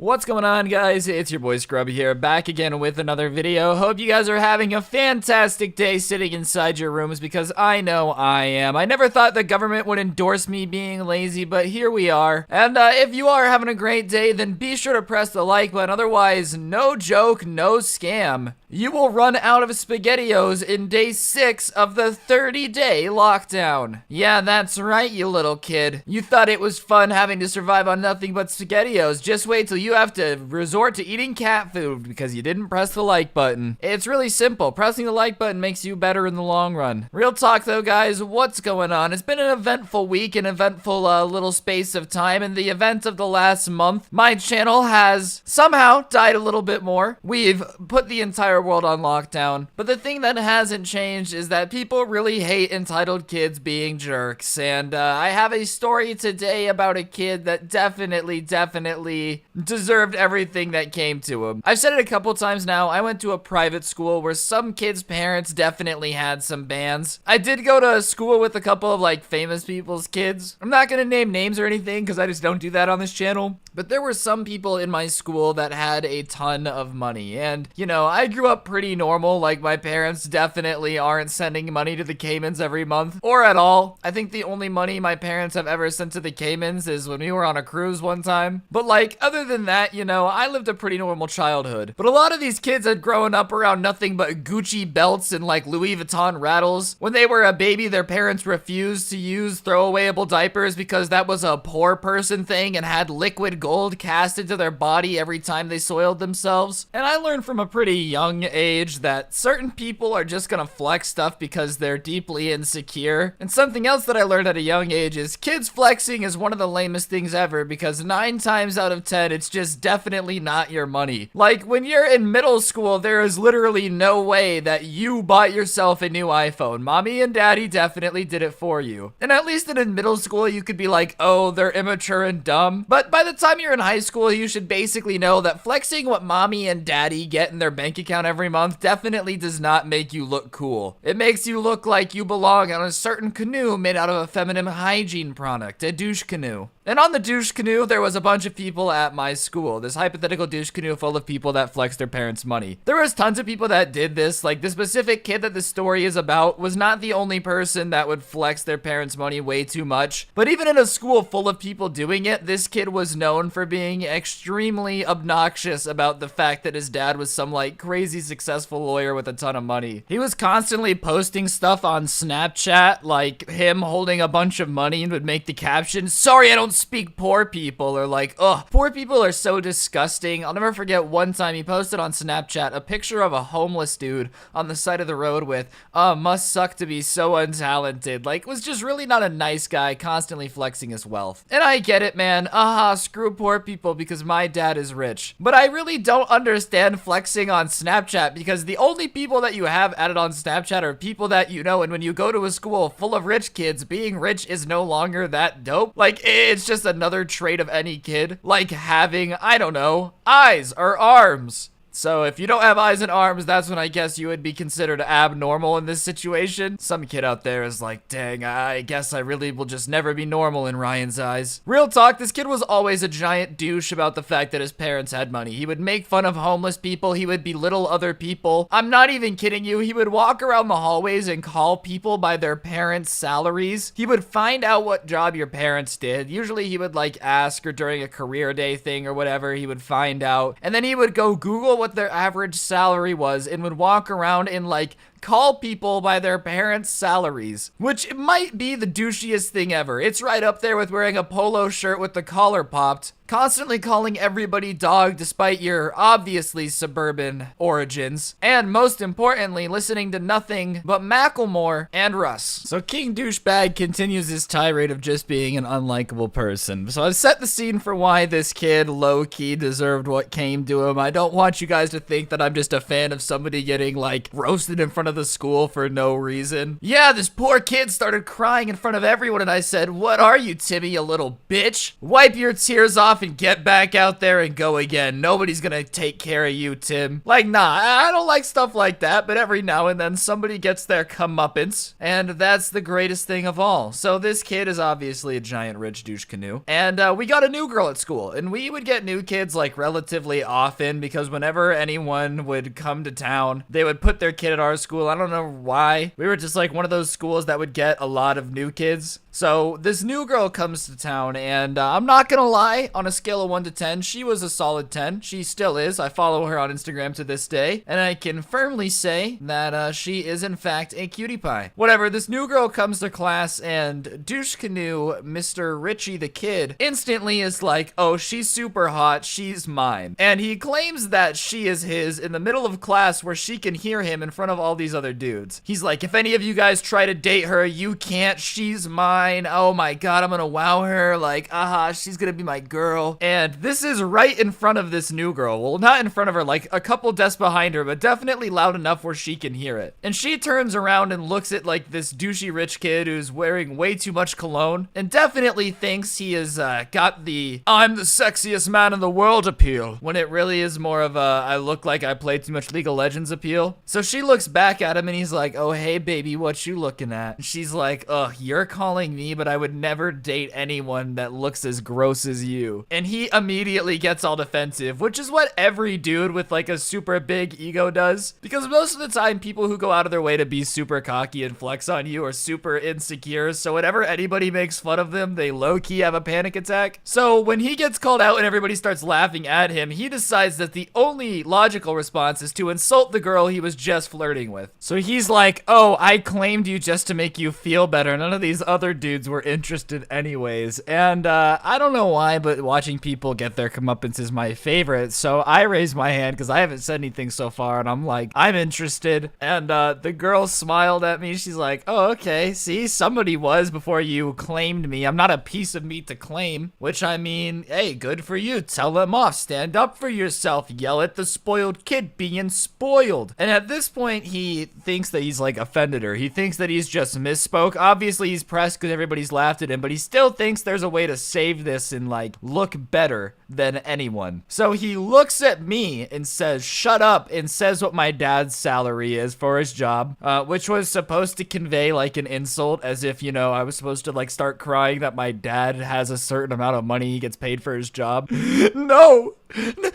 What's going on, guys? It's your boy Scrubby here, back again with another video. Hope you guys are having a fantastic day sitting inside your rooms, because I know I am. I never thought the government would endorse me being lazy, but here we are. And if you are having a great day, then be sure to press the like button. Otherwise, no joke, no scam. You will run out of SpaghettiOs in day 6 of the 30-day lockdown. Yeah, that's right, you little kid. You thought it was fun having to survive on nothing but SpaghettiOs. Just wait till you have to resort to eating cat food because you didn't press the like button. It's really simple. Pressing the like button makes you better in the long run. Real talk though, guys, what's going on? It's been an eventful week, an eventful little space of time. In the event of the last month, my channel has somehow died a little bit more. We've put the entire world on lockdown, but the thing that hasn't changed is that people really hate entitled kids being jerks. And I have a story today about a kid that definitely deserved everything that came to him. I've said it a couple times now. I went to a private school where some kids' parents definitely had some bands. I did go to a school with a couple of like famous people's kids. I'm not gonna name names or anything because I just don't do that on this channel. But there were some people in my school that had a ton of money. And, you know, I grew up pretty normal. Like, my parents definitely aren't sending money to the Caymans every month, or at all. I think the only money my parents have ever sent to the Caymans is when we were on a cruise one time. But, like, other than that, you know, I lived a pretty normal childhood. But a lot of these kids had grown up around nothing but Gucci belts and, like, Louis Vuitton rattles. When they were a baby, their parents refused to use throwawayable diapers because that was a poor person thing and had liquid gold cast into their body every time they soiled themselves. And I learned from a pretty young age that certain people are just gonna flex stuff because they're deeply insecure. And something else that I learned at a young age is kids flexing is one of the lamest things ever, because 9 times out of 10 it's just definitely not your money. Like, when you're in middle school, there is literally no way that you bought yourself a new iPhone. Mommy and daddy definitely did it for you. And at least in middle school you could be like, oh, they're immature and dumb. But by the time you're in high school, you should basically know that flexing what mommy and daddy get in their bank account every month definitely does not make you look cool. It makes you look like you belong on a certain canoe made out of a feminine hygiene product, a douche canoe. And on the douche canoe, there was a bunch of people at my school. This hypothetical douche canoe full of people that flexed their parents' money. There was tons of people that did this. Like, the specific kid that the story is about was not the only person that would flex their parents' money way too much. But even in a school full of people doing it, this kid was known for being extremely obnoxious about the fact that his dad was some, like, crazy successful lawyer with a ton of money. He was constantly posting stuff on Snapchat, like him holding a bunch of money, and would make the caption, "Sorry, I don't speak poor people," or like, "Ugh, poor people are so disgusting." I'll never forget one time he posted on Snapchat a picture of a homeless dude on the side of the road with, "Must suck to be so untalented." Like, was just really not a nice guy, constantly flexing his wealth. And I get it, man. Screw poor people because my dad is rich. But I really don't understand flexing on Snapchat, because the only people that you have added on Snapchat are people that you know, and when you go to a school full of rich kids, being rich is no longer that dope. Like, it's just another trait of any kid, like having, I don't know, eyes or arms. So if you don't have eyes and arms, that's when I guess you would be considered abnormal in this situation. Some kid out there is like, dang, I guess I really will just never be normal in Ryan's eyes. Real talk, this kid was always a giant douche about the fact that his parents had money. He would make fun of homeless people. He would belittle other people. I'm not even kidding you. He would walk around the hallways and call people by their parents' salaries. He would find out what job your parents did. Usually he would like ask, or during a career day thing or whatever, he would find out. And then he would go Google what their average salary was and would walk around and like call people by their parents' salaries, which might be the douchiest thing ever. It's right up there with wearing a polo shirt with the collar popped, constantly calling everybody dog despite your obviously suburban origins, and most importantly, listening to nothing but Macklemore and Russ. So King Douchebag continues his tirade of just being an unlikable person. So I've set the scene for why this kid low-key deserved what came to him. I don't want you guys to think that I'm just a fan of somebody getting like roasted in front of the school for no reason. Yeah, this poor kid started crying in front of everyone, and I said, "What are you, Timmy, you little bitch? Wipe your tears off off and get back out there and go again. Nobody's gonna take care of you, Tim. Like, nah, I don't like stuff like that, but every now and then somebody gets their comeuppance, and that's the greatest thing of all. So this kid is obviously a giant rich douche canoe, and we got a new girl at school, and we would get new kids like relatively often because whenever anyone would come to town, they would put their kid at our school. I don't know why. We were just like one of those schools that would get a lot of new kids. So this new girl comes to town, and I'm not gonna lie, on a scale of 1 to 10, she was a solid 10. She still is. I follow her on Instagram to this day, and I can firmly say that she is in fact a cutie pie. Whatever, this new girl comes to class, and Douche Canoe, Mr. Richie the kid, instantly is like, oh, she's super hot, she's mine. And he claims that she is his in the middle of class where she can hear him in front of all these other dudes. He's like, if any of you guys try to date her, you can't, she's mine. Oh my god, I'm gonna wow her, like, aha, she's gonna be my girl. And this is right in front of this new girl. Well, not in front of her, like a couple desks behind her, but definitely loud enough where she can hear it. And she turns around and looks at like this douchey rich kid who's wearing way too much cologne and definitely thinks he has got the I'm the sexiest man in the world appeal, when it really is more of a I look like I play too much League of Legends appeal. So she looks back at him and he's like, oh hey baby, what you looking at? And she's like, ugh, you're calling me, but I would never date anyone that looks as gross as you. And he immediately gets all defensive, which is what every dude with like a super big ego does, because most of the time people who go out of their way to be super cocky and flex on you are super insecure, so whenever anybody makes fun of them, they low-key have a panic attack. So when he gets called out and everybody starts laughing at him, he decides that the only logical response is to insult the girl he was just flirting with. So he's like, oh, I claimed you just to make you feel better. None of these other dudes were interested anyways. And I don't know why, but watching people get their comeuppance is my favorite. So I raise my hand because I haven't said anything so far, and I'm like, I'm interested. And the girl smiled at me. She's like, oh, okay. See, somebody was before you claimed me. I'm not a piece of meat to claim, which I mean, hey, good for you. Tell them off. Stand up for yourself. Yell at the spoiled kid being spoiled. And at this point, he thinks that he's like offended her. He thinks that he's just misspoke. Obviously, he's pressed because everybody's laughed at him, but he still thinks there's a way to save this and like look better than anyone. So he looks at me and says, shut up, and says what my dad's salary is for his job, which was supposed to convey like an insult, as if, you know, I was supposed to like start crying that my dad has a certain amount of money he gets paid for his job. No!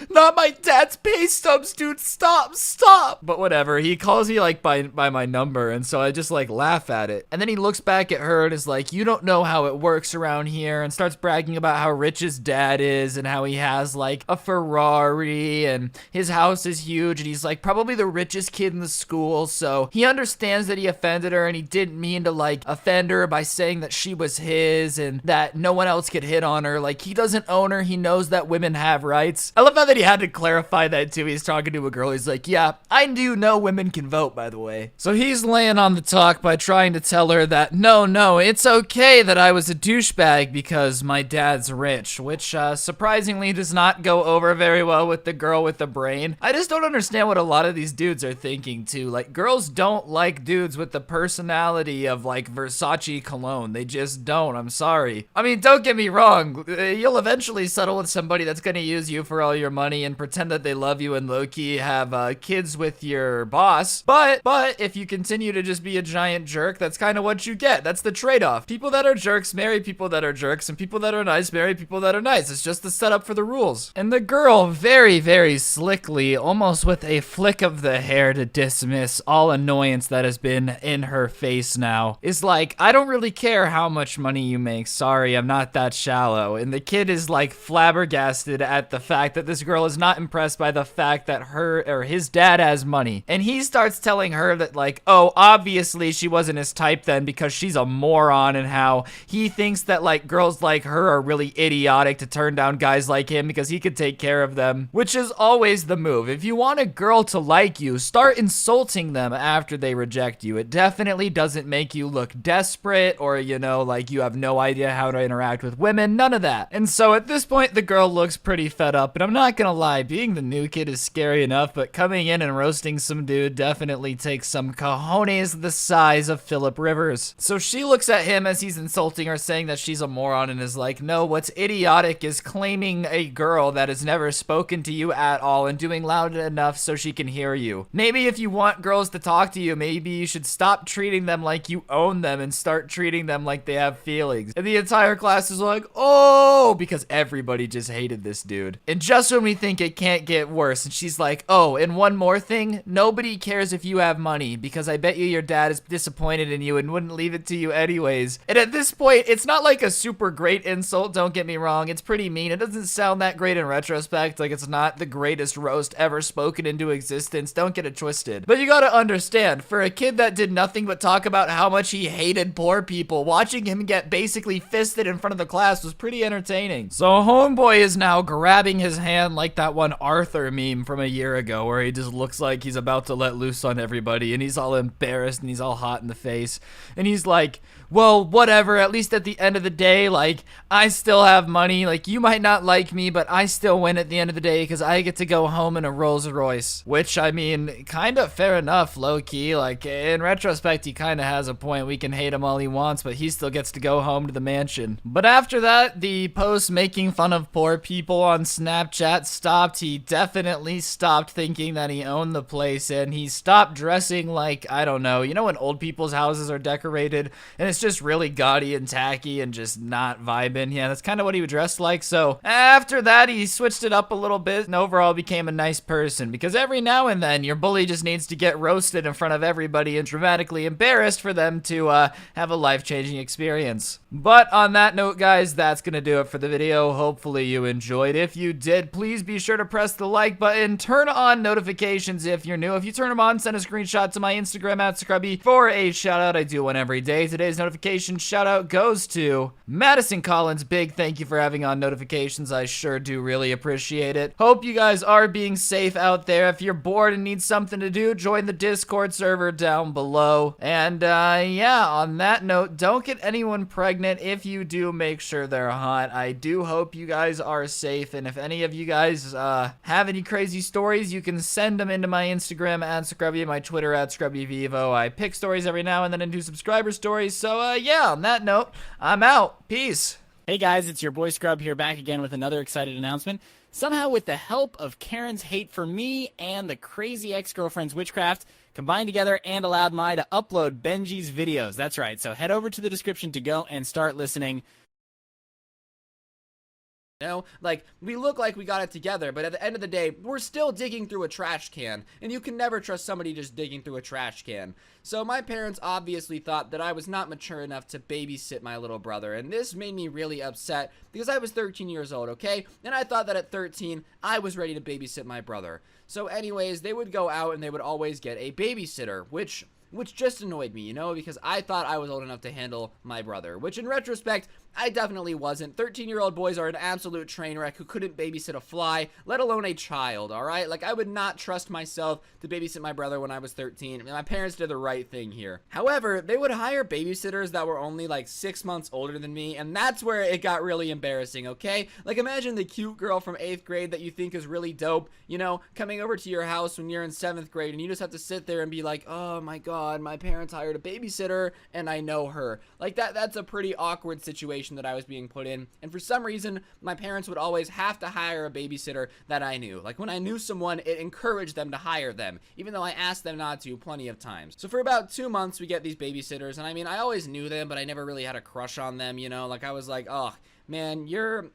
Not my dad's pay stubs, dude. Stop. But whatever. He calls me like by my number, and so I just like laugh at it. And then he looks back at her and is like, you don't know how it works around here, and starts bragging about how rich his dad is and how he has like a Ferrari and his house is huge, and he's like probably the richest kid in the school. So he understands that he offended her, and he didn't mean to like offend her by saying that she was his and that no one else could hit on her. Like, he doesn't own her. He knows that women have rights. I love how that he had to clarify that too. He's talking to a girl. He's like, yeah, I do know women can vote, by the way. So he's laying on the talk by trying to tell her that no, it's okay that I was a douchebag because my dad's rich, which surprisingly does not go over very well with the girl with the brain. I just don't understand what a lot of these dudes are thinking too. Like, girls don't like dudes with the personality of like Versace cologne. They just don't. I'm sorry. I mean, don't get me wrong. You'll eventually settle with somebody that's gonna use you for all your money and pretend that they love you and low-key have kids with your boss. But if you continue to just be a giant jerk, that's kind of what you get. That's the trade-off. People that are jerks marry people that are jerks, and people that are nice marry people that are nice. It's just the setup for the rules. And the girl very, very slickly, almost with a flick of the hair to dismiss all annoyance that has been in her face now, is like, I don't really care how much money you make. Sorry, I'm not that shallow. And the kid is like flabbergasted at the fact that this girl is not impressed by the fact that her or his dad has money. And he starts telling her that like, oh, obviously she wasn't his type then because she's a moron, and how he thinks that like girls like her are really idiotic to turn down guys like him because he could take care of them, which is always the move. If you want a girl to like you, start insulting them after they reject you. It definitely doesn't make you look desperate or, you know, like you have no idea how to interact with women. None of that. And so at this point, the girl looks pretty fed up up. And I'm not gonna lie, being the new kid is scary enough, but coming in and roasting some dude definitely takes some cojones the size of Philip Rivers. So she looks at him as he's insulting her, saying that she's a moron, and is like, no, what's idiotic is claiming a girl that has never spoken to you at all and doing loud enough so she can hear you. Maybe if you want girls to talk to you, maybe you should stop treating them like you own them and start treating them like they have feelings. And the entire class is like, oh, because everybody just hated this dude. And just when we think it can't get worse, and she's like, oh, and one more thing, nobody cares if you have money, because I bet you your dad is disappointed in you and wouldn't leave it to you anyways. And at this point, it's not like a super great insult, don't get me wrong, it's pretty mean. It doesn't sound that great in retrospect, like it's not the greatest roast ever spoken into existence, don't get it twisted. But you gotta understand, for a kid that did nothing but talk about how much he hated poor people, watching him get basically fisted in front of the class was pretty entertaining. So homeboy is now grabbing his hand like that one Arthur meme from a year ago, where he just looks like he's about to let loose on everybody, and he's all embarrassed and he's all hot in the face, and he's like, well, whatever, at least at the end of the day, like, I still have money, like, you might not like me, but I still win at the end of the day, because I get to go home in a Rolls Royce. Which, I mean, kind of fair enough, low-key, like, in retrospect, he kind of has a point. We can hate him all he wants, but he still gets to go home to the mansion. But after that, the post making fun of poor people on Snapchat stopped. He definitely stopped thinking that he owned the place, and he stopped dressing like, I don't know, you know when old people's houses are decorated, and it's just really gaudy and tacky and just not vibing? Yeah, that's kind of what he would dress like. So after that, he switched it up a little bit and overall became a nice person, because every now and then your bully just needs to get roasted in front of everybody and dramatically embarrassed for them to have a life-changing experience. But on that note, guys, that's gonna do it for the video. Hopefully you enjoyed. If you did, please be sure to press the like button, turn on notifications if you're new. If you turn them on, send a screenshot to my Instagram at Scrubby for a shout out. I do one every day. Today's notification shout out goes to Madison Collins. Big thank you for having on notifications. I sure do really appreciate it. Hope you guys are being safe out there. If you're bored and need something to do, join the Discord server down below. And yeah, on that note, don't get anyone pregnant. If you do, make sure they're hot. I do hope you guys are safe, and if any of you guys have any crazy stories, you can send them into my Instagram at Scrubby and my Twitter at ScrubbyVivo. I pick stories every now and then and do subscriber stories. So yeah, on that note, I'm out. Peace. Hey guys, it's your boy Scrub here, back again with another excited announcement. Somehow, with the help of Karen's hate for me and the crazy ex-girlfriend's witchcraft, combined together and allowed me to upload Benji's videos. That's right, so head over to the description to go and start listening. You know, like, we look like we got it together, but at the end of the day, we're still digging through a trash can, and you can never trust somebody just digging through a trash can. So my parents obviously thought that I was not mature enough to babysit my little brother, and this made me really upset because I was 13 years old, okay? And I thought that at 13, I was ready to babysit my brother. So anyways, they would go out and they would always get a babysitter, which just annoyed me, you know, because I thought I was old enough to handle my brother, which in retrospect, I definitely wasn't. 13-year-old boys are an absolute train wreck who couldn't babysit a fly, let alone a child, alright? Like, I would not trust myself to babysit my brother when I was 13, and my parents did the right thing here. However, they would hire babysitters that were only like 6 months older than me, and that's where it got really embarrassing, okay? Like, imagine the cute girl from 8th grade that you think is really dope, you know, coming over to your house when you're in 7th grade, and you just have to sit there and be like, oh my god, my parents hired a babysitter, and I know her. Like, that's a pretty awkward situation that I was being put in, and for some reason my parents would always have to hire a babysitter that I knew. Like, when I knew someone, it encouraged them to hire them, even though I asked them not to plenty of times. So for about 2 months we get these babysitters, and I mean, I always knew them, but I never really had a crush on them, you know? Like, I was like, oh man, you're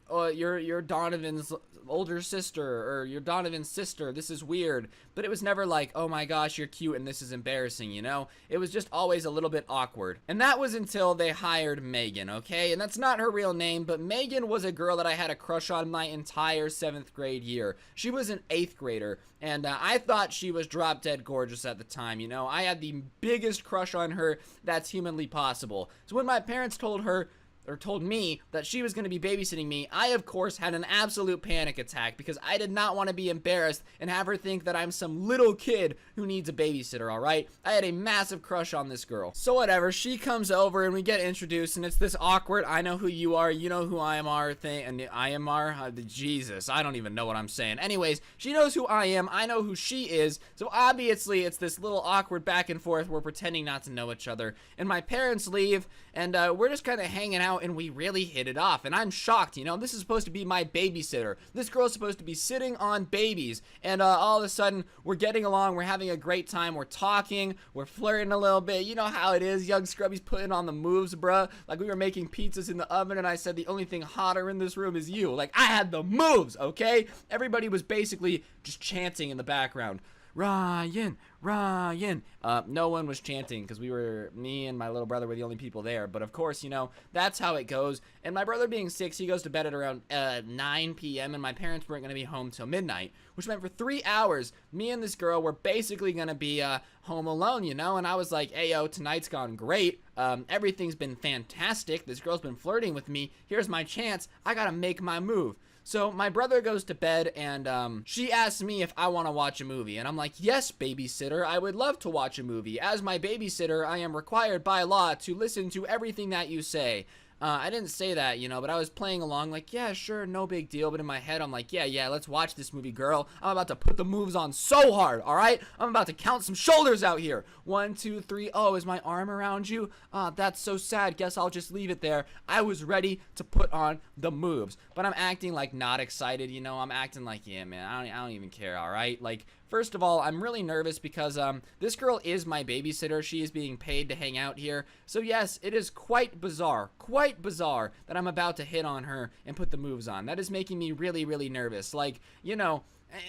Donovan's older sister, or you're Donovan's sister, this is weird. But it was never like, oh my gosh, you're cute and this is embarrassing, you know? It was just always a little bit awkward. And that was until they hired Megan, okay? And that's not her real name, but Megan was a girl that I had a crush on my entire 7th grade year. She was an 8th grader, and I thought she was drop dead gorgeous at the time, you know? I had the biggest crush on her that's humanly possible. So when my parents told her, told me that she was going to be babysitting me, I of course had an absolute panic attack because I did not want to be embarrassed and have her think that I'm some little kid who needs a babysitter, alright? I had a massive crush on this girl. So whatever, she comes over and we get introduced, and it's this awkward, I know who you are, you know who I am are thing, and I am are, Jesus, I don't even know what I'm saying. Anyways, she knows who I am, I know who she is, so obviously it's this little awkward back and forth, we're pretending not to know each other, and my parents leave, and we're just kind of hanging out, and we really hit it off, and I'm shocked, you know, this is supposed to be my babysitter. This girl's supposed to be sitting on babies, and all of a sudden, we're getting along, we're having a great time, we're talking, we're flirting a little bit, you know how it is, young scrubbies putting on the moves, bruh, like we were making pizzas in the oven, and I said the only thing hotter in this room is you, like I had the moves, okay? Everybody was basically just chanting in the background, Ryan, Ryan. No one was chanting because me and my little brother were the only people there. But of course, you know, that's how it goes. And my brother being 6, he goes to bed at around 9 p.m. and my parents weren't going to be home till midnight, which meant for 3 hours, me and this girl were basically going to be home alone, you know? And I was like, hey, yo, tonight's gone great. Everything's been fantastic. This girl's been flirting with me. Here's my chance. I got to make my move. So my brother goes to bed and she asks me if I want to watch a movie, and I'm like, yes, babysitter, I would love to watch a movie. As my babysitter, I am required by law to listen to everything that you say. I didn't say that, you know, but I was playing along like, yeah, sure, no big deal. But in my head, I'm like, yeah, let's watch this movie, girl. I'm about to put the moves on so hard, all right? I'm about to count some shoulders out here. 1, 2, 3. Oh, is my arm around you? That's so sad. Guess I'll just leave it there. I was ready to put on the moves, but I'm acting like not excited, you know? I'm acting like, yeah, man, I don't even care, all right? Like, first of all, I'm really nervous because this girl is my babysitter. She is being paid to hang out here. So yes, it is quite bizarre that I'm about to hit on her and put the moves on. That is making me really, really nervous. Like, you know,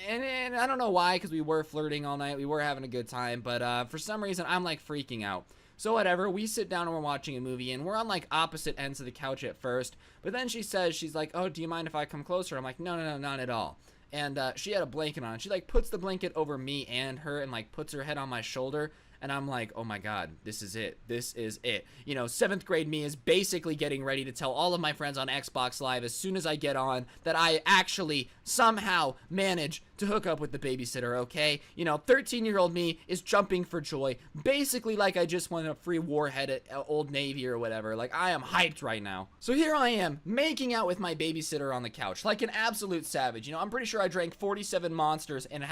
and I don't know why, because we were flirting all night. We were having a good time, but for some reason, I'm like freaking out. So whatever, we sit down and we're watching a movie, and we're on like opposite ends of the couch at first, but then she's like, oh, do you mind if I come closer? I'm like, no, not at all. And she had a blanket on. She like puts the blanket over me and her and like puts her head on my shoulder. And I'm like, oh my God, this is it. This is it. You know, 7th grade me is basically getting ready to tell all of my friends on Xbox Live as soon as I get on that I actually somehow manage to hook up with the babysitter, okay? You know, 13-year-old me is jumping for joy, basically like I just won a free warhead at Old Navy or whatever. Like, I am hyped right now. So here I am, making out with my babysitter on the couch, like an absolute savage. You know, I'm pretty sure I drank 47 Monsters and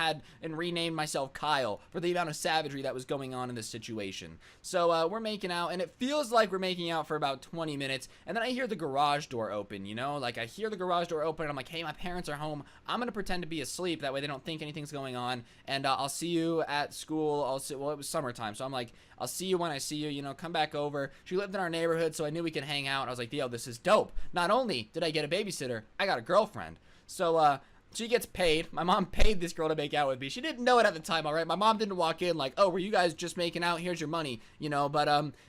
renamed myself Kyle for the amount of savagery that was going on in this situation. So we're making out, and it feels like we're making out for about 20 minutes, and then I hear the garage door open, you know? Like, I hear the garage door open, and I'm like, hey, my parents are home. I'm gonna pretend to be asleep. That way they don't think anything's going on, and I'll see you at school. Well, it was summertime, so I'm like, I'll see you when I see you, you know, come back over. She lived in our neighborhood, so I knew we could hang out. I was like, yo, this is dope. Not only did I get a babysitter, I got a girlfriend. So, she gets paid. My mom paid this girl to make out with me. She didn't know it at the time, all right? My mom didn't walk in like, oh, were you guys just making out? Here's your money, you know? But,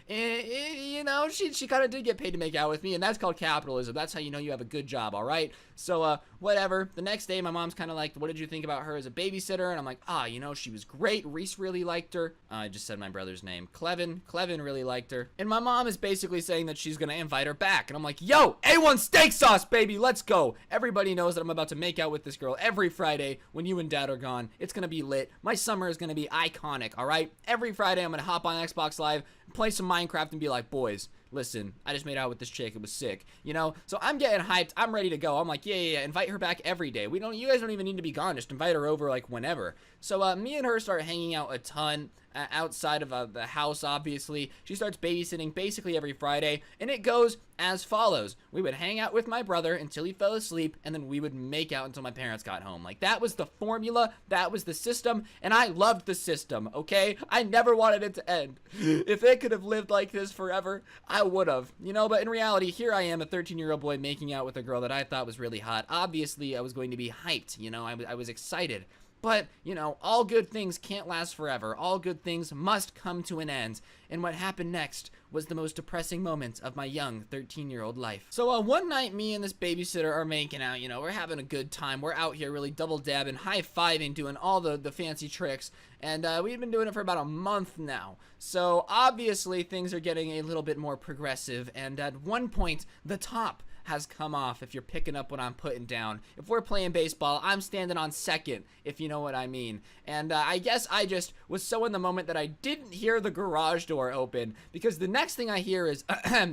you know, she kind of did get paid to make out with me, and that's called capitalism. That's how you know you have a good job, all right? So, whatever. The next day, my mom's kind of like, what did you think about her as a babysitter? And I'm like, you know, she was great. Reese really liked her. I just said my brother's name. Clevin really liked her. And my mom is basically saying that she's going to invite her back. And I'm like, yo, A1 steak sauce, baby. Let's go. Everybody knows that I'm about to make out with this girl every Friday when you and dad are gone. It's going to be lit. My summer is going to be iconic, all right? Every Friday, I'm going to hop on Xbox Live, play some Minecraft, and be like, boys, listen, I just made out with this chick. It was sick, you know? So I'm getting hyped. I'm ready to go. I'm like, yeah, invite her back every day. You guys don't even need to be gone. Just invite her over, like, whenever. So me and her start hanging out a ton outside of the house, obviously. She starts babysitting basically every Friday, and it goes as follows. We would hang out with my brother until he fell asleep, and then we would make out until my parents got home. Like, that was the formula. That was the system, and I loved the system, okay? I never wanted it to end. If it could have lived like this forever, I would have, you know? But in reality, here I am, a 13-year-old boy making out with a girl that I thought was really hot. Obviously, I was going to be hyped, you know? I was excited. But, you know, all good things can't last forever. All good things must come to an end. And what happened next was the most depressing moment of my young 13-year-old life. So one night, me and this babysitter are making out, you know, we're having a good time. We're out here really double dabbing, high-fiving, doing all the fancy tricks. And we've been doing it for about a month now. So obviously things are getting a little bit more progressive. And at one point, the top has come off, if you're picking up what I'm putting down. If we're playing baseball, I'm standing on second, if you know what I mean. And I guess I just was so in the moment that I didn't hear the garage door open, because the next thing I hear is,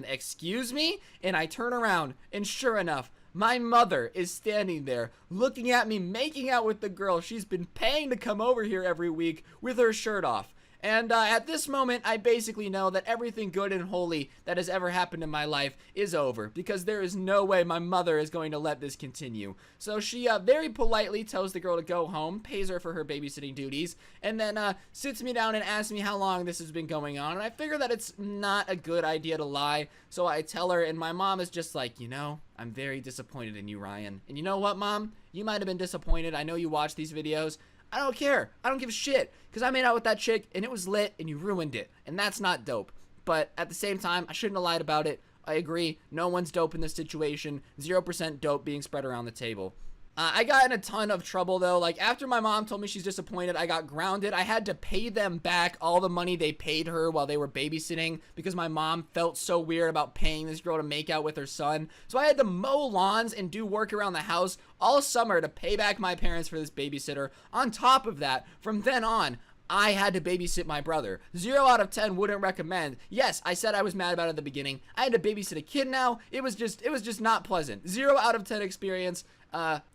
excuse me? And I turn around, and sure enough, my mother is standing there looking at me making out with the girl she's been paying to come over here every week with her shirt off. And at this moment, I basically know that everything good and holy that has ever happened in my life is over, because there is no way my mother is going to let this continue. So she very politely tells the girl to go home, pays her for her babysitting duties, and then sits me down and asks me how long this has been going on. And I figure that it's not a good idea to lie, so I tell her, and my mom is just like, you know, I'm very disappointed in you, Ryan. And you know what, Mom? You might have been disappointed. I know you watch these videos. I don't care. I don't give a shit, because I made out with that chick and it was lit and you ruined it, and that's not dope. But at the same time, I shouldn't have lied about it. I agree. No one's dope in this situation. 0% dope being spread around the table. I got in a ton of trouble though. Like, after my mom told me she's disappointed, I got grounded. I had to pay them back all the money they paid her while they were babysitting, because my mom felt so weird about paying this girl to make out with her son. So I had to mow lawns and do work around the house all summer to pay back my parents for this babysitter. On top of that, from then on, I had to babysit my brother. 0 out of 10 wouldn't recommend. Yes, I said I was mad about it at the beginning. I had to babysit a kid now. It was just not pleasant. 0 out of 10 experience.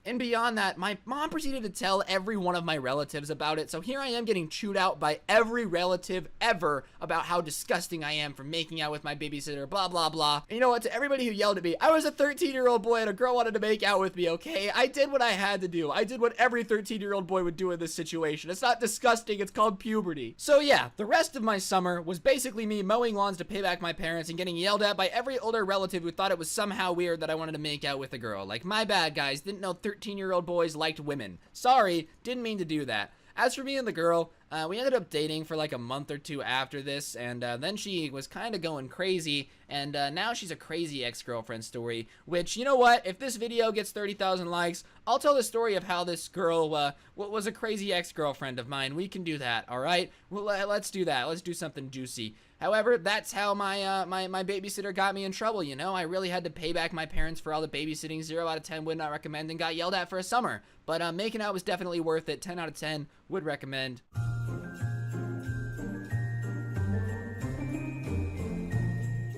And beyond that, my mom proceeded to tell every one of my relatives about it. So here I am getting chewed out by every relative ever about how disgusting I am for making out with my babysitter, blah, blah, blah. And you know what? To everybody who yelled at me, I was a 13-year-old boy and a girl wanted to make out with me, okay? I did what I had to do. I did what every 13-year-old boy would do in this situation. It's not disgusting. It's called puberty. So yeah, the rest of my summer was basically me mowing lawns to pay back my parents and getting yelled at by every older relative who thought it was somehow weird that I wanted to make out with a girl. Like, my bad, guys. Didn't know 13-year-old boys liked women. Sorry, didn't mean to do that. As for me and the girl, we ended up dating for like a month or two after this, and then she was kind of going crazy, and now she's a crazy ex-girlfriend story, which, you know what, if this video gets 30,000 likes, I'll tell the story of how this girl was a crazy ex-girlfriend of mine. We can do that, alright? Well, let's do that. Let's do something juicy. However, that's how my my babysitter got me in trouble, you know? I really had to pay back my parents for all the babysitting. 0 out of 10 would not recommend, and got yelled at for a summer. But making out was definitely worth it. 10 out of 10 would recommend.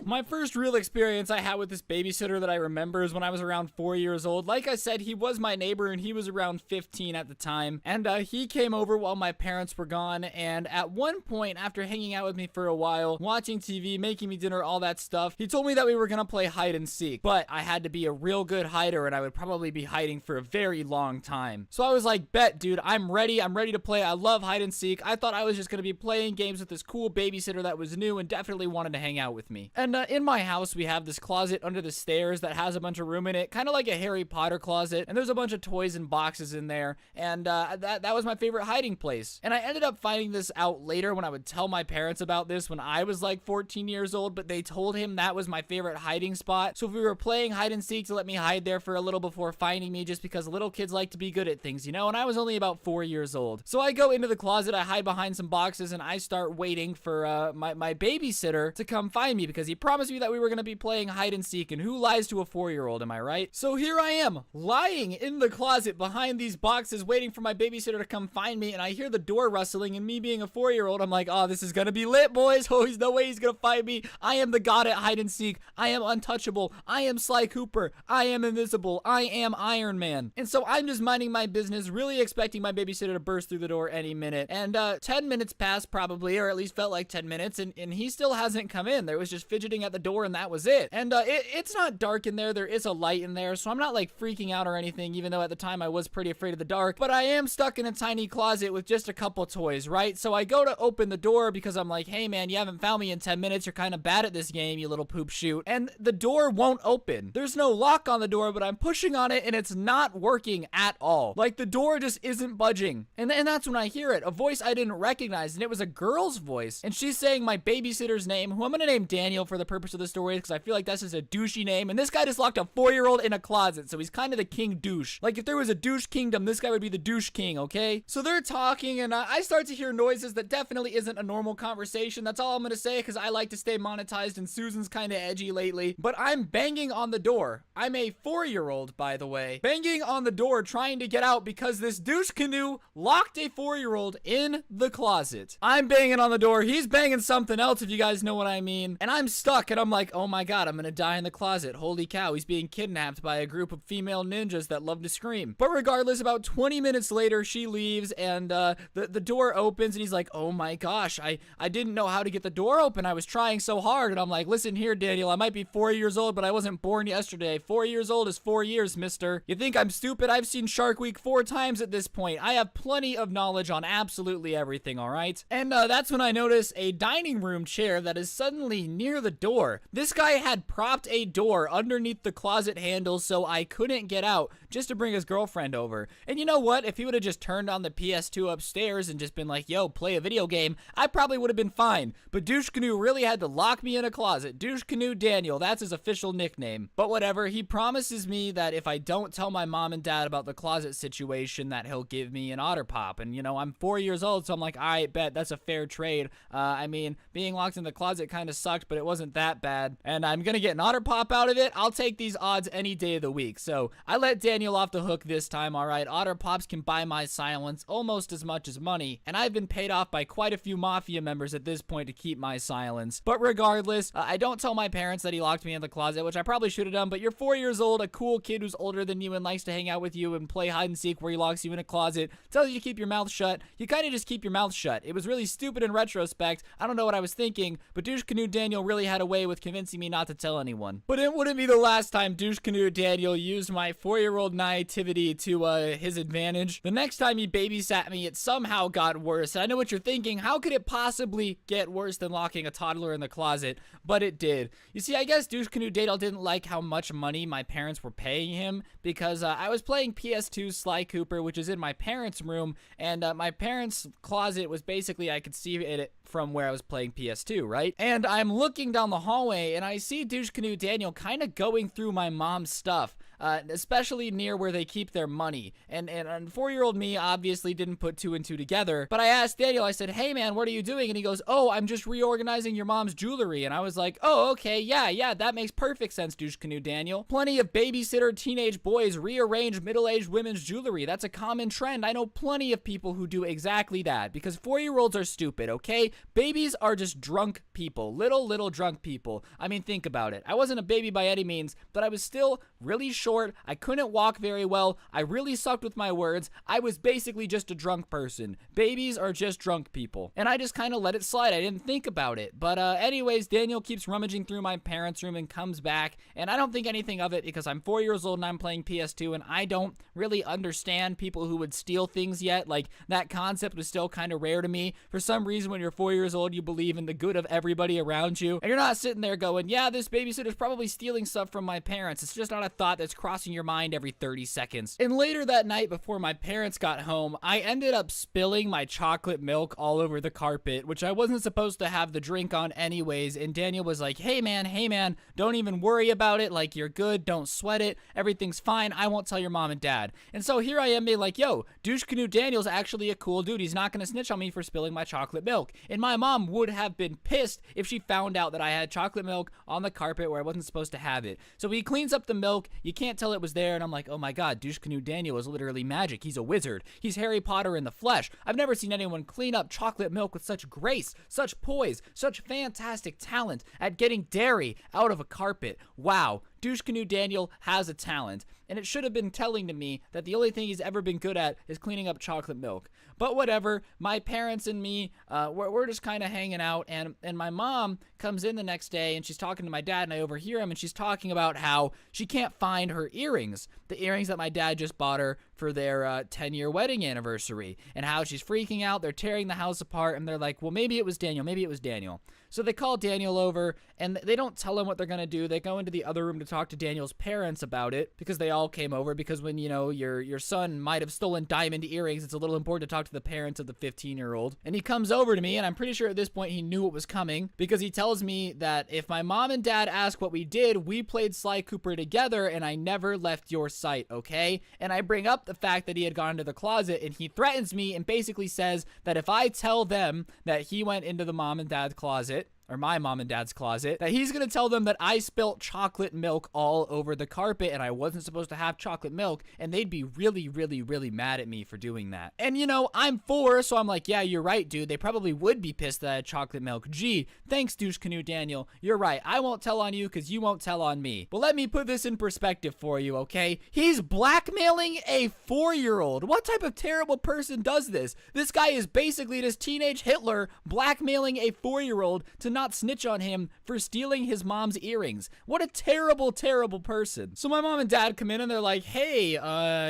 My first real experience I had with this babysitter that I remember is when I was around 4 years old. Like I said, he was my neighbor and he was around 15 at the time. And he came over while my parents were gone. And at one point, after hanging out with me for a while, watching TV, making me dinner, all that stuff, he told me that we were gonna play hide and seek. But I had to be a real good hider and I would probably be hiding for a very long time. So I was like, bet, dude, I'm ready to play. I love hide and seek. I thought I was just gonna be playing games with this cool babysitter that was new and definitely wanted to hang out with me. And in my house, we have this closet under the stairs that has a bunch of room in it, kind of like a Harry Potter closet, and there's a bunch of toys and boxes in there, and that was my favorite hiding place. And I ended up finding this out later when I would tell my parents about this when I was like 14 years old, but they told him that was my favorite hiding spot. So if we were playing hide and seek, to let me hide there for a little before finding me, just because little kids like to be good at things, you know, and I was only about 4 years old. So I go into the closet, I hide behind some boxes, and I start waiting for my babysitter to come find me, because he promised me that we were going to be playing hide and seek, and who lies to a 4-year-old, am I right? So here I am, lying in the closet behind these boxes, waiting for my babysitter to come find me, and I hear the door rustling, and me being a 4-year-old, I'm like, oh, this is going to be lit, boys. Oh, there's no way he's going to find me. I am the god at hide and seek. I am untouchable. I am Sly Cooper. I am invisible. I am Iron Man. And so I'm just minding my business, really expecting my babysitter to burst through the door any minute. And 10 minutes passed probably, or at least felt like 10 minutes, and he still hasn't come in. There was just fidgeting shooting at the door and that was it. And it's not dark in there. There is a light in there, so I'm not like freaking out or anything, even though at the time I was pretty afraid of the dark. But I am stuck in a tiny closet with just a couple toys, right? So I go to open the door because I'm like, hey man, you haven't found me in 10 minutes. You're kind of bad at this game, you little poop shoot. And the door won't open. There's no lock on the door, but I'm pushing on it and it's not working at all. Like the door just isn't budging. And that's when I hear it, a voice I didn't recognize, and it was a girl's voice. And she's saying my babysitter's name, who I'm gonna name Daniel for the purpose of the story, because I feel like that's just a douchey name. And this guy just locked a 4-year-old in a closet, so he's kind of the king douche. Like if there was a douche kingdom, this guy would be the douche king, okay? So they're talking, and I start to hear noises that definitely isn't a normal conversation. That's all I'm gonna say, because I like to stay monetized, and Susan's kind of edgy lately. But I'm banging on the door. I'm a 4-year-old, by the way, banging on the door trying to get out because this douche canoe locked a 4-year-old in the closet. I'm banging on the door. He's banging something else, if you guys know what I mean. And I'm stuck, and I'm like, oh my god, I'm gonna die in the closet. Holy cow, he's being kidnapped by a group of female ninjas that love to scream. But regardless, about 20 minutes later, she leaves, and the door opens, and he's like, oh my gosh, I didn't know how to get the door open. I was trying so hard. And I'm like, listen here, Daniel, I might be 4 years old, but I wasn't born yesterday. 4 years old is 4 years, mister. You think I'm stupid? I've seen Shark Week 4 times at this point. I have plenty of knowledge on absolutely everything, all right? And that's when I notice a dining room chair that is suddenly near the door. This guy had propped a door underneath the closet handle so I couldn't get out, just to bring his girlfriend over. And you know what? If he would have just turned on the PS2 upstairs and just been like, yo, play a video game, I probably would have been fine. But Douche Canoe really had to lock me in a closet. Douche Canoe Daniel, that's his official nickname. But whatever, he promises me that if I don't tell my mom and dad about the closet situation, that he'll give me an otter pop. And you know, I'm 4 years old, so I'm like, I bet that's a fair trade. I mean, being locked in the closet kind of sucked, but it wasn't that bad. And I'm gonna get an otter pop out of it. I'll take these odds any day of the week. So I let Daniel off the hook this time, all right? Otter pops can buy my silence almost as much as money, and I've been paid off by quite a few mafia members at this point to keep my silence. But regardless, I don't tell my parents that he locked me in the closet, which I probably should have done, but you're 4 years old, a cool kid who's older than you and likes to hang out with you and play hide and seek where he locks you in a closet, tells you to keep your mouth shut. You kind of just keep your mouth shut. It was really stupid in retrospect. I don't know what I was thinking, but Douche Canoe Daniel really had a way with convincing me not to tell anyone. But it wouldn't be the last time Douche Canoe Daniel used my 4-year-old naivety to his advantage. The next time he babysat me, it somehow got worse. And I know what you're thinking. How could it possibly get worse than locking a toddler in the closet? But it did. You see, I guess Douche Canoe Daniel didn't like how much money my parents were paying him because I was playing PS2 Sly Cooper, which is in my parents' room, and my parents' closet was basically, I could see it from where I was playing PS2, right? And I'm looking down the hallway, and I see Douche Canoe Daniel kind of going through my mom's stuff, especially near where they keep their money. And 4-year-old me obviously didn't put 2 and 2 together, but I asked Daniel, I said, hey man, what are you doing? And he goes, oh, I'm just reorganizing your mom's jewelry. And I was like, oh, okay, yeah, that makes perfect sense, Douche Canoe Daniel. Plenty of babysitter teenage boys rearrange middle-aged women's jewelry. That's a common trend. I know plenty of people who do exactly that because 4-year-olds are stupid, okay? Babies are just drunk people, little drunk people. I mean, think about it. I wasn't a baby by any means, but I was still really short. I couldn't walk very well. I really sucked with my words. I was basically just a drunk person. Babies are just drunk people. And I just kind of let it slide. I didn't think about it. But anyways, Daniel keeps rummaging through my parents' room and comes back, and I don't think anything of it because I'm 4 years old and I'm playing PS2, and I don't really understand people who would steal things yet. Like, that concept was still kind of rare to me. For some reason, when you're 4 years old, you believe in the good of everybody around you, and you're not sitting there going, yeah, this babysitter's probably stealing stuff from my parents. It's just not a thought that's crossing your mind every 30 seconds. And later that night, before my parents got home, I ended up spilling my chocolate milk all over the carpet, which I wasn't supposed to have the drink on anyways, and Daniel was like, hey man, don't even worry about it, like, you're good, don't sweat it, everything's fine, I won't tell your mom and dad. And so here I am being like, yo, Douche Canoe Daniel's actually a cool dude, he's not gonna snitch on me for spilling my chocolate milk. And my mom would have been pissed if she found out that I had chocolate milk on the carpet where I wasn't supposed to have it. So he cleans up the milk, you can't tell it was there, and I'm like, oh my god, Douche Canoe Daniel is literally magic, he's a wizard, he's Harry Potter in the flesh. I've never seen anyone clean up chocolate milk with such grace, such poise, such fantastic talent at getting dairy out of a carpet. Wow, Douche Canoe Daniel has a talent, and it should have been telling to me that the only thing he's ever been good at is cleaning up chocolate milk. But whatever, my parents and me, we're just kind of hanging out, and my mom comes in the next day, and she's talking to my dad, and I overhear him, and she's talking about how she can't find her earrings, the earrings that my dad just bought her for their 10-year wedding anniversary, and how she's freaking out. They're tearing the house apart, and they're like, well, maybe it was Daniel, maybe it was Daniel. So they call Daniel over, and they don't tell him what they're gonna do. They go into the other room to talk to Daniel's parents about it, because they all came over, because when, you know, your son might have stolen diamond earrings, it's a little important to talk to the parents of the 15-year-old. And he comes over to me, and I'm pretty sure at this point he knew what was coming, because he tells me that if my mom and dad ask what we did, we played Sly Cooper together, and I never left your sight, okay? And I bring up the fact that he had gone to the closet, and he threatens me and basically says that if I tell them that he went into the mom and dad's closet, or my mom and dad's closet, that he's gonna tell them that I spilt chocolate milk all over the carpet and I wasn't supposed to have chocolate milk, and they'd be really, really, really mad at me for doing that. And you know, I'm 4, so I'm like, yeah, you're right, dude. They probably would be pissed that I had chocolate milk. Gee, thanks, Douche Canoe Daniel. You're right. I won't tell on you because you won't tell on me. But let me put this in perspective for you, okay? He's blackmailing a 4-year-old. What type of terrible person does this? This guy is basically this teenage Hitler blackmailing a 4-year-old to not snitch on him for stealing his mom's earrings. What a terrible, terrible person. So my mom and dad come in and they're like, hey,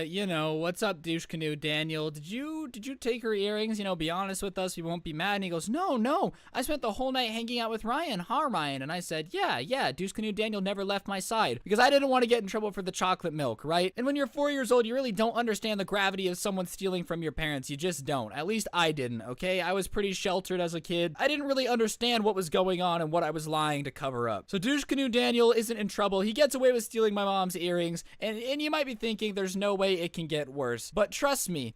you know, what's up, Douche Canoe Daniel? Did you take her earrings? You know, be honest with us. We won't be mad. And he goes, no. I spent the whole night hanging out with Ryan. Huh, Ryan? And I said, yeah. Douche Canoe Daniel never left my side because I didn't want to get in trouble for the chocolate milk, right? And when you're 4 years old, you really don't understand the gravity of someone stealing from your parents. You just don't. At least I didn't, okay? I was pretty sheltered as a kid. I didn't really understand what was going on and what I was lying to cover up. So Douche Canoe Daniel isn't in trouble. He gets away with stealing my mom's earrings, and you might be thinking there's no way it can get worse. But trust me,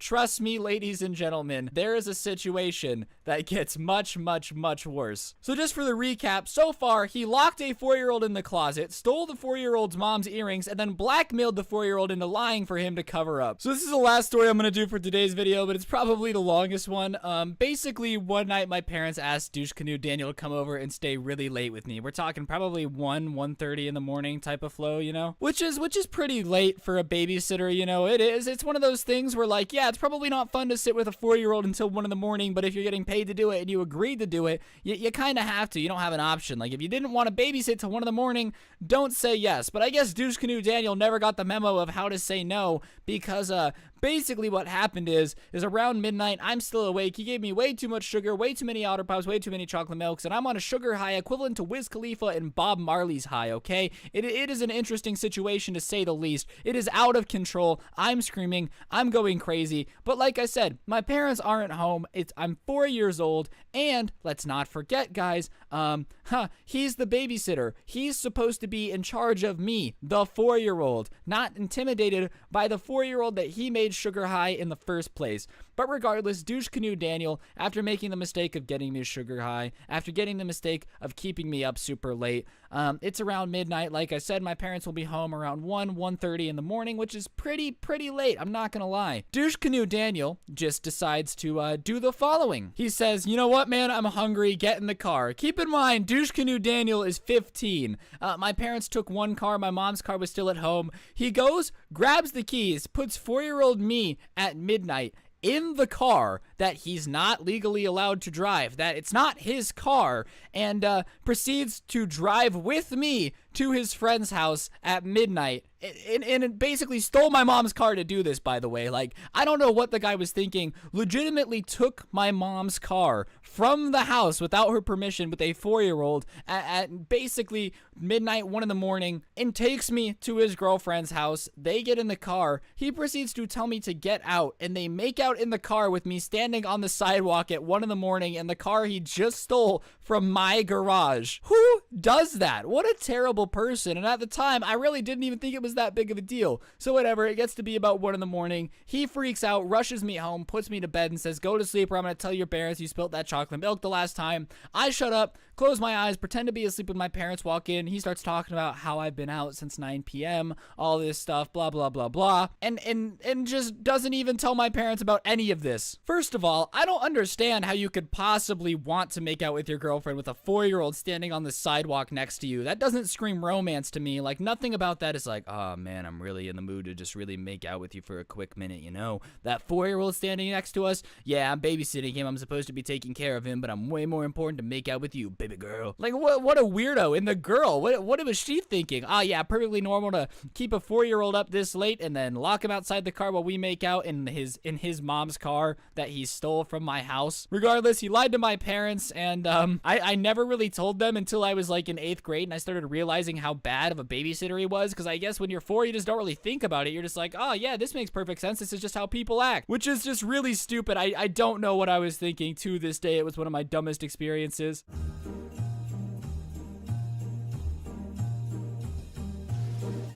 ladies and gentlemen, there is a situation that gets much, much, much worse. So just for the recap, so far, he locked a 4-year-old in the closet, stole the 4-year-old's mom's earrings, and then blackmailed the 4-year-old into lying for him to cover up. So this is the last story I'm gonna do for today's video, but it's probably the longest one. Basically, one night my parents asked Douche Canoe Daniel to come over and stay really late with me. We're talking probably 1:30 in the morning type of flow, you know, which is pretty late for a babysitter, you know. It is. It's one of those things where, like, yeah, it's probably not fun to sit with a 4-year-old until 1 in the morning, but if you're getting paid to do it and you agreed to do it, you kind of have to. You don't have an option. Like, if you didn't want to babysit till 1 in the morning, don't say yes. But I guess Douche Canoe Daniel never got the memo of how to say no, because basically what happened is around midnight, I'm still awake. He gave me way too much sugar, way too many Otter Pops, way too many chocolate milks, and I'm on a sugar high equivalent to Wiz Khalifa and Bob Marley's high, okay? It is an interesting situation to say the least. It is out of control. I'm screaming. I'm going crazy. But like I said, my parents aren't home. I'm 4 years old, and let's not forget, guys, he's the babysitter. He's supposed to be in charge of me, the 4-year-old, not intimidated by the 4-year-old that he made sugar high in the first place. But regardless, Douche Canoe Daniel, after making the mistake of getting me sugar high, after getting the mistake of keeping me up super late, it's around midnight. Like I said, my parents will be home around 1:30 in the morning, which is pretty late, I'm not gonna lie. Douche Canoe Daniel just decides to do the following. He says, you know what, man, I'm hungry, get in the car. Keep in mind, Douche Canoe Daniel is 15. My parents took one car, my mom's car was still at home. He goes, grabs the keys, puts 4-year-old me at midnight in the car that he's not legally allowed to drive, that it's not his car, and proceeds to drive with me to his friend's house at midnight. And it basically stole my mom's car to do this, by the way. Like, I don't know what the guy was thinking. Legitimately took my mom's car from the house without her permission with a 4-year-old at basically midnight, 1 in the morning, and takes me to his girlfriend's house. They get in the car. He proceeds to tell me to get out, and they make out in the car with me standing on the sidewalk at 1 in the morning in the car he just stole from my garage. Who does that? What a terrible person. And at the time, I really didn't even think it was that big of a deal. So whatever, it gets to be about 1 in the morning. He freaks out, rushes me home, puts me to bed, and says, go to sleep or I'm going to tell your parents you spilled that chocolate milk the last time. I shut up, close my eyes, pretend to be asleep when my parents walk in. He starts talking about how I've been out since 9 p.m., all this stuff, blah, blah, blah, blah, and just doesn't even tell my parents about any of this. First of all, I don't understand how you could possibly want to make out with your girlfriend with a 4-year-old standing on the sidewalk next to you. That doesn't scream scream romance to me. Like, nothing about that is like, oh man, I'm really in the mood to just really make out with you for a quick minute, you know? That 4-year-old standing next to us, yeah, I'm babysitting him. I'm supposed to be taking care of him, but I'm way more important to make out with you, baby girl. Like, what a weirdo. And the girl, what was she thinking? Oh yeah, perfectly normal to keep a 4-year-old up this late and then lock him outside the car while we make out in his mom's car that he stole from my house. Regardless, he lied to my parents, and I never really told them until I was like in 8th grade, and I started realizing how bad of a babysitter he was, because I guess when you're 4, you just don't really think about it. You're just like, oh yeah, this makes perfect sense. This is just how people act, which is just really stupid. I don't know what I was thinking to this day. It was one of my dumbest experiences.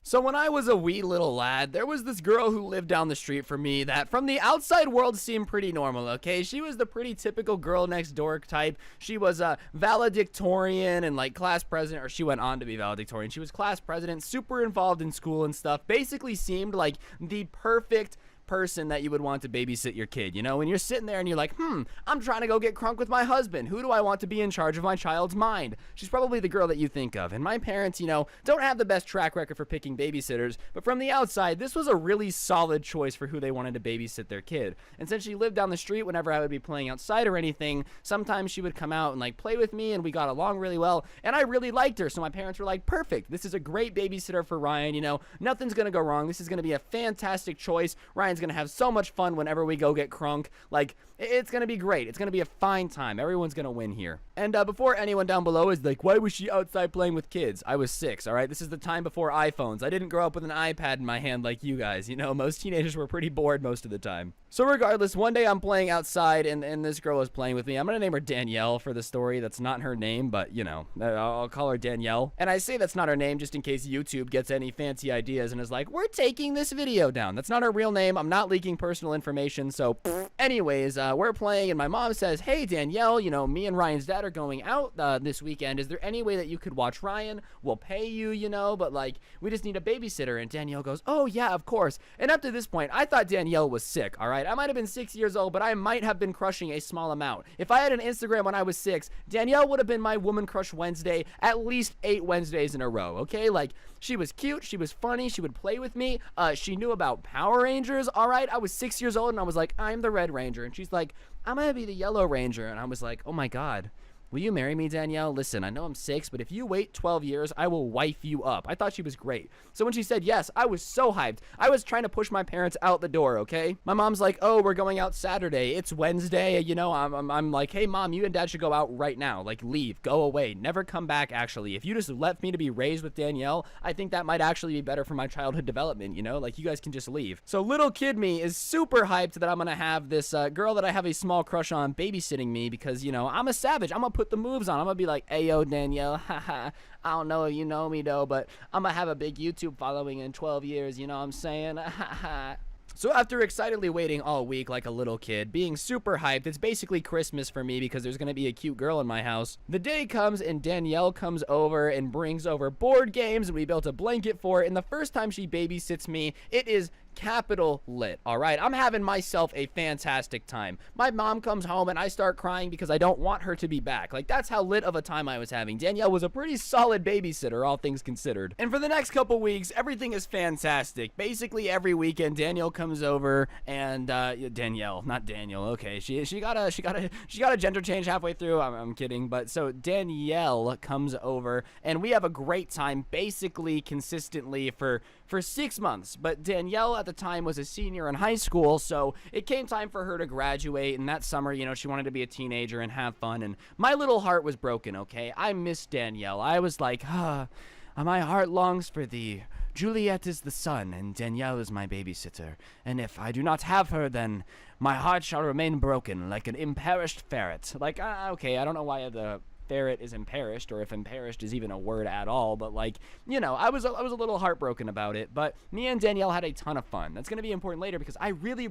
So when I was a wee little lad, there was this girl who lived down the street from me that from the outside world seemed pretty normal, okay? She was the pretty typical girl next door type. She was a valedictorian and like class president, or she went on to be valedictorian. She was class president, super involved in school and stuff. Basically seemed like the perfect person that you would want to babysit your kid. You know, when you're sitting there and you're like, I'm trying to go get crunk with my husband. Who do I want to be in charge of my child's mind? She's probably the girl that you think of. And my parents, you know, don't have the best track record for picking babysitters, but from the outside, this was a really solid choice for who they wanted to babysit their kid. And since she lived down the street, whenever I would be playing outside or anything, sometimes she would come out and like play with me, and we got along really well, and I really liked her. So my parents were like, perfect, this is a great babysitter for Ryan. You know, nothing's gonna go wrong. This is gonna be a fantastic choice. Ryan's gonna have so much fun whenever we go get crunk. Like, it's gonna be great. It's gonna be a fine time. Everyone's gonna win here. And before anyone down below is like, why was she outside playing with kids? I was 6, all right? This is the time before iPhones. I didn't grow up with an iPad in my hand like you guys. You know, most teenagers were pretty bored most of the time. So regardless, one day I'm playing outside, and this girl is playing with me. I'm gonna name her Danielle for the story. That's not her name, but, you know, I'll call her Danielle. And I say that's not her name just in case YouTube gets any fancy ideas and is like, we're taking this video down. That's not her real name. I'm not leaking personal information, so anyways, we're playing, and my mom says, hey, Danielle, you know, me and Ryan's dad are going out this weekend. Is there any way that you could watch Ryan? We'll pay you, you know, but, like, we just need a babysitter. And Danielle goes, oh, yeah, of course. And up to this point, I thought Danielle was sick, all right? I might have been 6 years old, but I might have been crushing a small amount. If I had an Instagram when I was 6, Danielle would have been my Woman Crush Wednesday at least 8 Wednesdays in a row, okay? Like, she was cute, she was funny, she would play with me, she knew about Power Rangers, all right? I was 6 years old, and I was like, I'm the Red Ranger. And she's like, I'm gonna be the Yellow Ranger. And I was like, oh my God. Will you marry me, Danielle? Listen, I know I'm 6, but if you wait 12 years, I will wife you up. I thought she was great. So when she said yes, I was so hyped. I was trying to push my parents out the door, okay? My mom's like, oh, we're going out Saturday. It's Wednesday. You know, I'm like, hey, Mom, you and Dad should go out right now. Like, leave. Go away. Never come back, actually. If you just left me to be raised with Danielle, I think that might actually be better for my childhood development, you know? Like, you guys can just leave. So little kid me is super hyped that I'm going to have this girl that I have a small crush on babysitting me because, you know, I'm a savage. I'm going to put the moves on. I'm gonna be like, ayo, Danielle, haha, I don't know if you know me though, but I'm gonna have a big YouTube following in 12 years, you know what I'm saying? Haha. So after excitedly waiting all week like a little kid, being super hyped, it's basically Christmas for me because there's gonna be a cute girl in my house. The day comes and Danielle comes over and brings over board games, and we built a blanket for it, and the first time she babysits me, it is capital lit. All right, I'm having myself a fantastic time. My mom comes home and I start crying because I don't want her to be back. Like, that's how lit of a time I was having. Danielle was a pretty solid babysitter, all things considered. And for the next couple weeks, everything is fantastic. Basically every weekend Danielle comes over and Danielle, not Daniel. Okay, she got a gender change halfway through. I'm kidding, but so Danielle comes over and we have a great time basically consistently for 6 months. But Danielle at the time was a senior in high school, so it came time for her to graduate, and that summer, you know, she wanted to be a teenager and have fun, and my little heart was broken, okay? I missed Danielle. I was like, my heart longs for thee. Juliet is the sun, and Danielle is my babysitter, and if I do not have her, then my heart shall remain broken like an imperished ferret. Like, okay, I don't know why the ferret is imperished, or if imperished is even a word at all, but like, you know, I was a little heartbroken about it, but me and Danielle had a ton of fun. That's going to be important later because I really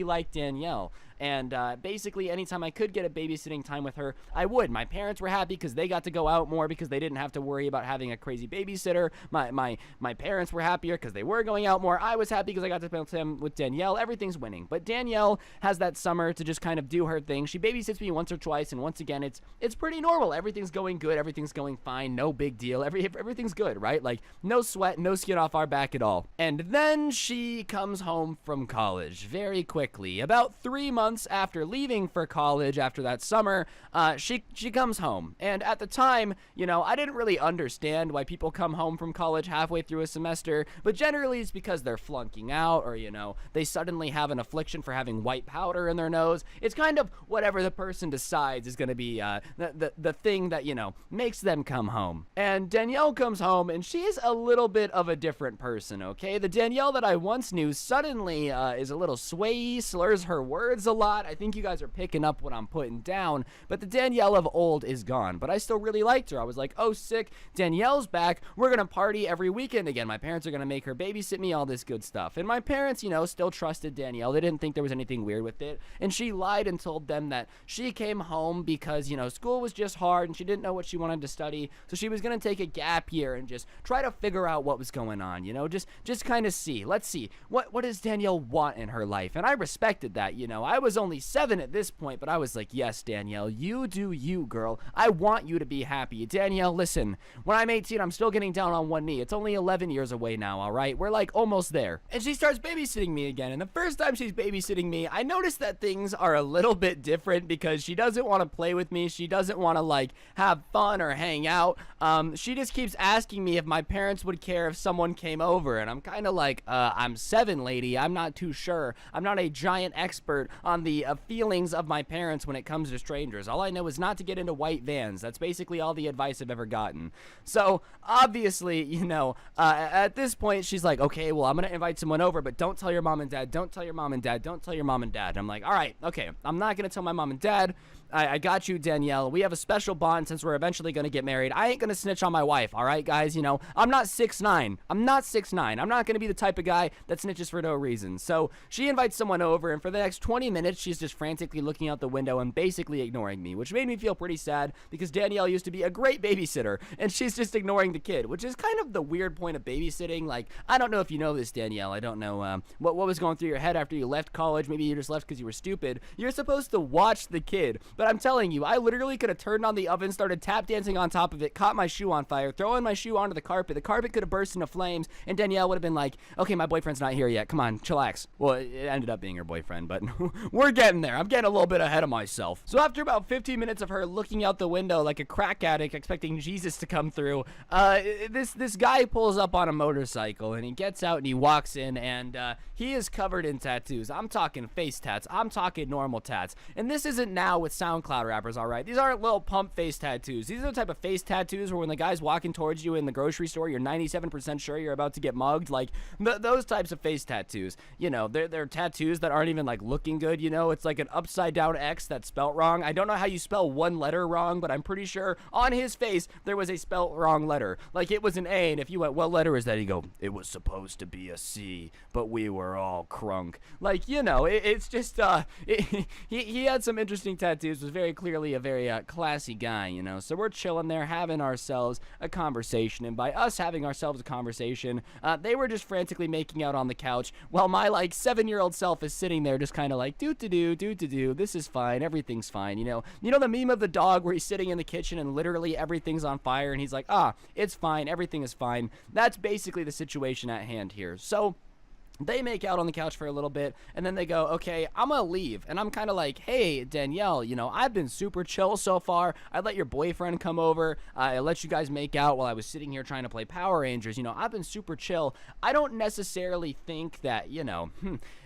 like Danielle, and basically anytime I could get a babysitting time with her, I would. My parents were happy because they got to go out more because they didn't have to worry about having a crazy babysitter. My parents were happier because they were going out more. I was happy because I got to spend time with Danielle. Everything's winning, but Danielle has that summer to just kind of do her thing. She babysits me once or twice, and once again, it's pretty normal. everything's going good, everything's going fine, no big deal, everything's good, right? Like, no sweat, no skin off our back at all. And then she comes home from college very quickly. About 3 months after leaving for college after that summer, she comes home. And at the time, you know, I didn't really understand why people come home from college halfway through a semester, but generally it's because they're flunking out, or, you know, they suddenly have an affliction for having white powder in their nose. It's kind of whatever the person decides is going to be the thing that, you know, makes them come home. And Danielle comes home, and she's a little bit of a different person, okay? The Danielle that I once knew suddenly is a little swayy, slurs her words a lot. I think you guys are picking up what I'm putting down, but the Danielle of old is gone. But I still really liked her. I was like, oh, sick, Danielle's back. We're going to party every weekend again. My parents are going to make her babysit me, all this good stuff. And my parents, you know, still trusted Danielle. They didn't think there was anything weird with it. And she lied and told them that she came home because, you know, school was just hard and she didn't know what she wanted to study. So she was going to take a gap year and just try to figure out what was going on, you know, just kind of see. Let's see. What does Danielle want in her life? And I respected that, you know. I was only 7 at this point, but I was like, yes, Danielle, you do you, girl. I want you to be happy. Danielle, listen, when I'm 18, I'm still getting down on one knee. It's only 11 years away now, all right? We're like almost there. And she starts babysitting me again. And the first time she's babysitting me, I noticed that things are a little bit different because she doesn't want to play with me. She doesn't want to, like, have fun or hang out. She just keeps asking me if my parents would care if someone came over. And I'm kind of like, I'm 7, lady. I'm not too sure. I'm not a giant expert on the feelings of my parents when it comes to strangers. All I know is not to get into white vans. That's basically all the advice I've ever gotten. So, obviously, you know, at this point, she's like, okay, well, I'm going to invite someone over, but don't tell your mom and dad. Don't tell your mom and dad. Don't tell your mom and dad. I'm like, all right, okay. I'm not going to tell my mom and dad. I got you, Danielle. We have a special bond since we're eventually going to get married. I ain't going to snitch on my wife, all right, guys? You know, I'm not 6'9". I'm not 6'9". I'm not going to be the type of guy that snitches for no reason. So she invites someone over, and for the next 20 minutes, she's just frantically looking out the window and basically ignoring me, which made me feel pretty sad because Danielle used to be a great babysitter, and she's just ignoring the kid, which is kind of the weird point of babysitting. Like, I don't know if you know this, Danielle. I don't know what was going through your head after you left college. Maybe you just left because you were stupid. You're supposed to watch the kid, but I'm telling you, I literally could have turned on the oven, started tap dancing on top of it, caught my shoe on fire, throwing my shoe onto the carpet. The carpet could have burst into flames, and Danielle would have been like, okay, my boyfriend's not here yet. Come on, chillax. Well, it ended up being her boyfriend, but we're getting there. I'm getting a little bit ahead of myself. So after about 15 minutes of her looking out the window like a crack addict expecting Jesus to come through, this guy pulls up on a motorcycle, and he gets out and he walks in, and he is covered in tattoos. I'm talking face tats. I'm talking normal tats. And this isn't now with SoundCloud rappers, all right? These aren't little pump face tattoos. These are the type of face tattoos where when the guy's walking towards you in the grocery store, you're 97% sure you're about to get mugged. Like, those types of face tattoos. You know, they're tattoos that aren't even, like, looking good, you know? It's like an upside-down X that's spelt wrong. I don't know how you spell one letter wrong, but I'm pretty sure on his face there was a spelt wrong letter. Like, it was an A, and if you went, what letter is that? He'd go, it was supposed to be a C, but we were all crunk. Like, you know, it's just, he had some interesting tattoos, was very clearly a very classy guy, you know. So we're chilling there having ourselves a conversation, and by us having ourselves a conversation, they were just frantically making out on the couch while my like 7-year-old self is sitting there just kind of like do this is fine, everything's fine, you know the meme of the dog where he's sitting in the kitchen and literally everything's on fire and he's like, it's fine, everything is fine. That's basically the situation at hand here. So they make out on the couch for a little bit, and then they go, okay, I'm gonna leave. And I'm kind of like, hey, Danielle, you know, I've been super chill so far. I let your boyfriend come over. I let you guys make out while I was sitting here trying to play Power Rangers. You know, I've been super chill. I don't necessarily think that, you know,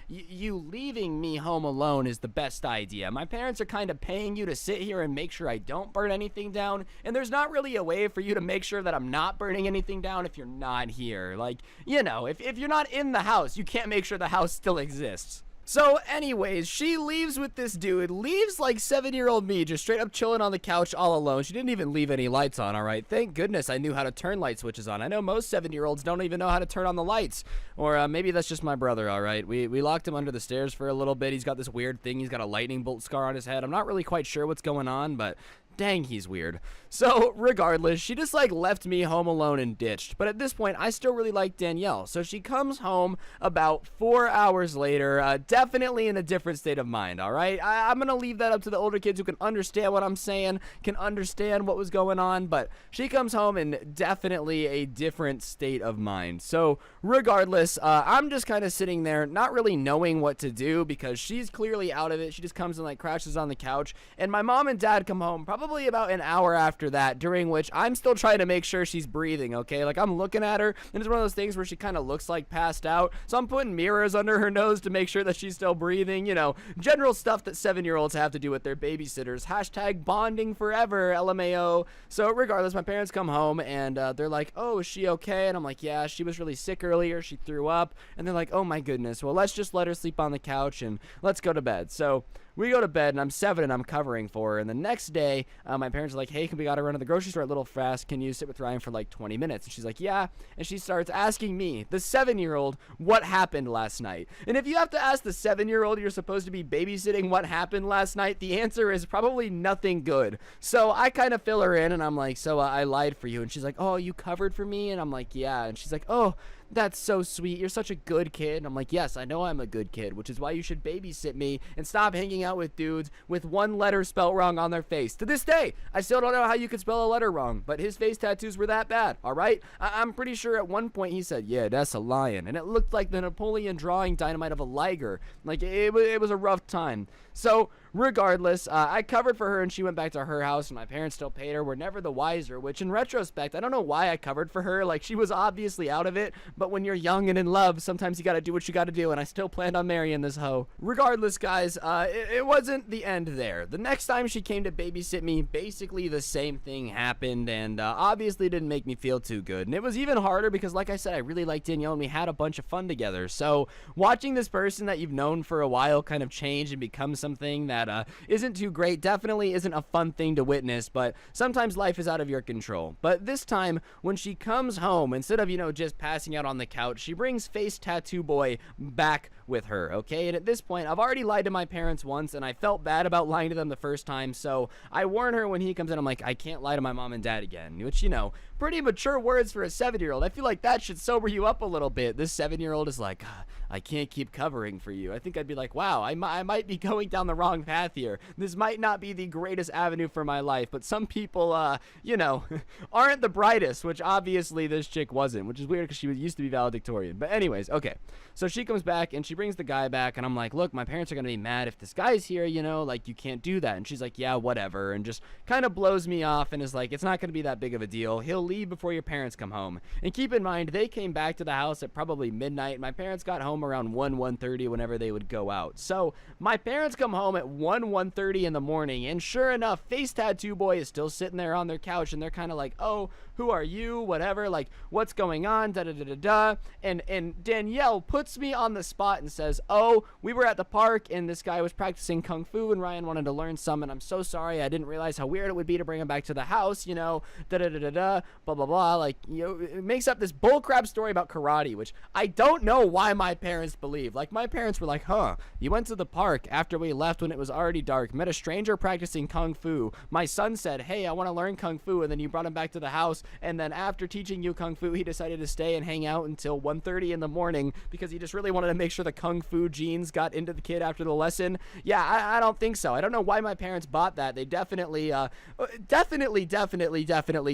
you leaving me home alone is the best idea. My parents are kind of paying you to sit here and make sure I don't burn anything down, and there's not really a way for you to make sure that I'm not burning anything down if you're not here. Like, you know, if you're not in the house, you can't make sure the house still exists. So anyways, she leaves with this dude, leaves like 7-year-old me just straight up chilling on the couch all alone. She didn't even leave any lights on, all right? Thank goodness I knew how to turn light switches on. I know most 7-year-olds don't even know how to turn on the lights. Or maybe that's just my brother, all right? We locked him under the stairs for a little bit. He's got this weird thing. He's got a lightning bolt scar on his head. I'm not really quite sure what's going on, but Dang, he's weird. So, regardless, she just, like, left me home alone and ditched. But at this point, I still really like Danielle. So she comes home about 4 hours later, definitely in a different state of mind, all right? I'm going to leave that up to the older kids who can understand what I'm saying, can understand what was going on. But she comes home in definitely a different state of mind. So, regardless, I'm just kind of sitting there not really knowing what to do because she's clearly out of it. She just comes and, like, crashes on the couch. And my mom and dad come home probably about an hour after that, during which I'm still trying to make sure she's breathing, okay? Like, I'm looking at her, and it's one of those things where she kind of looks like passed out, so I'm putting mirrors under her nose to make sure that she's still breathing, you know, general stuff that 7-year-olds have to do with their babysitters. Hashtag bonding forever, LMAO. So regardless, my parents come home, and they're like, oh, is she okay? And I'm like, yeah, she was really sick earlier, she threw up, and they're like, oh my goodness, well, let's just let her sleep on the couch, and let's go to bed. So we go to bed, and I'm 7, and I'm covering for her. And the next day, my parents are like, hey, we got to run to the grocery store a little fast. Can you sit with Ryan for like 20 minutes? And she's like, yeah. And she starts asking me, the 7-year-old, what happened last night. And if you have to ask the 7-year-old you're supposed to be babysitting what happened last night, the answer is probably nothing good. So I kind of fill her in, and I'm like, so I lied for you. And she's like, oh, you covered for me? And I'm like, yeah. And she's like, oh, that's so sweet. You're such a good kid. And I'm like, yes, I know I'm a good kid, which is why you should babysit me and stop hanging out with dudes with one letter spelled wrong on their face. To this day, I still don't know how you could spell a letter wrong, but his face tattoos were that bad, all right? I'm pretty sure at one point he said, yeah, that's a lion. And it looked like the Napoleon drawing dynamite of a liger. Like, it was a rough time. So, regardless, I covered for her, and she went back to her house, and my parents still paid her. We're never the wiser, which in retrospect, I don't know why I covered for her. Like, she was obviously out of it, but when you're young and in love, sometimes you gotta do what you gotta do, and I still planned on marrying this hoe. Regardless, guys, it wasn't the end there. The next time she came to babysit me, basically the same thing happened, and obviously didn't make me feel too good. And it was even harder because, like I said, I really liked Danielle, and we had a bunch of fun together. So, watching this person that you've known for a while kind of change and become something that isn't too great definitely isn't a fun thing to witness, but sometimes life is out of your control. But this time, when she comes home, instead of, you know, just passing out on the couch, she brings Face Tattoo Boy back with her, okay? And at this point, I've already lied to my parents once, and I felt bad about lying to them the first time, so I warn her when he comes in. I'm like, I can't lie to my mom and dad again, which, you know, pretty mature words for a 7-year-old. I feel like that should sober you up a little bit. This 7-year-old is like, I can't keep covering for you. I think I'd be like, wow, I might be going down the wrong path here. This might not be the greatest avenue for my life, but some people, you know, aren't the brightest, which obviously this chick wasn't, which is weird because she used to be valedictorian. But anyways, okay. So she comes back, and she brings the guy back, and I'm like, look, my parents are going to be mad if this guy's here, you know, like, you can't do that. And she's like, yeah, whatever, and just kind of blows me off and is like, it's not going to be that big of a deal. He'll leave before your parents come home. And keep in mind, they came back to the house at probably midnight. My parents got home around 1:30 whenever they would go out. So my parents come home at 1:30 in the morning, and sure enough, Face Tattoo Boy is still sitting there on their couch, and they're kind of like, oh, who are you, whatever, like, what's going on, da-da-da-da-da. And Danielle puts me on the spot and says, oh, we were at the park, and this guy was practicing kung fu, and Ryan wanted to learn some, and I'm so sorry, I didn't realize how weird it would be to bring him back to the house, you know, da-da-da-da-da, blah, blah, blah. Like, you know, it makes up this bullcrap story about karate, which I don't know why my parents believe. Like, my parents were like, huh, you went to the park after we left when it was already dark, met a stranger practicing kung fu. My son said, hey, I want to learn kung fu, and then you brought him back to the house, and then after teaching you kung fu, he decided to stay and hang out until 1:30 in the morning because he just really wanted to make sure the kung fu genes got into the kid after the lesson. Yeah, I don't think so. I don't know why my parents bought that. They definitely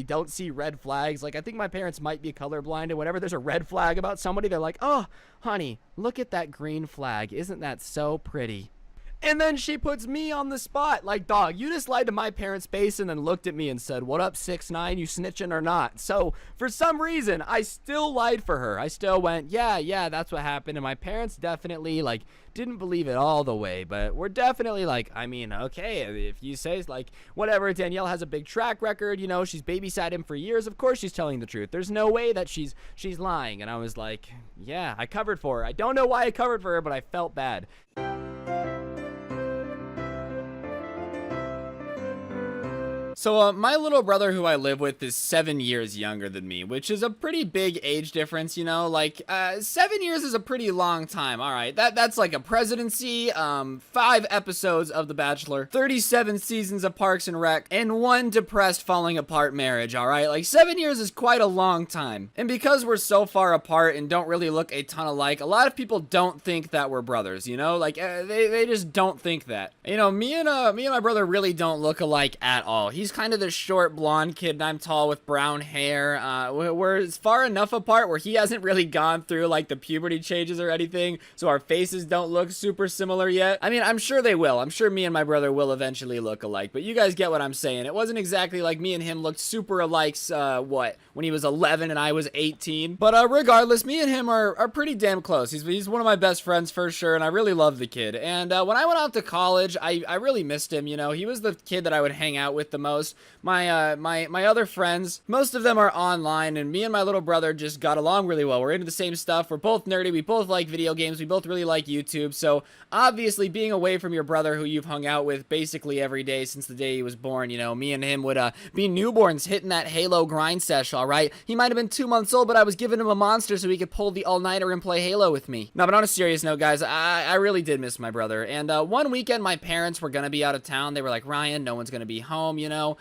don't see red flags. Like, I think my parents might be colorblind, and whenever there's a red flag about somebody, they're like, oh, honey, look at that green flag. Isn't that so pretty? And then she puts me on the spot. Like, dog, you just lied to my parents' face and then looked at me and said, what up, 6'9", you snitching or not? So, for some reason, I still lied for her. I still went, yeah, that's what happened. And my parents definitely, like, didn't believe it all the way. But we're definitely like, I mean, okay, if you say, like, whatever, Danielle has a big track record, you know, she's babysat him for years. Of course she's telling the truth. There's no way that she's lying. And I was like, yeah, I covered for her. I don't know why I covered for her, but I felt bad. So, my little brother who I live with is 7 years younger than me, which is a pretty big age difference, you know? Like, 7 years is a pretty long time, alright? That's like a presidency, 5 episodes of The Bachelor, 37 seasons of Parks and Rec, and 1 depressed falling apart marriage, alright? Like, 7 years is quite a long time. And because we're so far apart and don't really look a ton alike, a lot of people don't think that we're brothers, you know? Like, they just don't think that. You know, me and my brother really don't look alike at all. He's kind of this short blonde kid and I'm tall with brown hair. We're far enough apart where he hasn't really gone through like the puberty changes or anything, so our faces don't look super similar yet. I mean, I'm sure they will. I'm sure me and my brother will eventually look alike, but you guys get what I'm saying. It wasn't exactly like me and him looked super alike, when he was 11 and I was 18. But regardless, me and him are pretty damn close. He's one of my best friends for sure, and I really love the kid. And when I went out to college, I really missed him, you know. He was the kid that I would hang out with the most. My other friends, most of them are online, and me and my little brother just got along really well. We're into the same stuff. We're both nerdy. We both like video games. We both really like YouTube. So obviously being away from your brother who you've hung out with basically every day since the day he was born, you know, me and him would be newborns hitting that Halo grind sesh, all right? He might have been 2 months old, but I was giving him a monster so he could pull the all-nighter and play Halo with me. No, but on a serious note, guys, I really did miss my brother. And one weekend my parents were going to be out of town. They were like, Ryan, no one's going to be home, you know?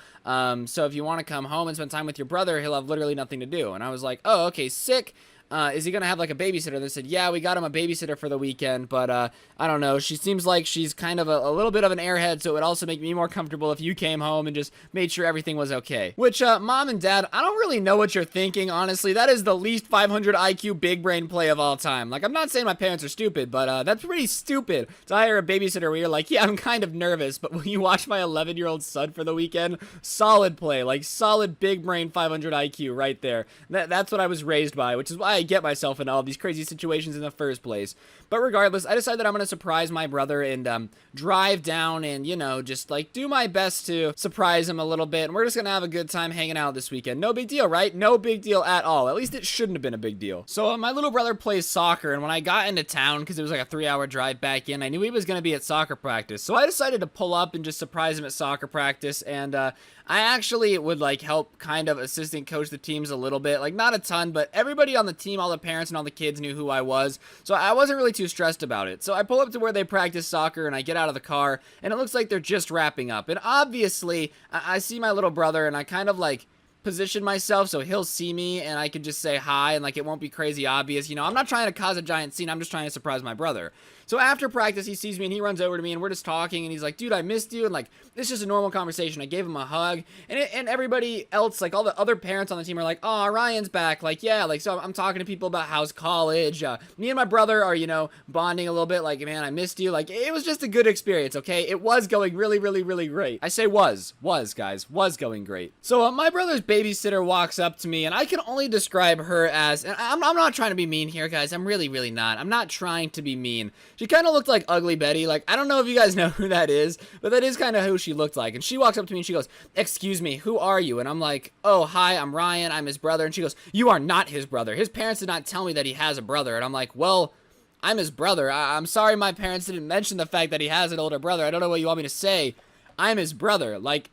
So if you want to come home and spend time with your brother, he'll have literally nothing to do. And I was like, oh, okay, sick. Is he gonna have like a babysitter? They said, yeah, we got him a babysitter for the weekend, but I don't know. She seems like she's kind of a little bit of an airhead, so it would also make me more comfortable if you came home and just made sure everything was okay. Which, mom and dad, I don't really know what you're thinking, honestly. That is the least 500 IQ big brain play of all time. Like, I'm not saying my parents are stupid, but that's pretty stupid to hire a babysitter where you're like, yeah, I'm kind of nervous, but when you watch my 11-year-old son for the weekend, solid play, like solid big brain 500 IQ right there. That's what I was raised by, which is why I get myself in all these crazy situations in the first place. But regardless, I decided that I'm going to surprise my brother and drive down and, you know, just like do my best to surprise him a little bit. And we're just going to have a good time hanging out this weekend. No big deal, right? No big deal at all. At least it shouldn't have been a big deal. So my little brother plays soccer, and when I got into town, because it was like a 3-hour drive back in, I knew he was going to be at soccer practice. So I decided to pull up and just surprise him at soccer practice. And I actually would like help kind of assistant coach the teams a little bit, like not a ton, but everybody on the team, all the parents and all the kids knew who I was, so I wasn't really too stressed about it. So I pull up to where they practice soccer and I get out of the car and it looks like they're just wrapping up, and obviously I see my little brother and I kind of like position myself so he'll see me and I can just say hi and like it won't be crazy obvious, you know. I'm not trying to cause a giant scene, I'm just trying to surprise my brother. So after practice he sees me and he runs over to me and we're just talking and he's like, dude, I missed you, and like it's just a normal conversation. I gave him a hug, and everybody else, like all the other parents on the team are like, oh, Ryan's back, like yeah, like so I'm talking to people about how's college. Me and my brother are, you know, bonding a little bit, like man, I missed you. Like it was just a good experience, okay? It was going really great. I say was guys, was going great. So my brother's babysitter walks up to me and I can only describe her as, and I'm not trying to be mean here, guys, I'm really not. I'm not trying to be mean. She kind of looked like Ugly Betty. Like, I don't know if you guys know who that is, but that is kind of who she looked like. And she walks up to me and she goes, excuse me, who are you? And I'm like, oh, hi, I'm Ryan, I'm his brother. And she goes, you are not his brother. His parents did not tell me that he has a brother. And I'm like, well, I'm his brother. I'm sorry my parents didn't mention the fact that he has an older brother. I don't know what you want me to say. I'm his brother. Like,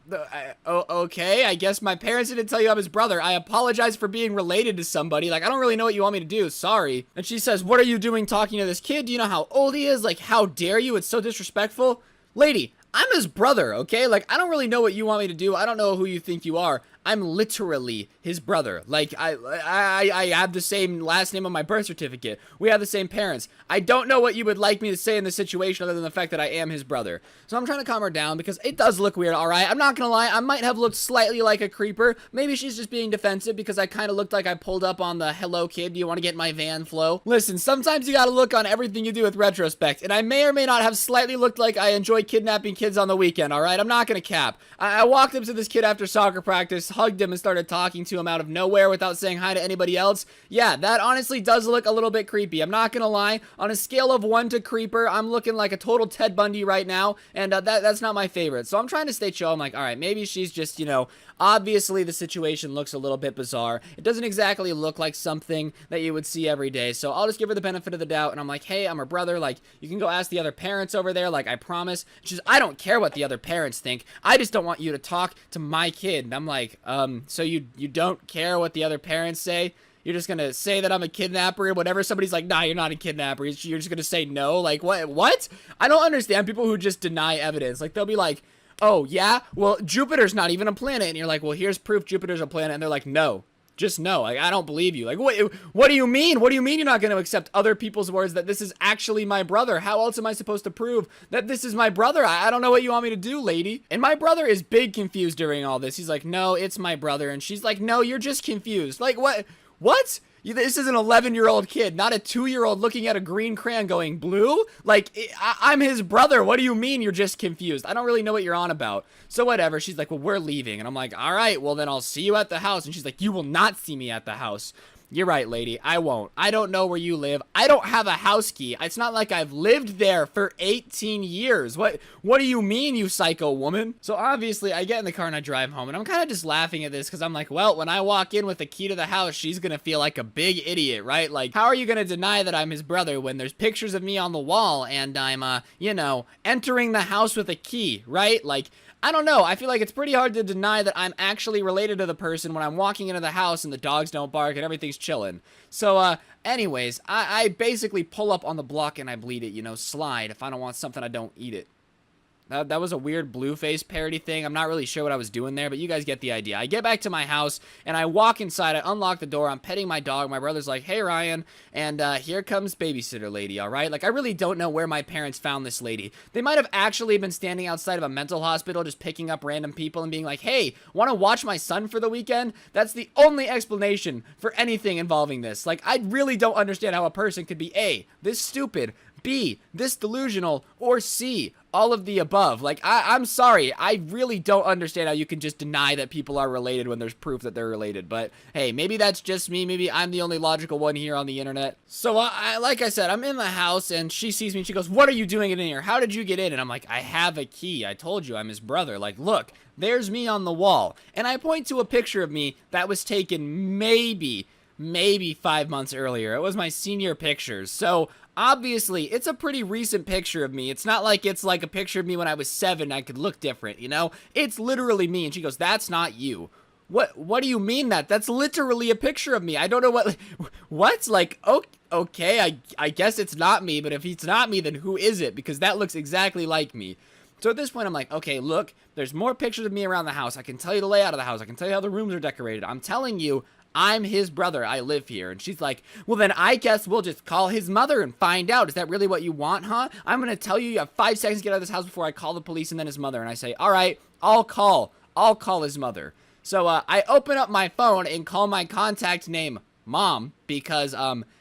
okay, I guess my parents didn't tell you I'm his brother. I apologize for being related to somebody. Like, I don't really know what you want me to do. Sorry. And she says, what are you doing talking to this kid? Do you know how old he is? Like, how dare you? It's so disrespectful. Lady, I'm his brother, okay? Like, I don't really know what you want me to do. I don't know who you think you are. I'm literally his brother. Like, I have the same last name on my birth certificate. We have the same parents. I don't know what you would like me to say in this situation other than the fact that I am his brother. So I'm trying to calm her down because it does look weird, alright? I'm not gonna lie, I might have looked slightly like a creeper. Maybe she's just being defensive because I kind of looked like I pulled up on the hello kid, do you want to get in my van flow? Listen, sometimes you gotta look on everything you do with retrospect, and I may or may not have slightly looked like I enjoy kidnapping kids on the weekend, alright? I'm not gonna cap. I walked up to this kid after soccer practice, hugged him, and started talking to him out of nowhere without saying hi to anybody else. Yeah, that honestly does look a little bit creepy. I'm not gonna lie. On a scale of 1 to creeper, I'm looking like a total Ted Bundy right now, and that's not my favorite. So I'm trying to stay chill. I'm like, alright, maybe she's just, you know, obviously the situation looks a little bit bizarre. It doesn't exactly look like something that you would see every day, so I'll just give her the benefit of the doubt, and I'm like, hey, I'm her brother, like, you can go ask the other parents over there, like, I promise. She's, I don't care what the other parents think. I just don't want you to talk to my kid. And I'm like, so you don't care what the other parents say? You're just gonna say that I'm a kidnapper and whatever somebody's like, nah, you're not a kidnapper. You're just gonna say no? Like, what? I don't understand people who just deny evidence. Like, they'll be like, oh, yeah? Well, Jupiter's not even a planet. And you're like, well, here's proof Jupiter's a planet. And they're like, no. Just no. Like, I don't believe you. Like, what do you mean? What do you mean you're not going to accept other people's words that this is actually my brother? How else am I supposed to prove that this is my brother? I don't know what you want me to do, lady. And my brother is big confused during all this. He's like, no, it's my brother. And she's like, no, you're just confused. Like, what? What? This is an 11-year-old kid, not a 2-year-old looking at a green crayon going, blue? Like, I'm his brother. What do you mean you're just confused? I don't really know what you're on about. So whatever. She's like, well, we're leaving. And I'm like, all right, well, then I'll see you at the house. And she's like, you will not see me at the house. You're right, lady. I won't. I don't know where you live. I don't have a house key. It's not like I've lived there for 18 years. What do you mean, you psycho woman? So obviously, I get in the car and I drive home, and I'm kind of just laughing at this because I'm like, well, when I walk in with the key to the house, she's going to feel like a big idiot, right? Like, how are you going to deny that I'm his brother when there's pictures of me on the wall and I'm, entering the house with a key, right? Like, I don't know. I feel like it's pretty hard to deny that I'm actually related to the person when I'm walking into the house and the dogs don't bark and everything's chilling. So, anyways, I basically pull up on the block and I bleed it, slide. If I don't want something, I don't eat it. That was a weird Blueface parody thing. I'm not really sure what I was doing there, but you guys get the idea. I get back to my house, and I walk inside. I unlock the door. I'm petting my dog. My brother's like, hey, Ryan, and here comes babysitter lady, all right? Like, I really don't know where my parents found this lady. They might have actually been standing outside of a mental hospital just picking up random people and being like, hey, want to watch my son for the weekend? That's the only explanation for anything involving this. Like, I really don't understand how a person could be A, this stupid, B, this delusional, or C, all of the above. Like, I'm sorry. I really don't understand how you can just deny that people are related when there's proof that they're related. But, hey, maybe that's just me. Maybe I'm the only logical one here on the internet. So, like I said, I'm in the house, and she sees me, and she goes, what are you doing in here? How did you get in? And I'm like, I have a key. I told you I'm his brother. Like, look, there's me on the wall. And I point to a picture of me that was taken maybe 5 months earlier. It was my senior pictures. So, obviously, it's a pretty recent picture of me. It's not like it's like a picture of me when I was 7. I could look different, It's literally me. And she goes, that's not you. What do you mean that? That's literally a picture of me. I don't know what? Like, okay, I guess it's not me. But if it's not me, then who is it? Because that looks exactly like me. So at this point, I'm like, okay, look, there's more pictures of me around the house. I can tell you the layout of the house. I can tell you how the rooms are decorated. I'm telling you, I'm his brother. I live here. And she's like, well, then I guess we'll just call his mother and find out. Is that really what you want, huh? I'm going to tell you have 5 seconds to get out of this house before I call the police and then his mother. And I say, all right, I'll call his mother. So I open up my phone and call my contact name Mom because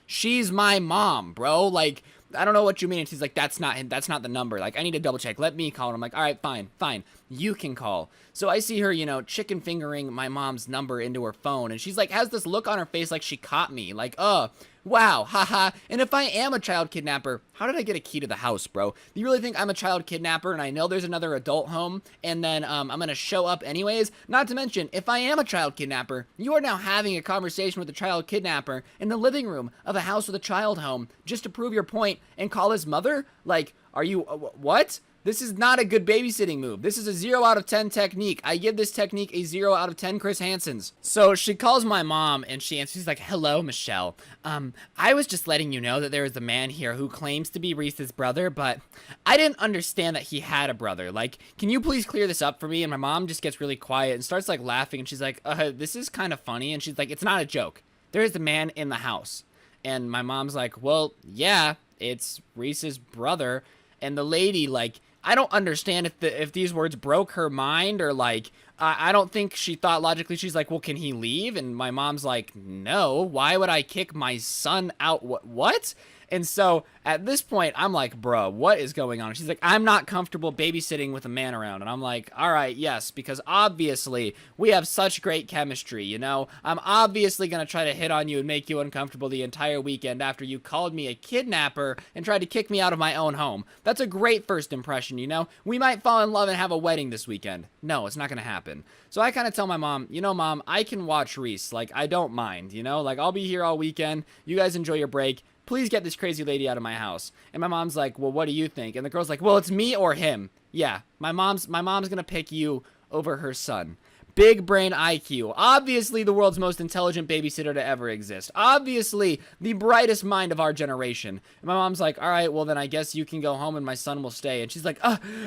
she's my mom, bro. Like, I don't know what you mean. And she's like, that's not the number. Like, I need to double check. Let me call. And I'm like, all right, fine. You can call. So I see her, chicken fingering my mom's number into her phone. And she's like, has this look on her face like she caught me. Like, wow, haha. And if I am a child kidnapper, how did I get a key to the house, bro? Do you really think I'm a child kidnapper and I know there's another adult home and then I'm going to show up anyways? Not to mention, if I am a child kidnapper, you are now having a conversation with a child kidnapper in the living room of a house with a child home just to prove your point and call his mother? Like, are you, what? This is not a good babysitting move. This is a 0 out of 10 technique. I give this technique a 0 out of 10 Chris Hansen's. So she calls my mom and she answers. She's like, hello, Michelle. I was just letting you know that there is a man here who claims to be Reese's brother, but I didn't understand that he had a brother. Like, can you please clear this up for me? And my mom just gets really quiet and starts like laughing. And she's like, this is kind of funny. And she's like, it's not a joke. There is a man in the house. And my mom's like, well, yeah, it's Reese's brother. And the lady, like, I don't understand if these words broke her mind or like, I don't think she thought logically. She's like, well, can he leave? And my mom's like, no, why would I kick my son out? What? And so at this point, I'm like, bro, what is going on? She's like, I'm not comfortable babysitting with a man around. And I'm like, all right, yes, because obviously we have such great chemistry, I'm obviously going to try to hit on you and make you uncomfortable the entire weekend after you called me a kidnapper and tried to kick me out of my own home. That's a great first impression, We might fall in love and have a wedding this weekend. No, it's not going to happen. So I kind of tell my mom, Mom, I can watch Reese. Like, I don't mind, Like, I'll be here all weekend. You guys enjoy your break. Please get this crazy lady out of my house. And my mom's like, well, what do you think? And the girl's like, well, it's me or him. Yeah, my mom's gonna pick you over her son. Big brain IQ. Obviously the world's most intelligent babysitter to ever exist. Obviously the brightest mind of our generation. And my mom's like, all right, well then I guess you can go home and my son will stay. And she's like,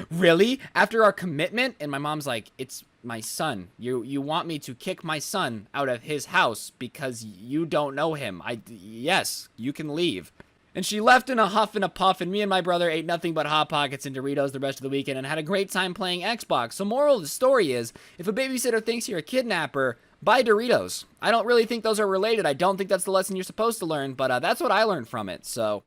really? After our commitment? And my mom's like, it's my son. You want me to kick my son out of his house because you don't know him. Yes, you can leave. And she left in a huff and a puff, and me and my brother ate nothing but Hot Pockets and Doritos the rest of the weekend and had a great time playing Xbox. So moral of the story is, if a babysitter thinks you're a kidnapper, buy Doritos. I don't really think those are related. I don't think that's the lesson you're supposed to learn, but that's what I learned from it, so...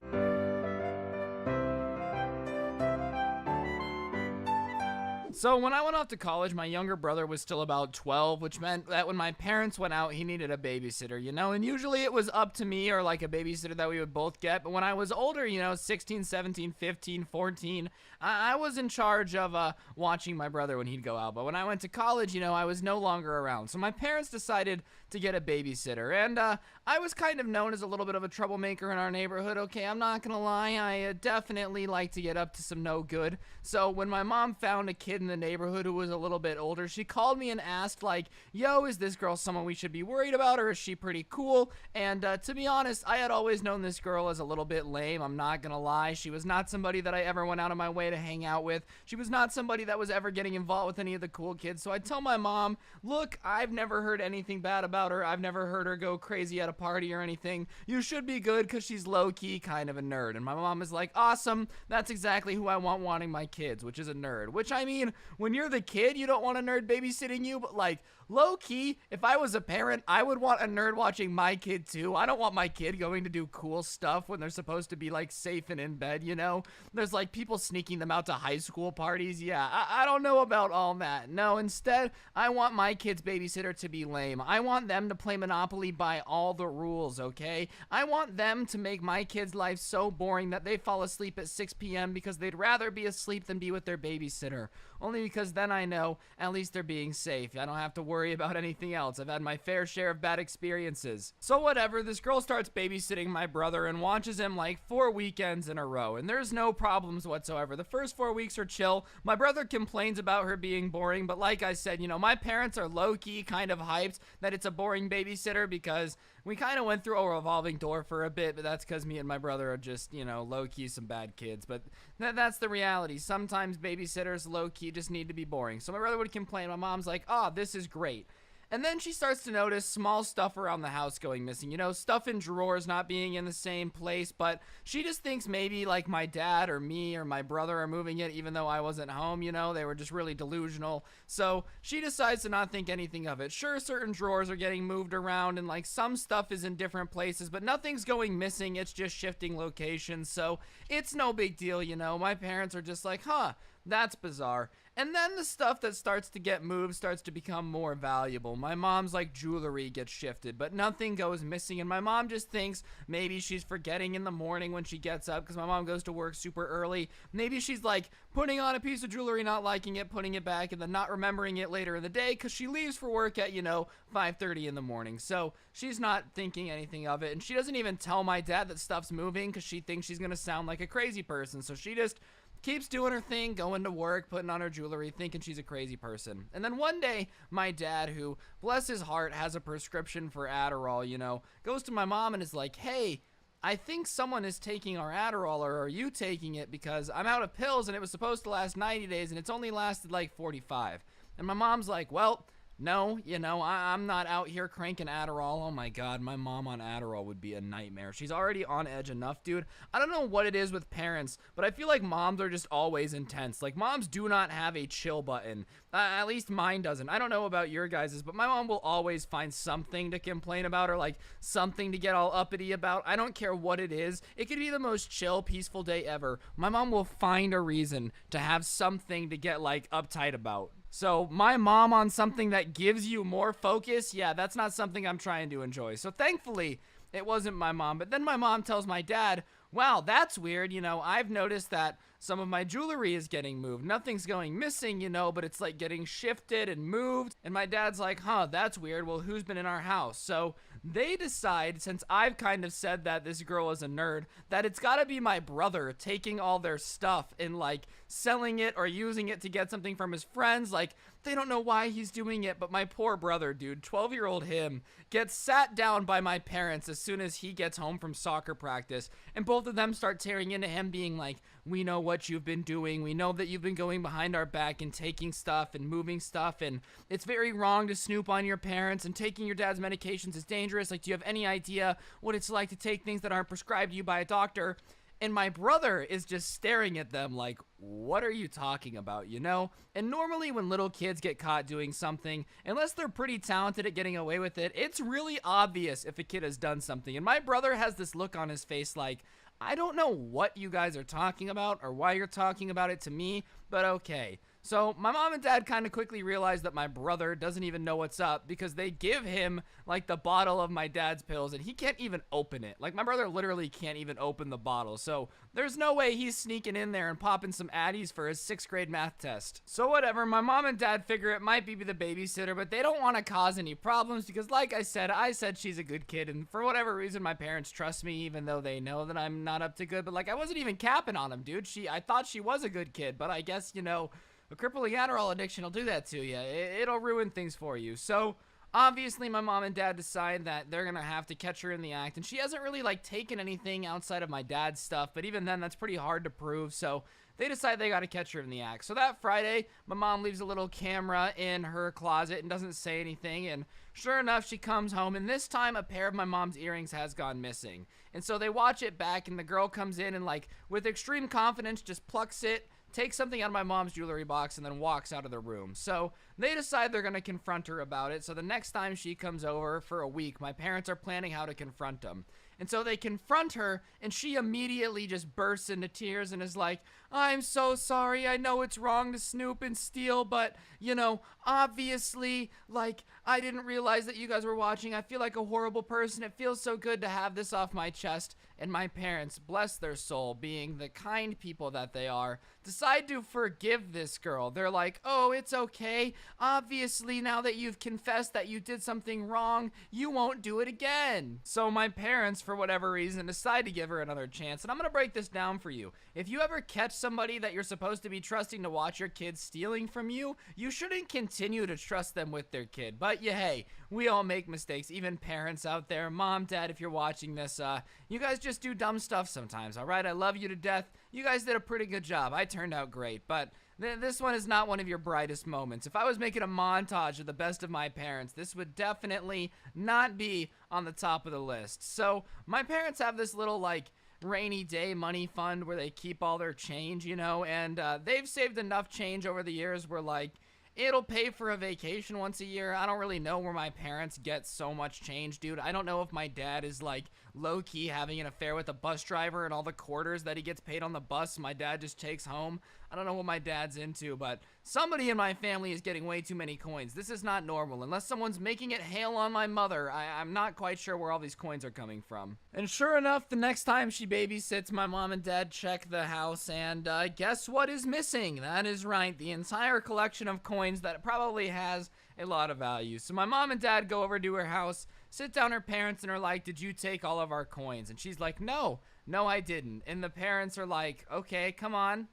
So when I went off to college, my younger brother was still about 12, which meant that when my parents went out, he needed a babysitter, you know? And usually it was up to me or like a babysitter that we would both get. But when I was older, you know, 16, 17, 15, 14, I was in charge of watching my brother when he'd go out. But when I went to college, you know, I was no longer around. So my parents decided to get a babysitter. And I was kind of known as a little bit of a troublemaker in our neighborhood. Okay, I'm not gonna lie, I definitely like to get up to some no good. So when my mom found a kid in the neighborhood who was a little bit older, she called me and asked like, yo, is this girl someone we should be worried about, or is she pretty cool? And to be honest, I had always known this girl as a little bit lame. I'm not gonna lie. She was not somebody that I ever went out of my way to hang out with. She was not somebody that was ever getting involved with any of the cool kids. So I tell my mom, look, I've never heard anything bad about her. I've never heard her go crazy at a party or anything. You should be good because she's low-key kind of a nerd. And my mom is like, awesome, that's exactly who I want wanting my kids, which is a nerd. Which, I mean, when you're the kid, you don't want a nerd babysitting you, but like, low-key, if I was a parent, I would want a nerd watching my kid too. I don't want my kid going to do cool stuff when they're supposed to be like safe and in bed, you know? There's like people sneaking them out to high school parties. Yeah, I don't know about all that. No, instead, I want my kid's babysitter to be lame. I want them to play Monopoly by all the rules, okay? I want them to make my kid's life so boring that they fall asleep at 6 p.m. because they'd rather be asleep than be with their babysitter. Only because then I know at least they're being safe. I don't have to worry about anything else. I've had my fair share of bad experiences. So whatever, this girl starts babysitting my brother and watches him like 4 weekends in a row, and there's no problems whatsoever. The first 4 weeks are chill. My brother complains about her being boring, but like I said, you know, my parents are low-key kind of hyped that it's a boring babysitter because we kind of went through a revolving door for a bit, but that's because me and my brother are just, you know, low-key some bad kids. But that's the reality. Sometimes babysitters low-key just need to be boring. So my brother would complain. My mom's like, oh, this is great. And then she starts to notice small stuff around the house going missing. You know, stuff in drawers not being in the same place. But she just thinks maybe like my dad or me or my brother are moving it even though I wasn't home. You know, they were just really delusional. So she decides to not think anything of it. Sure, certain drawers are getting moved around and like some stuff is in different places. But nothing's going missing. It's just shifting locations. So it's no big deal, you know. My parents are just like, huh, that's bizarre. And then the stuff that starts to get moved starts to become more valuable. My mom's like jewelry gets shifted, but nothing goes missing. And my mom just thinks maybe she's forgetting in the morning when she gets up because my mom goes to work super early. Maybe she's like putting on a piece of jewelry, not liking it, putting it back, and then not remembering it later in the day because she leaves for work at, you know, 5:30 in the morning. So she's not thinking anything of it. And she doesn't even tell my dad that stuff's moving because she thinks she's going to sound like a crazy person. So she just keeps doing her thing, going to work, putting on her jewelry, thinking she's a crazy person. And then one day, my dad, who, bless his heart, has a prescription for Adderall, you know, goes to my mom and is like, hey, I think someone is taking our Adderall, or are you taking it? Because I'm out of pills and it was supposed to last 90 days and it's only lasted like 45. And my mom's like, well, no, you know, I'm not out here cranking Adderall. Oh my God, my mom on Adderall would be a nightmare. She's already on edge enough, dude. I don't know what it is with parents, but I feel like moms are just always intense. Like, moms do not have a chill button. At least mine doesn't. I don't know about your guys's, but my mom will always find something to complain about or like something to get all uppity about. I don't care what it is. It could be the most chill, peaceful day ever. My mom will find a reason to have something to get like uptight about. So my mom on something that gives you more focus, yeah, that's not something I'm trying to enjoy. So thankfully, it wasn't my mom. But then my mom tells my dad, wow, that's weird. You know, I've noticed that some of my jewelry is getting moved. Nothing's going missing, you know, but it's like getting shifted and moved. And my dad's like, huh, that's weird. Well, who's been in our house? So they decide, since I've kind of said that this girl is a nerd, that it's gotta be my brother taking all their stuff and like selling it or using it to get something from his friends. Like, they don't know why he's doing it, but my poor brother, dude, 12-year-old him, gets sat down by my parents as soon as he gets home from soccer practice, and both of them start tearing into him, being like, we know what you've been doing, we know that you've been going behind our back and taking stuff and moving stuff, and it's very wrong to snoop on your parents, and taking your dad's medications is dangerous. Like, do you have any idea what it's like to take things that aren't prescribed to you by a doctor? And my brother is just staring at them like, what are you talking about, you know? And normally when little kids get caught doing something, unless they're pretty talented at getting away with it, it's really obvious if a kid has done something. And my brother has this look on his face like, I don't know what you guys are talking about or why you're talking about it to me, but okay. So my mom and dad kind of quickly realized that my brother doesn't even know what's up, because they give him like the bottle of my dad's pills and he can't even open it. Like, my brother literally can't even open the bottle. So there's no way he's sneaking in there and popping some Addies for his 6th grade math test. So whatever, my mom and dad figure it might be the babysitter, but they don't want to cause any problems because, like I said she's a good kid, and for whatever reason my parents trust me even though they know that I'm not up to good. But like, I wasn't even capping on him, dude. I thought she was a good kid, but I guess, you know, a crippling Adderall addiction will do that to you. It'll ruin things for you. So obviously my mom and dad decide that they're gonna have to catch her in the act, and she hasn't really like taken anything outside of my dad's stuff, but even then that's pretty hard to prove. So they decide they gotta catch her in the act. So that Friday, my mom leaves a little camera in her closet and doesn't say anything, and sure enough, she comes home, and this time a pair of my mom's earrings has gone missing. And so they watch it back, and the girl comes in and like with extreme confidence just plucks it, takes something out of my mom's jewelry box, and then walks out of the room. So they decide they're going to confront her about it. So the next time she comes over for a week, my parents are planning how to confront them. And so they confront her, and she immediately just bursts into tears and is like, I'm so sorry, I know it's wrong to snoop and steal, but, you know, obviously, like, I didn't realize that you guys were watching. I feel like a horrible person. It feels so good to have this off my chest. And my parents, bless their soul, being the kind people that they are, decide to forgive this girl. They're like, oh, it's okay. Obviously, now that you've confessed that you did something wrong, you won't do it again. So my parents, for whatever reason, decide to give her another chance. And I'm going to break this down for you. If you ever catch somebody that you're supposed to be trusting to watch your kid stealing from you, you shouldn't continue to trust them with their kid. But yeah, hey, we all make mistakes, even parents out there. Mom, dad, if you're watching this, you guys just do dumb stuff sometimes, all right? I love you to death. You guys did a pretty good job. I turned out great, but this one is not one of your brightest moments. If I was making a montage of the best of my parents, this would definitely not be on the top of the list. So my parents have this little, like, rainy day money fund where they keep all their change, you know, and they've saved enough change over the years where, like, it'll pay for a vacation once a year. I don't really know where my parents get so much change, dude. I don't know if my dad is, like, low-key having an affair with a bus driver and all the quarters that he gets paid on the bus my dad just takes home. I don't know what my dad's into, but somebody in my family is getting way too many coins. This is not normal. Unless someone's making it hail on my mother, I'm not quite sure where all these coins are coming from. And sure enough, the next time she babysits, my mom and dad check the house, and guess what is missing? That is right, the entire collection of coins that probably has a lot of value. So my mom and dad go over to her house, sit down her parents, and are like, did you take all of our coins? And she's like, no, I didn't. And the parents are like, okay, come on,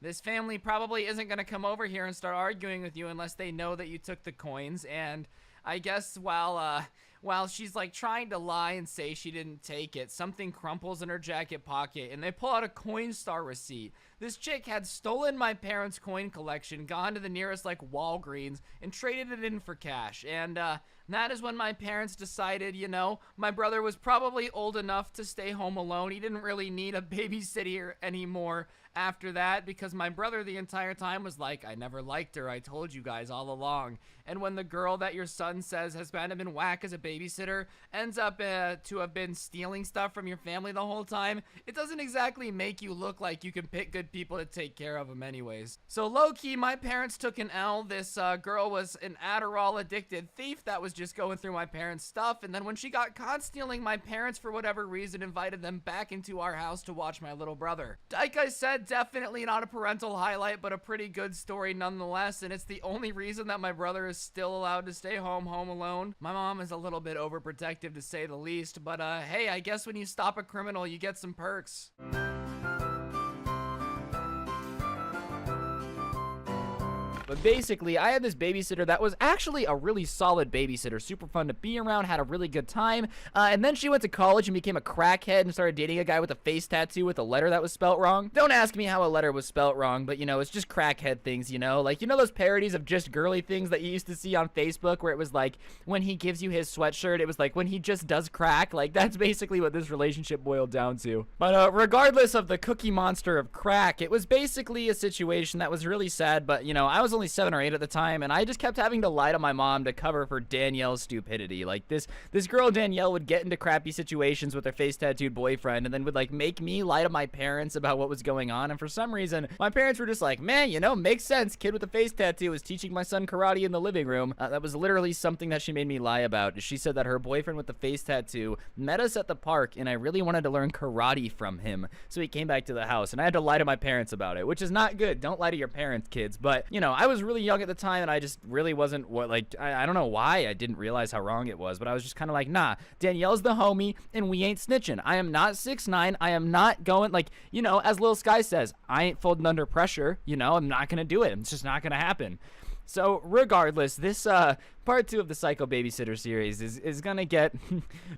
this family probably isn't going to come over here and start arguing with you unless they know that you took the coins. And I guess while she's like trying to lie and say she didn't take it, something crumples in her jacket pocket and they pull out a Coinstar receipt. This chick had stolen my parents' coin collection, gone to the nearest like Walgreens and traded it in for cash. And that is when my parents decided, you know, my brother was probably old enough to stay home alone. He didn't really need a babysitter anymore after that, because my brother the entire time was like, I never liked her, I told you guys all along. And when the girl that your son says has been whack as a babysitter ends up to have been stealing stuff from your family the whole time, it doesn't exactly make you look like you can pick good people to take care of them anyways. So low-key, my parents took an L. This girl was an Adderall addicted thief that was just going through my parents' stuff, and then when she got caught stealing, my parents for whatever reason invited them back into our house to watch my little brother. Like I said, definitely not a parental highlight, but a pretty good story nonetheless, and it's the only reason that my brother is still allowed to stay home alone. My mom is a little bit overprotective to say the least, but hey, I guess when you stop a criminal, you get some perks. But basically, I had this babysitter that was actually a really solid babysitter, super fun to be around, had a really good time, and then she went to college and became a crackhead and started dating a guy with a face tattoo with a letter that was spelt wrong. Don't ask me how a letter was spelt wrong, but, you know, it's just crackhead things, you know? Like, you know those parodies of just girly things that you used to see on Facebook where it was like, when he gives you his sweatshirt, it was like, when he just does crack? Like, that's basically what this relationship boiled down to. But regardless of the cookie monster of crack, it was basically a situation that was really sad, but, you know, I was only 7 or 8 at the time, and I just kept having to lie to my mom to cover for Danielle's stupidity. Like, this girl Danielle would get into crappy situations with her face tattooed boyfriend and then would like make me lie to my parents about what was going on, and for some reason my parents were just like, man, you know, makes sense, kid with a face tattoo is teaching my son karate in the living room. That was literally something that she made me lie about. She said that her boyfriend with the face tattoo met us at the park and I really wanted to learn karate from him, so he came back to the house and I had to lie to my parents about it, which is not good. Don't lie to your parents, kids. But, you know, I was really young at the time and I just really wasn't I don't know why I didn't realize how wrong it was, but I was just kind of like, nah, Danielle's the homie and we ain't snitching. I am not 6'9". I am not going, like, you know, as Lil Sky says, I ain't folding under pressure, you know, I'm not gonna do it. It's just not gonna happen. So regardless, this part 2 of the Psycho Babysitter series is gonna get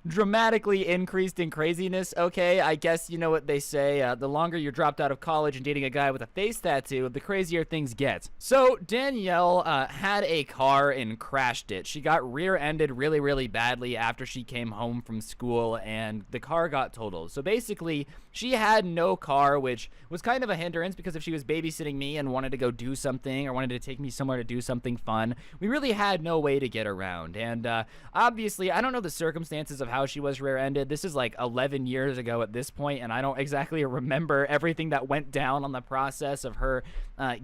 dramatically increased in craziness. Okay, I guess you know what they say, the longer you're dropped out of college and dating a guy with a face tattoo, the crazier things get. So Danielle had a car and crashed it. She got rear-ended really, really badly after she came home from school and the car got totaled. So basically, she had no car, which was kind of a hindrance because if she was babysitting me and wanted to go do something or wanted to take me somewhere to do something fun, we really had no way to get around. And obviously, I don't know the circumstances of how she was rear-ended. This is like 11 years ago at this point, and I don't exactly remember everything that went down on the process of her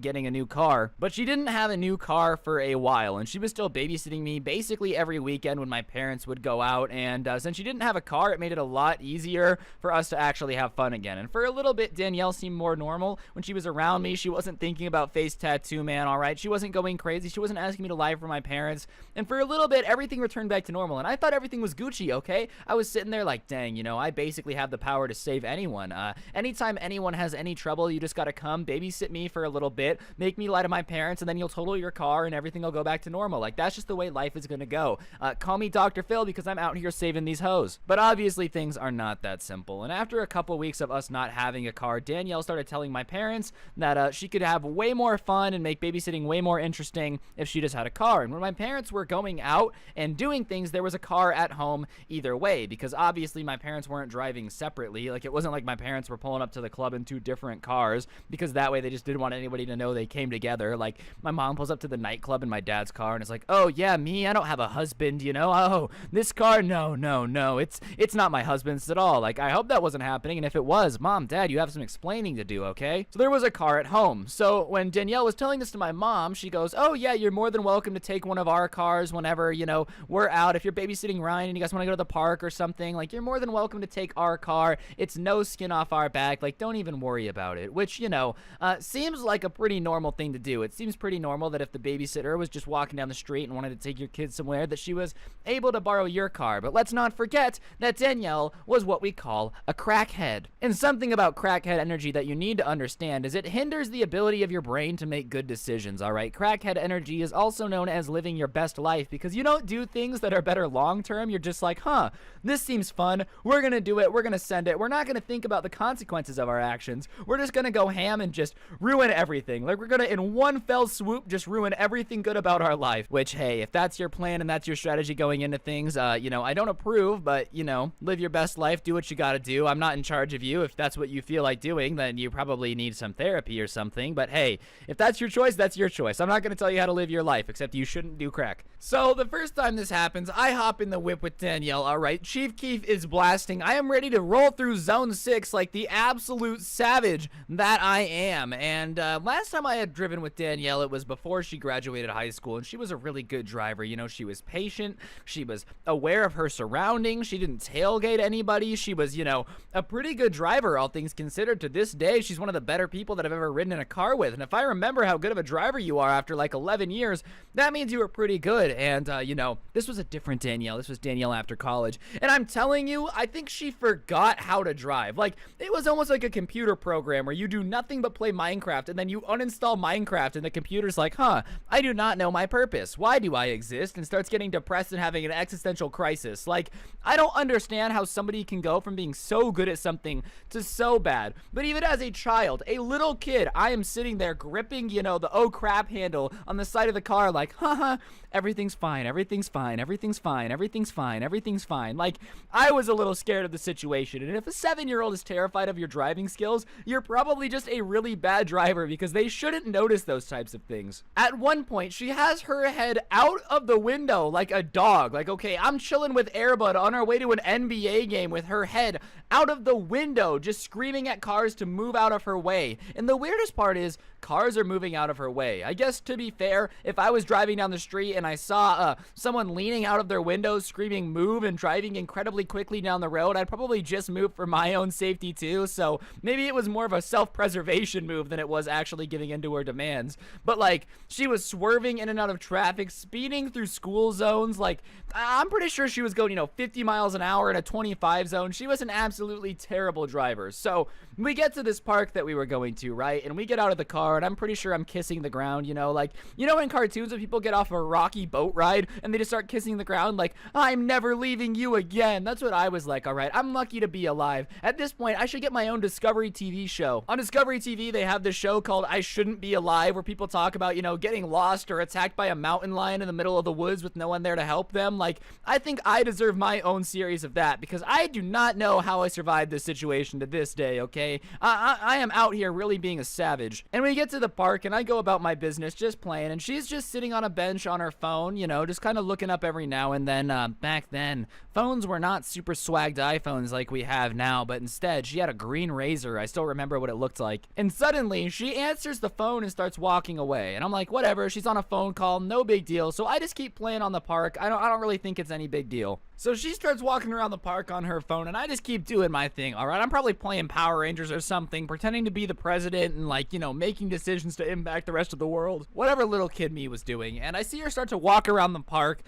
getting a new car. But she didn't have a new car for a while, and she was still babysitting me basically every weekend when my parents would go out. And since she didn't have a car, it made it a lot easier for us to actually have fun again. And for a little bit, Danielle seemed more normal. When she was around me, she wasn't thinking about face tattoo man, all right? She wasn't going crazy. She wasn't asking me to lie for my parents. And for a little bit, everything returned back to normal. And I thought everything was Gucci, okay? I was sitting there like, dang, you know, I basically have the power to save anyone. Anytime anyone has any trouble, you just gotta come babysit me for a little bit, make me lie to my parents, and then you'll total your car and everything will go back to normal. Like, that's just the way life is gonna go. Call me Dr. Phil because I'm out here saving these hoes. But obviously, things are not that simple. And after a couple weeks of us not having a car, Danielle started telling my parents that she could have way more fun and make babysitting way more interesting if she just had a car. And when my parents were going out and doing things, there was a car at home either way, because obviously my parents weren't driving separately. Like, it wasn't like my parents were pulling up to the club in 2 different cars, because that way they just didn't want anybody to know they came together. Like, my mom pulls up to the nightclub in my dad's car and is like, oh yeah, me, I don't have a husband, you know? Oh, this car, no, it's not my husband's at all. Like, I hope that wasn't happening, and if it was, Mom, Dad, you have some explaining to do, okay? So there was a car at home. So when Danielle was telling this to my mom, she goes, oh yeah, you're more than welcome to take one of our cars whenever, you know, we're out. If you're babysitting Ryan and you guys want to go to the park or something, like, you're more than welcome to take our car. It's no skin off our back. Like, don't even worry about it. Which, you know, seems like a pretty normal thing to do. It seems pretty normal that if the babysitter was just walking down the street and wanted to take your kids somewhere, that she was able to borrow your car. But let's not forget that Danielle was what we call a crackhead. And something about crackhead energy that you need to understand is it hinders the ability of your brain to make good decisions, all right? Crackhead energy is also known as living your best life because you don't do things that are better long term. You're just like, huh, this seems fun. We're going to do it. We're going to send it. We're not going to think about the consequences of our actions. We're just going to go ham and just ruin everything. Like, we're going to, in one fell swoop, just ruin everything good about our life. Which, hey, if that's your plan and that's your strategy going into things, you know, I don't approve, but, you know, live your best life. Do what you got to do. I'm not in charge of you. If that's what you feel like doing, then you probably need some therapy or something. But hey, if that's your choice, that's your choice. I'm not going to tell you how to live your life, except you shouldn't do crack. So the first time this happens, I hop in the whip with Danielle, alright? Chief Keef is blasting. I am ready to roll through Zone 6 like the absolute savage that I am. And last time I had driven with Danielle, it was before she graduated high school, and she was a really good driver. You know, she was patient. She was aware of her surroundings. She didn't tailgate anybody. She was, you know, a pretty good driver, all things considered. To this day, she's one of the better people that I've ever ridden in a car with. And if I remember how good of a driver you are after like 11 years, that means you were pretty good. good. And, this was a different Danielle. This was Danielle after college. And I'm telling you, I think she forgot how to drive. Like, it was almost like a computer program where you do nothing but play Minecraft, and then you uninstall Minecraft, and the computer's like, I do not know my purpose. Why do I exist? And starts getting depressed and having an existential crisis. Like, I don't understand how somebody can go from being so good at something to so bad. But even as a child, a little kid, I am sitting there gripping, the oh crap handle on the side of the car like, everything's fine, everything's fine, everything's fine, everything's fine, everything's fine. Like, I was a little scared of the situation. And if a 7-year-old is terrified of your driving skills, you're probably just a really bad driver, because they shouldn't notice those types of things. At one point, she has her head out of the window like a dog. Like, okay, I'm chilling with Airbud on our way to an NBA game with her head out of the window, just screaming at cars to move out of her way. And the weirdest part is, cars are moving out of her way. I guess, to be fair, if I was driving down the street and I saw someone leaning out of their windows screaming move and driving incredibly quickly down the road, I'd probably just move for my own safety too. So maybe it was more of a self-preservation move than it was actually giving into her demands. But like, she was swerving in and out of traffic, speeding through school zones. Like, I'm pretty sure she was going 50 miles an hour in a 25 zone. She was an absolutely terrible driver. So we get to this park that we were going to, right? And we get out of the car, and I'm pretty sure I'm kissing the ground, like, in cartoons when people get off a rocky boat ride and they just start kissing the ground, like, I'm never leaving you again. That's what I was like. All right, I'm lucky to be alive. At this point, I should get my own Discovery TV show. On Discovery TV, they have this show called I Shouldn't Be Alive, where people talk about, getting lost or attacked by a mountain lion in the middle of the woods with no one there to help them. Like, I think I deserve my own series of that, because I do not know how I survived this situation to this day, okay? I am out here really being a savage. And we get to the park, and I go about my business just playing, and she's just sitting on a bench on her phone, just kind of looking up every now and then. Back then, phones were not super swagged iPhones like we have now, but instead, she had a green Razor. I still remember what it looked like. And suddenly, she answers the phone and starts walking away. And I'm like, whatever, she's on a phone call, no big deal. So I just keep playing on the park. I don't really think it's any big deal. So she starts walking around the park on her phone, and I just keep doing my thing, all right? I'm probably playing Power Rangers or something, pretending to be the president and, like, making decisions to impact the rest of the world. Whatever little kid me was doing. And I see her start to walk around the park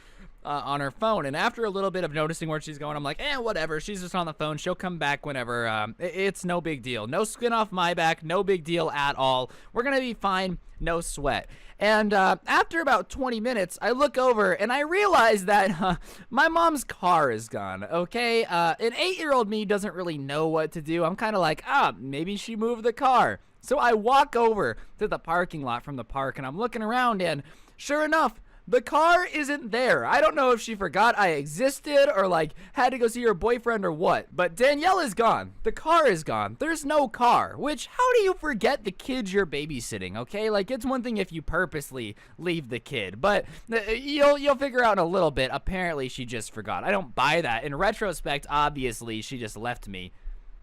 on her phone, and after a little bit of noticing where she's going, I'm like, whatever, she's just on the phone, she'll come back whenever. It's no big deal. No skin off my back, no big deal at all. We're gonna be fine, no sweat. And after about 20 minutes, I look over and I realize that my mom's car is gone, okay? An 8-year-old me doesn't really know what to do. I'm kind of like, maybe she moved the car. So I walk over to the parking lot from the park, and I'm looking around, and sure enough, the car isn't there. I don't know if she forgot I existed or, like, had to go see her boyfriend or what, but Danielle is gone. The car is gone. There's no car, which, how do you forget the kids you're babysitting, okay? Like, it's one thing if you purposely leave the kid, but you'll figure out in a little bit. Apparently, she just forgot. I don't buy that. In retrospect, obviously, she just left me.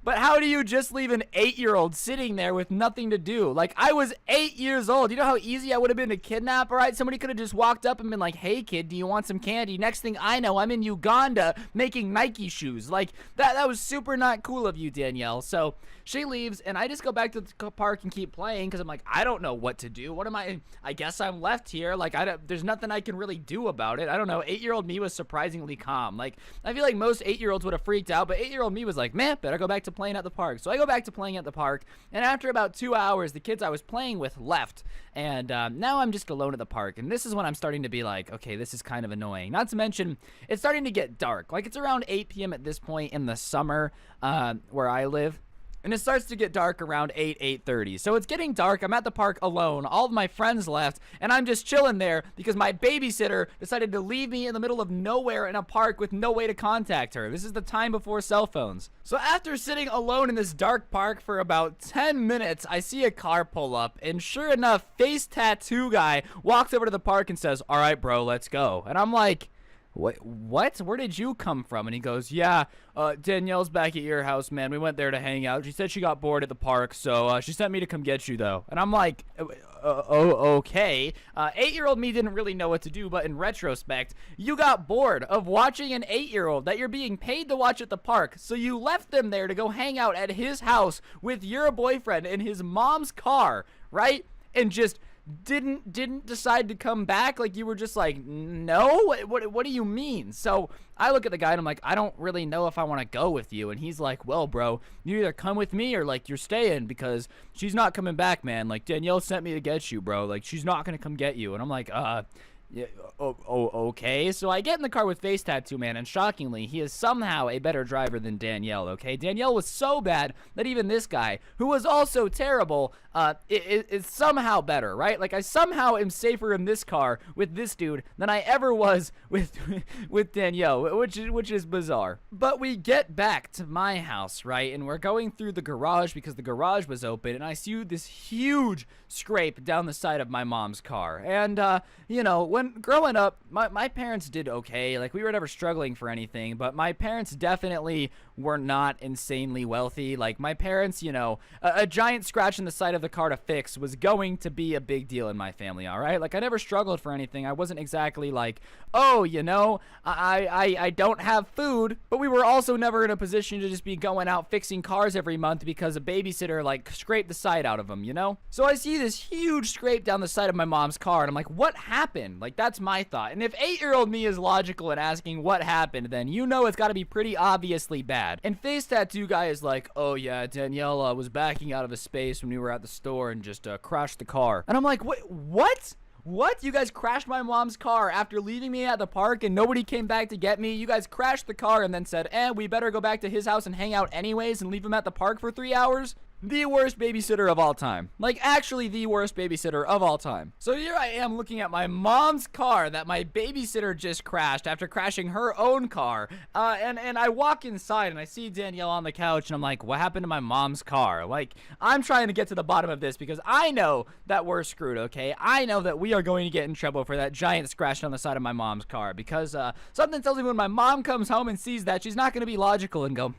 But how do you just leave an 8-year-old sitting there with nothing to do? Like, I was 8 years old. You know how easy I would have been to kidnap, all right? Somebody could have just walked up and been like, hey, kid, do you want some candy? Next thing I know, I'm in Uganda making Nike shoes. Like, that was super not cool of you, Danielle. So she leaves, and I just go back to the park and keep playing because I'm like, I don't know what to do. What am I guess I'm left here. Like, there's nothing I can really do about it. I don't know. 8-year-old me was surprisingly calm. Like, I feel like most 8-year-olds would have freaked out, but 8-year-old me was like, man, better go back to playing at the park. So I go back to playing at the park, and after about 2 hours, the kids I was playing with left, and now I'm just alone at the park, and this is when I'm starting to be like, okay, this is kind of annoying. Not to mention, it's starting to get dark. Like, it's around 8 p.m. at this point in the summer where I live. And it starts to get dark around 8:30. So it's getting dark. I'm at the park alone. All of my friends left. And I'm just chilling there because my babysitter decided to leave me in the middle of nowhere in a park with no way to contact her. This is the time before cell phones. So after sitting alone in this dark park for about 10 minutes, I see a car pull up. And sure enough, face tattoo guy walks over to the park and says, all right, bro, let's go. And I'm like, what? Where did you come from? And he goes, yeah, Danielle's back at your house, man. We went there to hang out. She said she got bored at the park, so she sent me to come get you, though. And I'm like, okay. 8-year-old me didn't really know what to do, but in retrospect, you got bored of watching an 8-year-old that you're being paid to watch at the park, so you left them there to go hang out at his house with your boyfriend in his mom's car, right? And just didn't decide to come back? Like, you were just like, no? What do you mean? So I look at the guy and I'm like, I don't really know if I want to go with you. And he's like, well, bro, you either come with me or like you're staying, because she's not coming back, man. Like, Danielle sent me to get you, bro. Like, she's not gonna come get you. And I'm like, yeah, okay. So I get in the car with Face Tattoo Man, and shockingly, he is somehow a better driver than Danielle, okay? Danielle was so bad that even this guy, who was also terrible, is somehow better, right? Like, I somehow am safer in this car with this dude than I ever was with Danielle, which is bizarre. But we get back to my house, right? And we're going through the garage because the garage was open, and I see this huge scrape down the side of my mom's car. And, you know, when growing up, my parents did okay. Like, we were never struggling for anything, but my parents definitely were not insanely wealthy. Like, my parents, you know, a giant scratch in the side of the car to fix was going to be a big deal in my family, all right? Like, I never struggled for anything. I wasn't exactly like, oh, you know, I don't have food, but we were also never in a position to just be going out fixing cars every month because a babysitter, like, scraped the side out of them, you know? So I see this huge scrape down the side of my mom's car, and I'm like, what happened? Like, that's my thought. And if 8-year-old me is logical in asking what happened, then you know it's got to be pretty obviously bad. And Face Tattoo Guy is like, oh yeah, Danielle was backing out of a space when we were at the store and just crashed the car. And I'm like, wait, what? What? You guys crashed my mom's car after leaving me at the park and nobody came back to get me? You guys crashed the car and then said, we better go back to his house and hang out anyways and leave him at the park for 3 hours? The worst babysitter of all time. Like, actually the worst babysitter of all time. So here I am looking at my mom's car that my babysitter just crashed after crashing her own car. And I walk inside and I see Danielle on the couch and I'm like, what happened to my mom's car? Like, I'm trying to get to the bottom of this because I know that we're screwed, okay? I know that we are going to get in trouble for that giant scratch on the side of my mom's car because something tells me when my mom comes home and sees that, she's not going to be logical and go,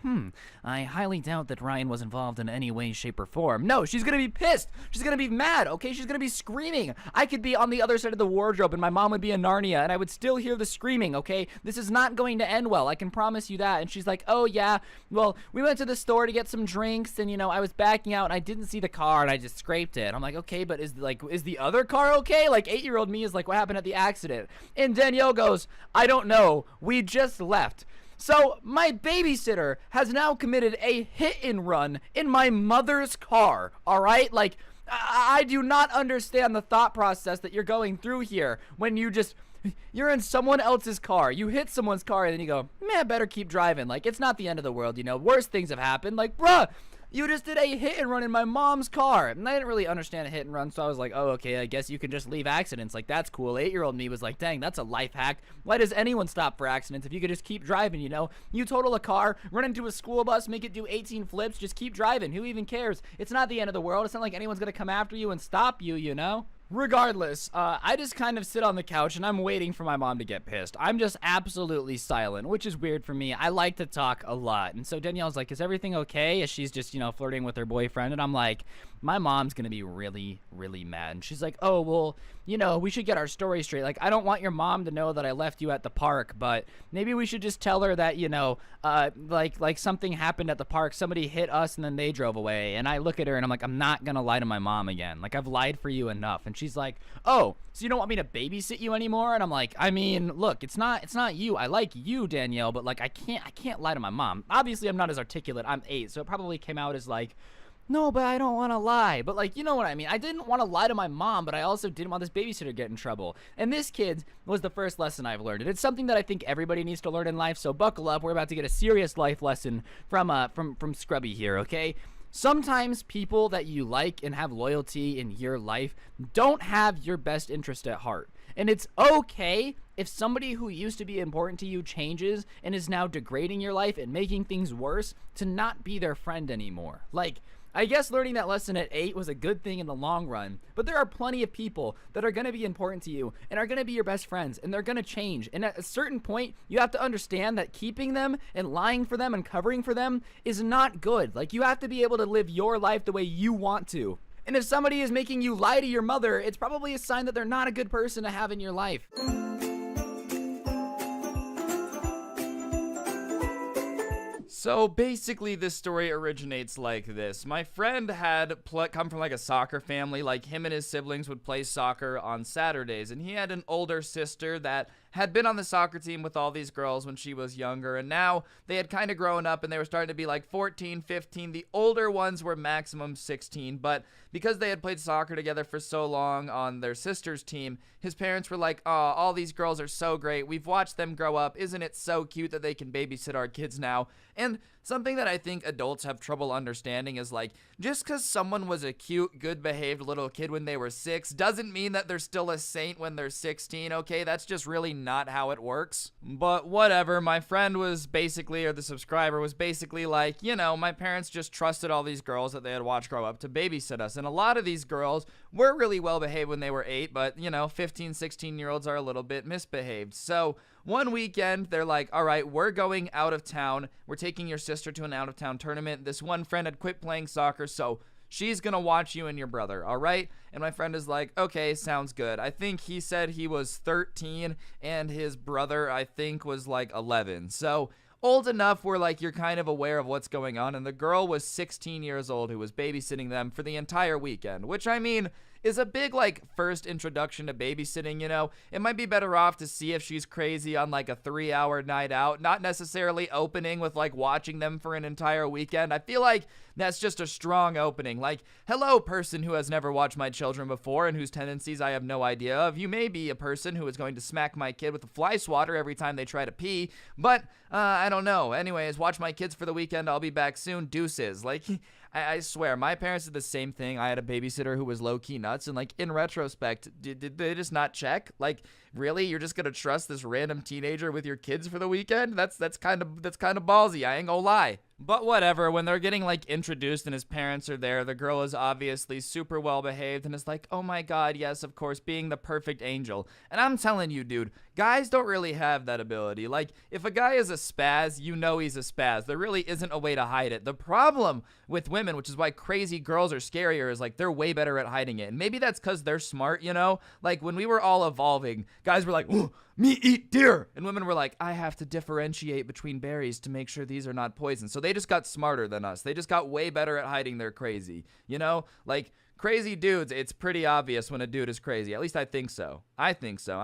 I highly doubt that Ryan was involved in any way, shape, or form. No, she's gonna be pissed. She's gonna be mad, okay? She's gonna be screaming. I could be on the other side of the wardrobe and my mom would be in Narnia and I would still hear the screaming, okay? This is not going to end well. I can promise you that. And she's like, oh yeah, well, we went to the store to get some drinks and, you know, I was backing out and I didn't see the car and I just scraped it. I'm like, okay, but is the other car okay? Like, 8-year-old me is like, what happened at the accident? And Danielle goes, I don't know. We just left. So my babysitter has now committed a hit and run in my mother's car, all right? Like, I do not understand the thought process that you're going through here when you're in someone else's car. You hit someone's car and then you go, man, better keep driving. Like, it's not the end of the world, you know? Worse things have happened. Like, bruh, you just did a hit and run in my mom's car. And I didn't really understand a hit and run, so I was like, oh, okay, I guess you can just leave accidents. Like, that's cool. 8-year-old me was like, dang, that's a life hack. Why does anyone stop for accidents if you could just keep driving, you know? You total a car, run into a school bus, make it do 18 flips, just keep driving. Who even cares? It's not the end of the world. It's not like anyone's gonna come after you and stop you, you know? Regardless, I just kind of sit on the couch and I'm waiting for my mom to get pissed. I'm just absolutely silent, which is weird for me. I like to talk a lot. And so Danielle's like, is everything okay? As she's just, you know, flirting with her boyfriend. And I'm like, my mom's gonna be really, really mad. And she's like, oh, well, you know, we should get our story straight. Like, I don't want your mom to know that I left you at the park, but maybe we should just tell her that, you know, like something happened at the park. Somebody hit us and then they drove away. And I look at her and I'm like, I'm not gonna lie to my mom again. Like, I've lied for you enough. And she's like, oh, so you don't want me to babysit you anymore? And I'm like, I mean, look, it's not you. I like you, Danielle, but like, I can't lie to my mom. Obviously, I'm not as articulate. I'm 8, so it probably came out as like, no, but I don't want to lie. But like, you know what I mean? I didn't want to lie to my mom, but I also didn't want this babysitter to get in trouble. And this, kids, was the first lesson I've learned. And it's something that I think everybody needs to learn in life, so buckle up. We're about to get a serious life lesson from Scrubby here, okay? Sometimes people that you like and have loyalty in your life don't have your best interest at heart. And it's okay if somebody who used to be important to you changes and is now degrading your life and making things worse to not be their friend anymore. Like, I guess learning that lesson at 8 was a good thing in the long run, but there are plenty of people that are going to be important to you and are going to be your best friends, and they're going to change. And at a certain point, you have to understand that keeping them and lying for them and covering for them is not good. Like, you have to be able to live your life the way you want to. And if somebody is making you lie to your mother, it's probably a sign that they're not a good person to have in your life. So basically, this story originates like this. My friend had come from like a soccer family. Like, him and his siblings would play soccer on Saturdays, and he had an older sister that had been on the soccer team with all these girls when she was younger, and now they had kind of grown up and they were starting to be like 14, 15. The older ones were maximum 16, but because they had played soccer together for so long on their sister's team, his parents were like, "Oh, all these girls are so great. We've watched them grow up. Isn't it so cute that they can babysit our kids now?" And something that I think adults have trouble understanding is like, just because someone was a cute, good-behaved little kid when they were 6 doesn't mean that they're still a saint when they're 16, okay? That's just really not how it works. But whatever, my friend was basically, or the subscriber was basically like, you know, my parents just trusted all these girls that they had watched grow up to babysit us. And a lot of these girls were really well-behaved when they were 8, but, you know, 15, 16-year-olds are a little bit misbehaved. So one weekend, they're like, all right, we're going out of town. We're taking your sister to an out-of-town tournament. This one friend had quit playing soccer, so she's gonna watch you and your brother, all right? And my friend is like, okay, sounds good. I think he said he was 13, and his brother, I think, was like 11. So old enough where, like, you're kind of aware of what's going on. And the girl was 16 years old who was babysitting them for the entire weekend, which, I mean, is a big, like, first introduction to babysitting, you know? It might be better off to see if she's crazy on, like, a 3-hour night out, not necessarily opening with, like, watching them for an entire weekend. I feel like that's just a strong opening. Like, hello, person who has never watched my children before and whose tendencies I have no idea of. You may be a person who is going to smack my kid with a fly swatter every time they try to pee, but I don't know. Anyways, watch my kids for the weekend. I'll be back soon. Deuces. Like, I swear, my parents did the same thing. I had a babysitter who was low-key nuts, and, like, in retrospect, did they just not check? Like, really? You're just gonna trust this random teenager with your kids for the weekend? That's kind of ballsy. I ain't gonna lie. But whatever, when they're getting, like, introduced and his parents are there, the girl is obviously super well-behaved and is like, oh my god, yes, of course, being the perfect angel. And I'm telling you, dude, guys don't really have that ability. Like, if a guy is a spaz, you know he's a spaz. There really isn't a way to hide it. The problem with women, which is why crazy girls are scarier, is, like, they're way better at hiding it. And maybe that's because they're smart, you know? Like, when we were all evolving, guys were like, ooh, me eat deer. And women were like, I have to differentiate between berries to make sure these are not poison. So they just got smarter than us. They just got way better at hiding their crazy. You know? Like, crazy dudes, it's pretty obvious when a dude is crazy. At least I think so. I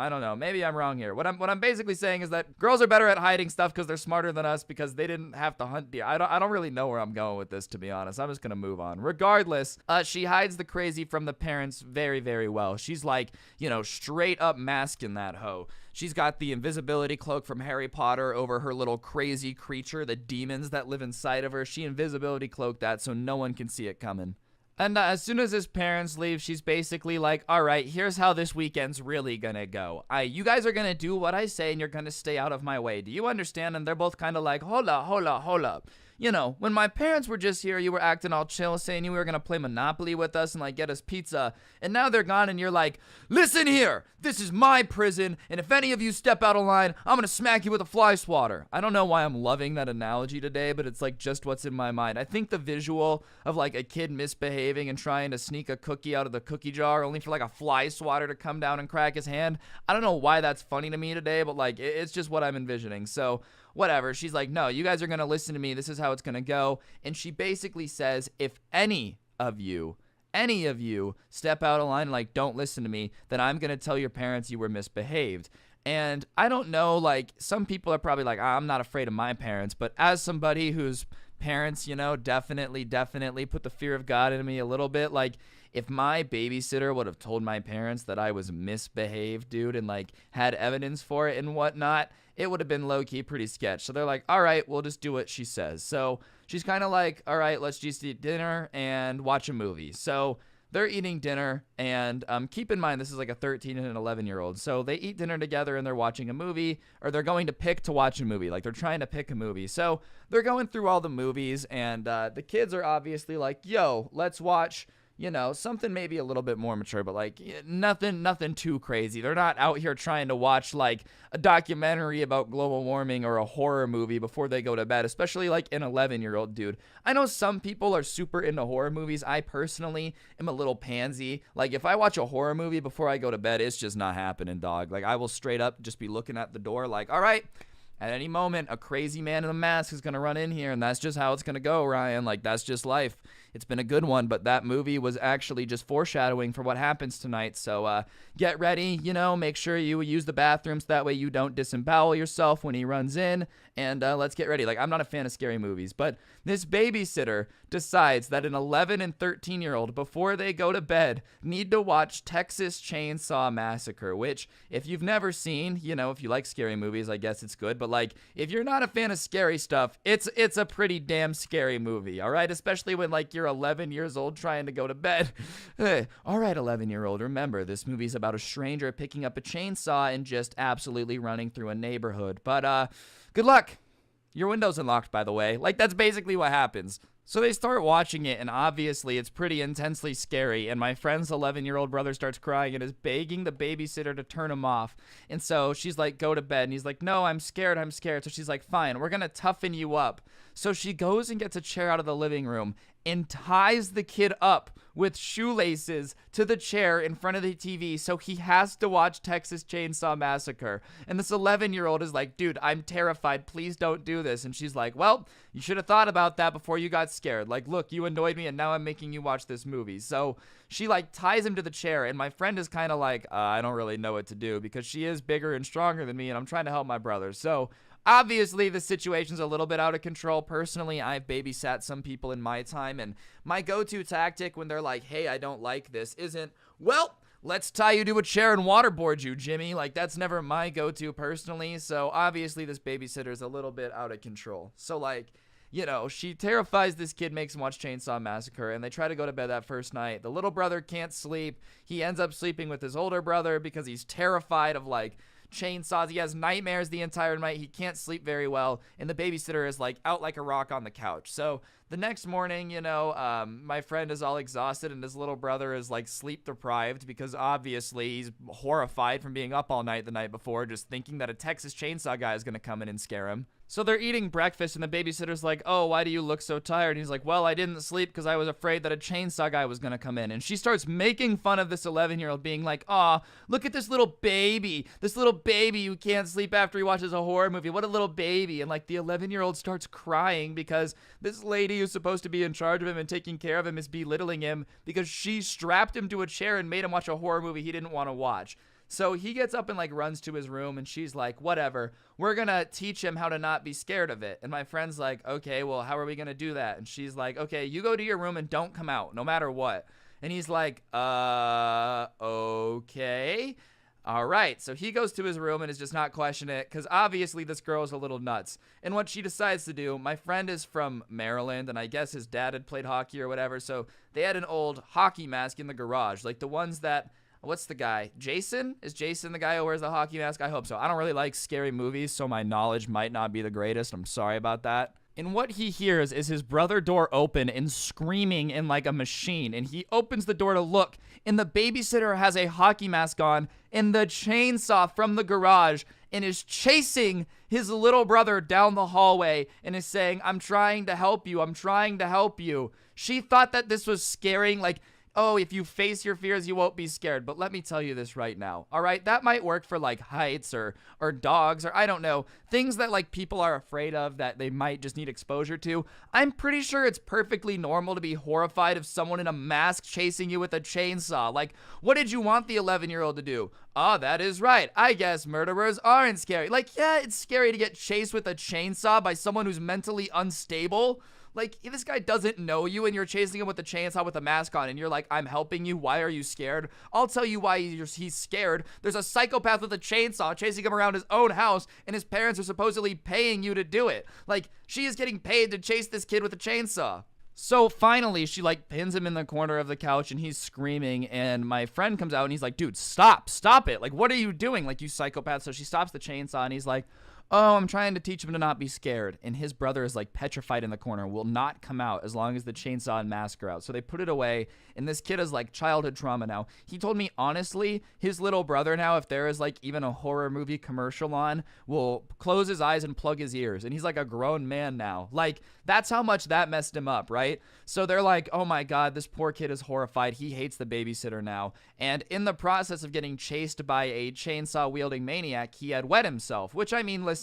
don't know. Maybe I'm wrong here. What I'm basically saying is that girls are better at hiding stuff because they're smarter than us because they didn't have to hunt deer. I don't really know where I'm going with this, to be honest. I'm just gonna move on. Regardless, she hides the crazy from the parents very, very well. She's like, you know, straight up masking that hoe. She's got the invisibility cloak from Harry Potter over her little crazy creature, the demons that live inside of her. She invisibility cloaked that so no one can see it coming. And as soon as his parents leave, she's basically like, all right, here's how this weekend's really gonna go. You guys are gonna do what I say and you're gonna stay out of my way. Do you understand? And they're both kind of like, hold up. You know, when my parents were just here, you were acting all chill, saying you were gonna play Monopoly with us and, like, get us pizza. And now they're gone and you're like, listen here, this is my prison, and if any of you step out of line, I'm gonna smack you with a fly swatter. I don't know why I'm loving that analogy today, but it's, like, just what's in my mind. I think the visual of, like, a kid misbehaving and trying to sneak a cookie out of the cookie jar only for, like, a fly swatter to come down and crack his hand. I don't know why that's funny to me today, but, like, it's just what I'm envisioning. So whatever. She's like, no, you guys are going to listen to me. This is how it's going to go. And she basically says, if any of you step out of line and, like, don't listen to me, then I'm going to tell your parents you were misbehaved. And I don't know, like, some people are probably like, I'm not afraid of my parents. But as somebody whose parents, you know, definitely put the fear of God into me a little bit, like, if my babysitter would have told my parents that I was misbehaved, dude, and, like, had evidence for it and whatnot, it would have been low-key pretty sketch. So they're like, all right, we'll just do what she says. So she's kind of like, all right, let's just eat dinner and watch a movie. So they're eating dinner, and keep in mind, this is like a 13 and an 11-year-old. So they eat dinner together, and they're watching a movie, or they're going to pick to watch a movie. Like, they're trying to pick a movie. So they're going through all the movies, and the kids are obviously like, yo, let's watch, you know, something maybe a little bit more mature, but, like, nothing too crazy. They're not out here trying to watch, like, a documentary about global warming or a horror movie before they go to bed, especially, like, an 11-year-old dude. I know some people are super into horror movies. I personally am a little pansy. Like, if I watch a horror movie before I go to bed, it's just not happening, dog. Like, I will straight up just be looking at the door like, all right, At any moment, a crazy man in a mask is going to run in here, and that's just how it's going to go, Ryan. Like, that's just life. It's been a good one, but that movie was actually just foreshadowing for what happens tonight. So get ready, make sure you use the bathrooms. That way you don't disembowel yourself when he runs in, and let's get ready. Like, I'm not a fan of scary movies, but this babysitter decides that an 11 and 13-year-old, before they go to bed, need to watch Texas Chainsaw Massacre, which, if you've never seen, if you like scary movies, I guess it's good, but like, if you're not a fan of scary stuff, it's a pretty damn scary movie, all right? Especially when, like, you're 11 years old trying to go to bed. All right, 11-year-old, remember, this movie's about a stranger picking up a chainsaw and just absolutely running through a neighborhood. But, good luck. Your window's unlocked, by the way. Like, that's basically what happens. So they start watching it, and obviously it's pretty intensely scary, and my friend's 11-year-old brother starts crying and is begging the babysitter to turn him off. And so she's like, go to bed, and he's like, no, I'm scared. So she's like, fine, we're gonna toughen you up. So she goes and gets a chair out of the living room and ties the kid up with shoelaces to the chair in front of the TV, so he has to watch Texas Chainsaw Massacre. And this 11-year-old is like, dude, I'm terrified. Please don't do this. And she's like, well, you should have thought about that before you got scared. Like, look, you annoyed me, and now I'm making you watch this movie. So she, like, ties him to the chair, and my friend is kind of like, I don't really know what to do, because she is bigger and stronger than me, and I'm trying to help my brother. So obviously, the situation's a little bit out of control. Personally, I've babysat some people in my time, and my go-to tactic when they're like, hey, I don't like this, isn't, well, let's tie you to a chair and waterboard you, Jimmy. Like, that's never my go-to personally. So obviously, this babysitter's a little bit out of control. So, like, she terrifies this kid, makes him watch Chainsaw Massacre, and they try to go to bed that first night. The little brother can't sleep. He ends up sleeping with his older brother because he's terrified of, like, chainsaws. He has nightmares the entire night. He can't sleep very well, and the babysitter is, like, out like a rock on the couch. So the next morning, my friend is all exhausted, and his little brother is, like, sleep deprived because obviously he's horrified from being up all night the night before, just thinking that a Texas chainsaw guy is going to come in and scare him. So they're eating breakfast, and the babysitter's like, oh, why do you look so tired? And he's like, well, I didn't sleep because I was afraid that a chainsaw guy was going to come in. And she starts making fun of this 11-year-old, being like, aw, look at this little baby who can't sleep after he watches a horror movie. What a little baby. And, like, the 11-year-old starts crying because this lady who's supposed to be in charge of him and taking care of him is belittling him because she strapped him to a chair and made him watch a horror movie he didn't want to watch. So he gets up and, like, runs to his room, and she's like, whatever, we're gonna teach him how to not be scared of it. And my friend's like, okay, well, how are we gonna do that? And she's like, okay, you go to your room and don't come out, no matter what. And he's like, okay. All right, so he goes to his room and is just not questioning it because obviously this girl is a little nuts. And what she decides to do, my friend is from Maryland, and I guess his dad had played hockey or whatever, so they had an old hockey mask in the garage, like the ones that, what's the guy? Jason? Is Jason the guy who wears the hockey mask? I hope so. I don't really like scary movies, so my knowledge might not be the greatest. I'm sorry about that. And what he hears is his brother door open and screaming in like a machine. And he opens the door to look, and the babysitter has a hockey mask on and the chainsaw from the garage and is chasing his little brother down the hallway and is saying, I'm trying to help you. I'm trying to help you. She thought that this was scaring, like, oh, if you face your fears, you won't be scared. But let me tell you this right now, all right? That might work for, like, heights or dogs or I don't know, things that, like, people are afraid of that they might just need exposure to. I'm pretty sure it's perfectly normal to be horrified of someone in a mask chasing you with a chainsaw. Like, what did you want the 11-year-old to do? Oh, that is right. I guess murderers aren't scary. Like, yeah, it's scary to get chased with a chainsaw by someone who's mentally unstable. Like, if this guy doesn't know you and you're chasing him with a chainsaw with a mask on and you're like, I'm helping you, why are you scared? I'll tell you why he's scared. There's a psychopath with a chainsaw chasing him around his own house, and his parents are supposedly paying you to do it. Like, she is getting paid to chase this kid with a chainsaw. So finally, she, like, pins him in the corner of the couch, and he's screaming, and my friend comes out, and he's like, dude, stop it. Like, what are you doing? Like, you psychopath. So she stops the chainsaw, and he's like, oh, I'm trying to teach him to not be scared. And his brother is, like, petrified in the corner, will not come out as long as the chainsaw and mask are out. So they put it away, and this kid has, like, childhood trauma now. He told me, honestly, his little brother now, if there is, like, even a horror movie commercial on, will close his eyes and plug his ears. And he's, like, a grown man now. Like, that's how much that messed him up, right? So they're like, oh, my God, this poor kid is horrified. He hates the babysitter now. And in the process of getting chased by a chainsaw-wielding maniac, he had wet himself, which, I mean, listen,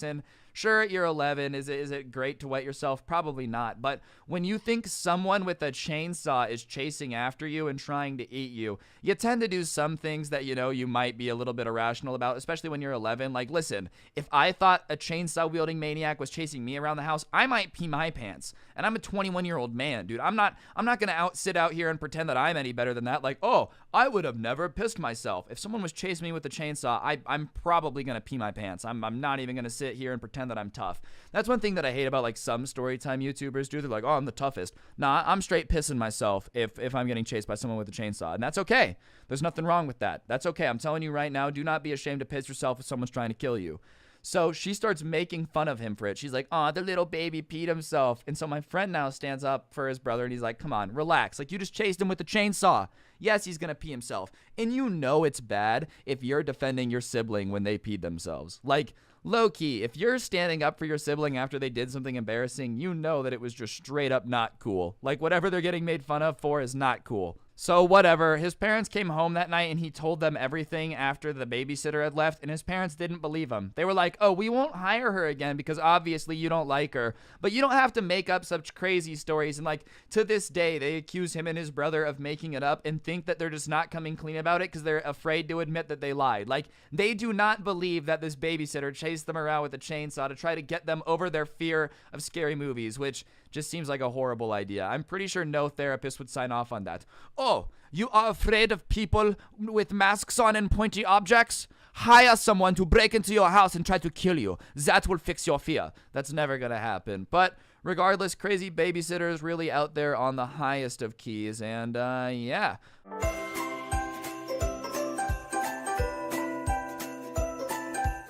Sure, you're 11. Is it great to wet yourself? Probably not. But when you think someone with a chainsaw is chasing after you and trying to eat you, you tend to do some things that, you might be a little bit irrational about, especially when you're 11. Like, listen, if I thought a chainsaw wielding maniac was chasing me around the house, I might pee my pants. And I'm a 21-year-old man, dude. I'm not gonna sit out here and pretend that I'm any better than that. Like, oh, I would have never pissed myself. If someone was chasing me with a chainsaw, I'm probably gonna pee my pants. I'm not even gonna sit here and pretend that I'm tough. That's one thing that I hate about like some storytime YouTubers do. They're like, oh, I'm the toughest. Nah, I'm straight pissing myself if I'm getting chased by someone with a chainsaw. And that's okay. There's nothing wrong with that. That's okay. I'm telling you right now, do not be ashamed to piss yourself if someone's trying to kill you. So she starts making fun of him for it. She's like, oh, the little baby peed himself. And so my friend now stands up for his brother and he's like, come on, relax. Like, you just chased him with a chainsaw. Yes, he's going to pee himself. And you know it's bad if you're defending your sibling when they peed themselves. Like, low key, if you're standing up for your sibling after they did something embarrassing, you know that it was just straight up not cool. Like, whatever they're getting made fun of for is not cool. So whatever, his parents came home that night and he told them everything after the babysitter had left, and his parents didn't believe him. They were like, oh, we won't hire her again because obviously you don't like her, but you don't have to make up such crazy stories. And like, to this day, they accuse him and his brother of making it up and think that they're just not coming clean about it because they're afraid to admit that they lied. Like, they do not believe that this babysitter chased them around with a chainsaw to try to get them over their fear of scary movies, which just seems like a horrible idea. I'm pretty sure no therapist would sign off on that. Oh, you are afraid of people with masks on and pointy objects? Hire someone to break into your house and try to kill you. That will fix your fear. That's never gonna happen. But regardless, crazy babysitter is really out there on the highest of keys. And yeah.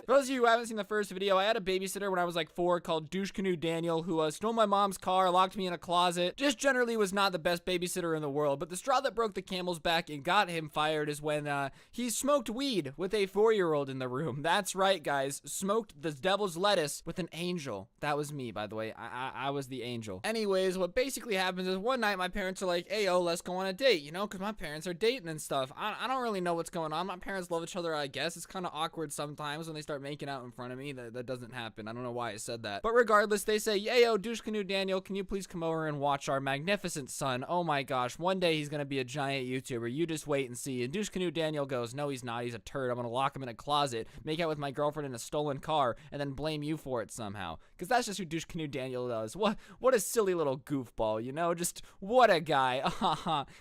For those of you who haven't seen the first video, I had a babysitter when I was like 4 called Douche Canoe Daniel, who stole my mom's car, locked me in a closet. Just generally was not the best babysitter in the world, but the straw that broke the camel's back and got him fired is when he smoked weed with a 4-year-old in the room. That's right, guys. Smoked the devil's lettuce with an angel. That was me, by the way. I was the angel. Anyways, what basically happens is one night my parents are like, hey, yo, let's go on a date, you know, because my parents are dating and stuff. I don't really know what's going on. My parents love each other, I guess. It's kind of awkward sometimes when they start making out in front of me. That doesn't happen. I don't know why I said that. But regardless, they say, yo, Douche Canoe Daniel, can you please come over and watch our magnificent son? Oh my gosh, one day he's gonna be a giant YouTuber. You just wait and see. And Douche Canoe Daniel goes, no, he's not. He's a turd. I'm gonna lock him in a closet, make out with my girlfriend in a stolen car, and then blame you for it somehow. Because that's just who Douche Canoe Daniel does. What a silly little goofball, you know? Just what a guy.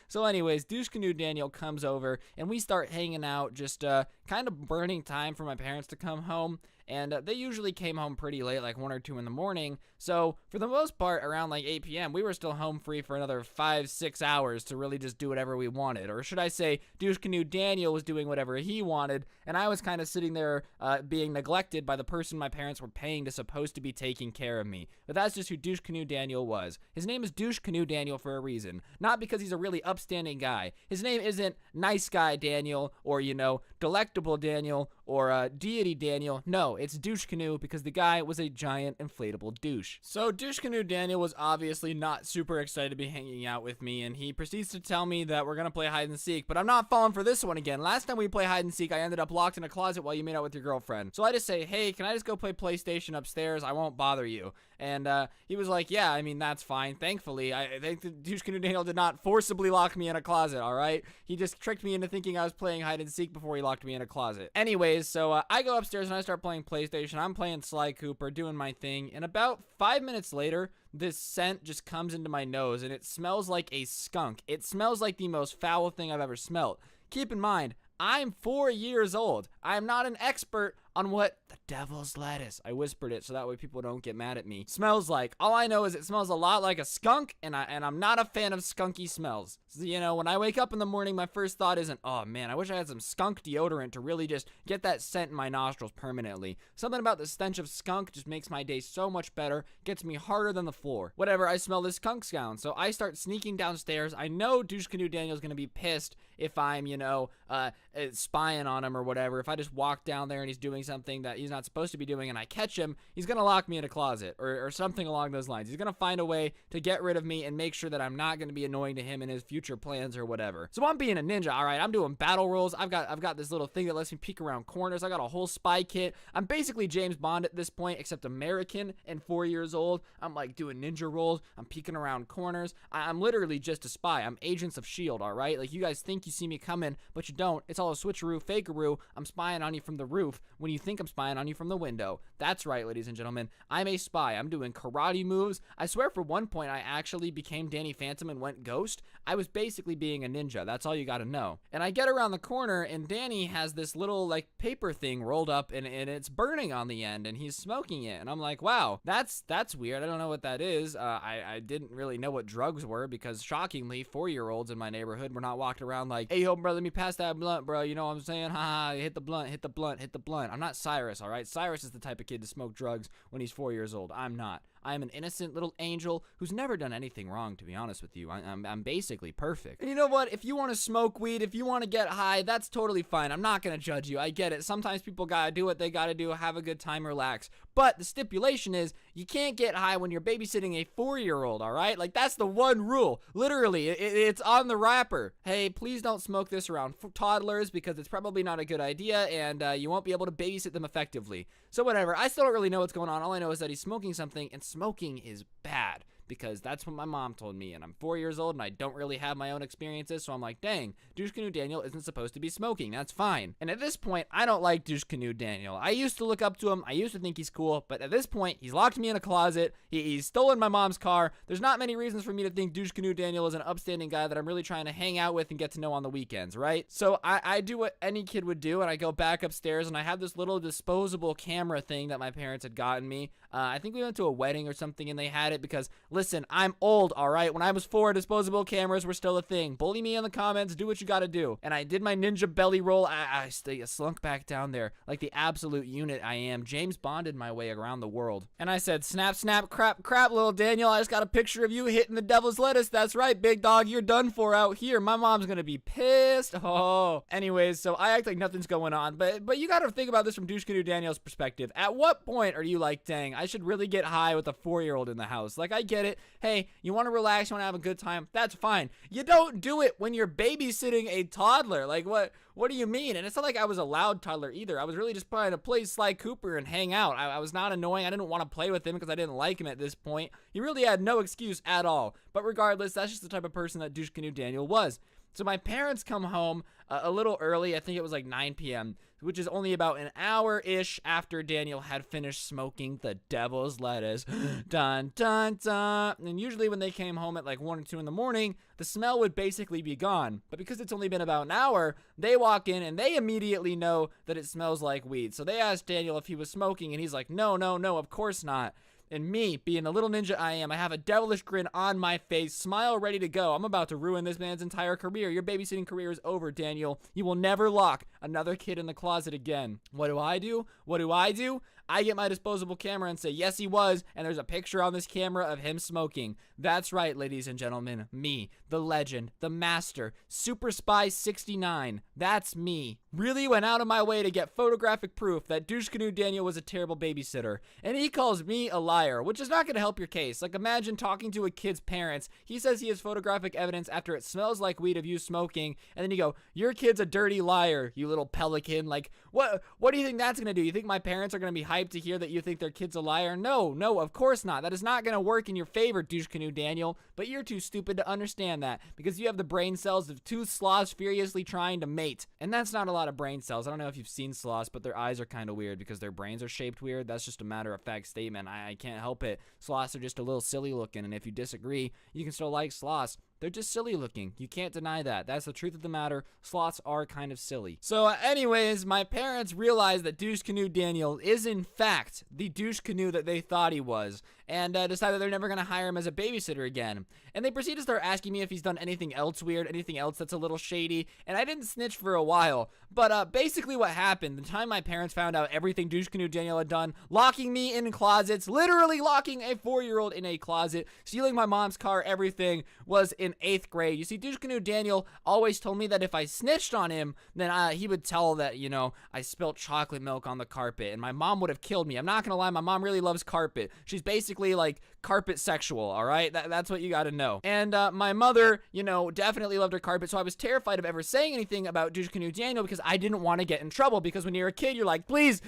So anyways, Douche Canoe Daniel comes over, and we start hanging out, just kind of burning time for my parents to come home. And they usually came home pretty late, like 1 or 2 in the morning. So for the most part, around like 8 p.m., we were still home free for another 5-6 hours to really just do whatever we wanted. Or should I say, Douche Canoe Daniel was doing whatever he wanted, and I was kind of sitting there being neglected by the person my parents were paying to supposed to be taking care of me. But that's just who Douche Canoe Daniel was. His name is Douche Canoe Daniel for a reason. Not because he's a really upstanding guy. His name isn't Nice Guy Daniel, or, you know, Delectable Daniel, or Deity Daniel. No, it's Douche Canoe because the guy was a giant inflatable douche. So Douche Canoe Daniel was obviously not super excited to be hanging out with me, and he proceeds to tell me that we're gonna play hide and seek, but I'm not falling for this one again. Last time we played hide and seek, I ended up locked in a closet while you made out with your girlfriend. So I just say, hey, can I just go play PlayStation upstairs? I won't bother you. And he was like, yeah, I mean, that's fine. Thankfully, I think the Douche Canoe Daniel did not forcibly lock me in a closet, all right? He just tricked me into thinking I was playing hide and seek before he locked me in a closet. Anyways, so I go upstairs and I start playing PlayStation. I'm playing Sly Cooper, doing my thing. And about 5 minutes later, this scent just comes into my nose and it smells like a skunk. It smells like the most foul thing I've ever smelled. Keep in mind, I'm 4 years old. I am not an expert on what the devil's lettuce, I whispered it so that way people don't get mad at me, smells like. All I know is it smells a lot like a skunk, and I'm not a fan of skunky smells. So, you know, when I wake up in the morning, my first thought isn't, oh man, I wish I had some skunk deodorant to really just get that scent in my nostrils permanently. Something about the stench of skunk just makes my day so much better, gets me harder than the floor. Whatever, I smell this skunk sound, so I start sneaking downstairs. I know Douche Canoe Daniel's gonna be pissed if I'm, you know, spying on him or whatever. If I just walk down there and he's doing something that he's not supposed to be doing and I catch him, he's gonna lock me in a closet or something along those lines. He's gonna find a way to get rid of me and make sure that I'm not gonna be annoying to him in his future plans or whatever. So I'm being a ninja, all right? I'm doing battle rolls. I've got this little thing that lets me peek around corners. I got a whole spy kit. I'm basically James Bond at this point, except American and 4 years old. I'm like doing ninja rolls. I'm peeking around corners. I'm literally just a spy. I'm Agents of S.H.I.E.L.D., all right? Like, you guys think you see me coming, but you don't. It's all a switcheroo, fakeroo. I'm spying on you from the roof when you think I'm spying on you from the window. That's right, ladies and gentlemen. I'm a spy. I'm doing karate moves. I swear for one point I actually became Danny Phantom and went ghost. I was basically being a ninja. That's all you gotta know. And I get around the corner and Danny has this little like paper thing rolled up and it's burning on the end and he's smoking it. And I'm like, wow, that's weird. I don't know what that is. I didn't really know what drugs were because shockingly 4-year-olds in my neighborhood were not walking around like, hey, yo, bro, let me pass that blunt, bro. You know what I'm saying? Ha, hit the blunt, hit the blunt, hit the blunt. I'm not Cyrus, all right? Cyrus is the type of kid to smoke drugs when he's 4 years old. I'm not. I am an innocent little angel who's never done anything wrong, to be honest with you. I'm basically perfect. And you know what? If you want to smoke weed, if you want to get high, that's totally fine. I'm not going to judge you. I get it. Sometimes people got to do what they got to do, have a good time, relax. But the stipulation is you can't get high when you're babysitting a 4-year-old, all right? Like, that's the one rule. Literally, it's on the wrapper. Hey, please don't smoke this around toddlers because it's probably not a good idea and you won't be able to babysit them effectively. So whatever. I still don't really know what's going on. All I know is that he's smoking something, and smoking is bad because that's what my mom told me, and I'm 4 years old and I don't really have my own experiences, so I'm like, dang, Douche Canoe Daniel isn't supposed to be smoking. That's fine. And at this point, I don't like Douche Canoe Daniel. I used to look up to him. I used to think he's cool, but at this point, he's locked me in a closet. He's stolen my mom's car. There's not many reasons for me to think Douche Canoe Daniel is an upstanding guy that I'm really trying to hang out with and get to know on the weekends, right? So I do what any kid would do, and I go back upstairs, and I have this little disposable camera thing that my parents had gotten me. I think we went to a wedding or something, and they had it because, listen, I'm old, all right? When I was 4, disposable cameras were still a thing. Bully me in the comments, do what you gotta do. And I did my ninja belly roll. I slunk back down there like the absolute unit I am. James Bonded my way around the world. And I said, snap, snap, crap, crap, little Daniel. I just got a picture of you hitting the devil's lettuce. That's right, big dog, you're done for out here. My mom's gonna be pissed. Oh. Anyways, so I act like nothing's going on. But you gotta think about this from Douche Canoe Daniel's perspective. At what point are you like, dang, I should really get high with a 4-year-old in the house? Like, I get it. Hey, you want to relax, you want to have a good time, that's fine. You don't do it when you're babysitting a toddler. Like, what do you mean? And it's not like I was a loud toddler either. I was really just trying to play Sly Cooper and hang out. I was not annoying. I didn't want to play with him because I didn't like him at this point. He really had no excuse at all. But regardless, that's just the type of person that Douche Canoe Daniel was. So my parents come home a little early. I think it was like 9 p.m., which is only about an hour-ish after Daniel had finished smoking the devil's lettuce. Dun, dun, dun. And usually when they came home at like 1 or 2 in the morning, the smell would basically be gone. But because it's only been about an hour, they walk in and they immediately know that it smells like weed. So they asked Daniel if he was smoking, and he's like, no, of course not. And me, being the little ninja I am, I have a devilish grin on my face, smile ready to go. I'm about to ruin this man's entire career. Your babysitting career is over, Daniel. You will never lock another kid in the closet again. What do I do? I get my disposable camera and say, yes, he was, and there's a picture on this camera of him smoking. That's right, ladies and gentlemen. Me, the legend, the master, Super Spy 69. That's me. Really went out of my way to get photographic proof that Douche Canoe Daniel was a terrible babysitter. And he calls me a liar, which is not going to help your case. Like, imagine talking to a kid's parents. He says he has photographic evidence after it smells like weed of you smoking, and then you go, your kid's a dirty liar, you little pelican. Like, what do you think that's going to do? You think my parents are going to be hyped to hear that you think their kid's a liar? No, of course not. That is not going to work in your favor, Douche Canoe Daniel. But you're too stupid to understand that because you have the brain cells of 2 sloths furiously trying to mate. And that's not a lot of brain cells. I don't know if you've seen sloths, but their eyes are kind of weird because their brains are shaped weird. That's just a matter-of-fact statement. I can't help it. Sloths are just a little silly looking, and if you disagree, you can still like sloths. They're just silly looking. You can't deny that. That's the truth of the matter. Sloths are kind of silly. So anyways, my parents realized that Douche Canoe Daniel is in fact the douche canoe that they thought he was, and decided they're never going to hire him as a babysitter again. And they proceed to start asking me if he's done anything else weird, anything else that's a little shady, and I didn't snitch for a while. But basically what happened, the time my parents found out everything Douche Canoe Daniel had done, locking me in closets, literally locking a 4-year-old in a closet, stealing my mom's car, everything, was in 8th grade. You see, Douche Canoe Daniel always told me that if I snitched on him, then he would tell that, I spilled chocolate milk on the carpet, and my mom would have killed me. I'm not gonna lie, my mom really loves carpet. She's basically like carpet sexual, all right? That's what you gotta know. And my mother, you know, definitely loved her carpet, so I was terrified of ever saying anything about Douche Canoe Daniel because I didn't want to get in trouble, because when you're a kid, you're like, please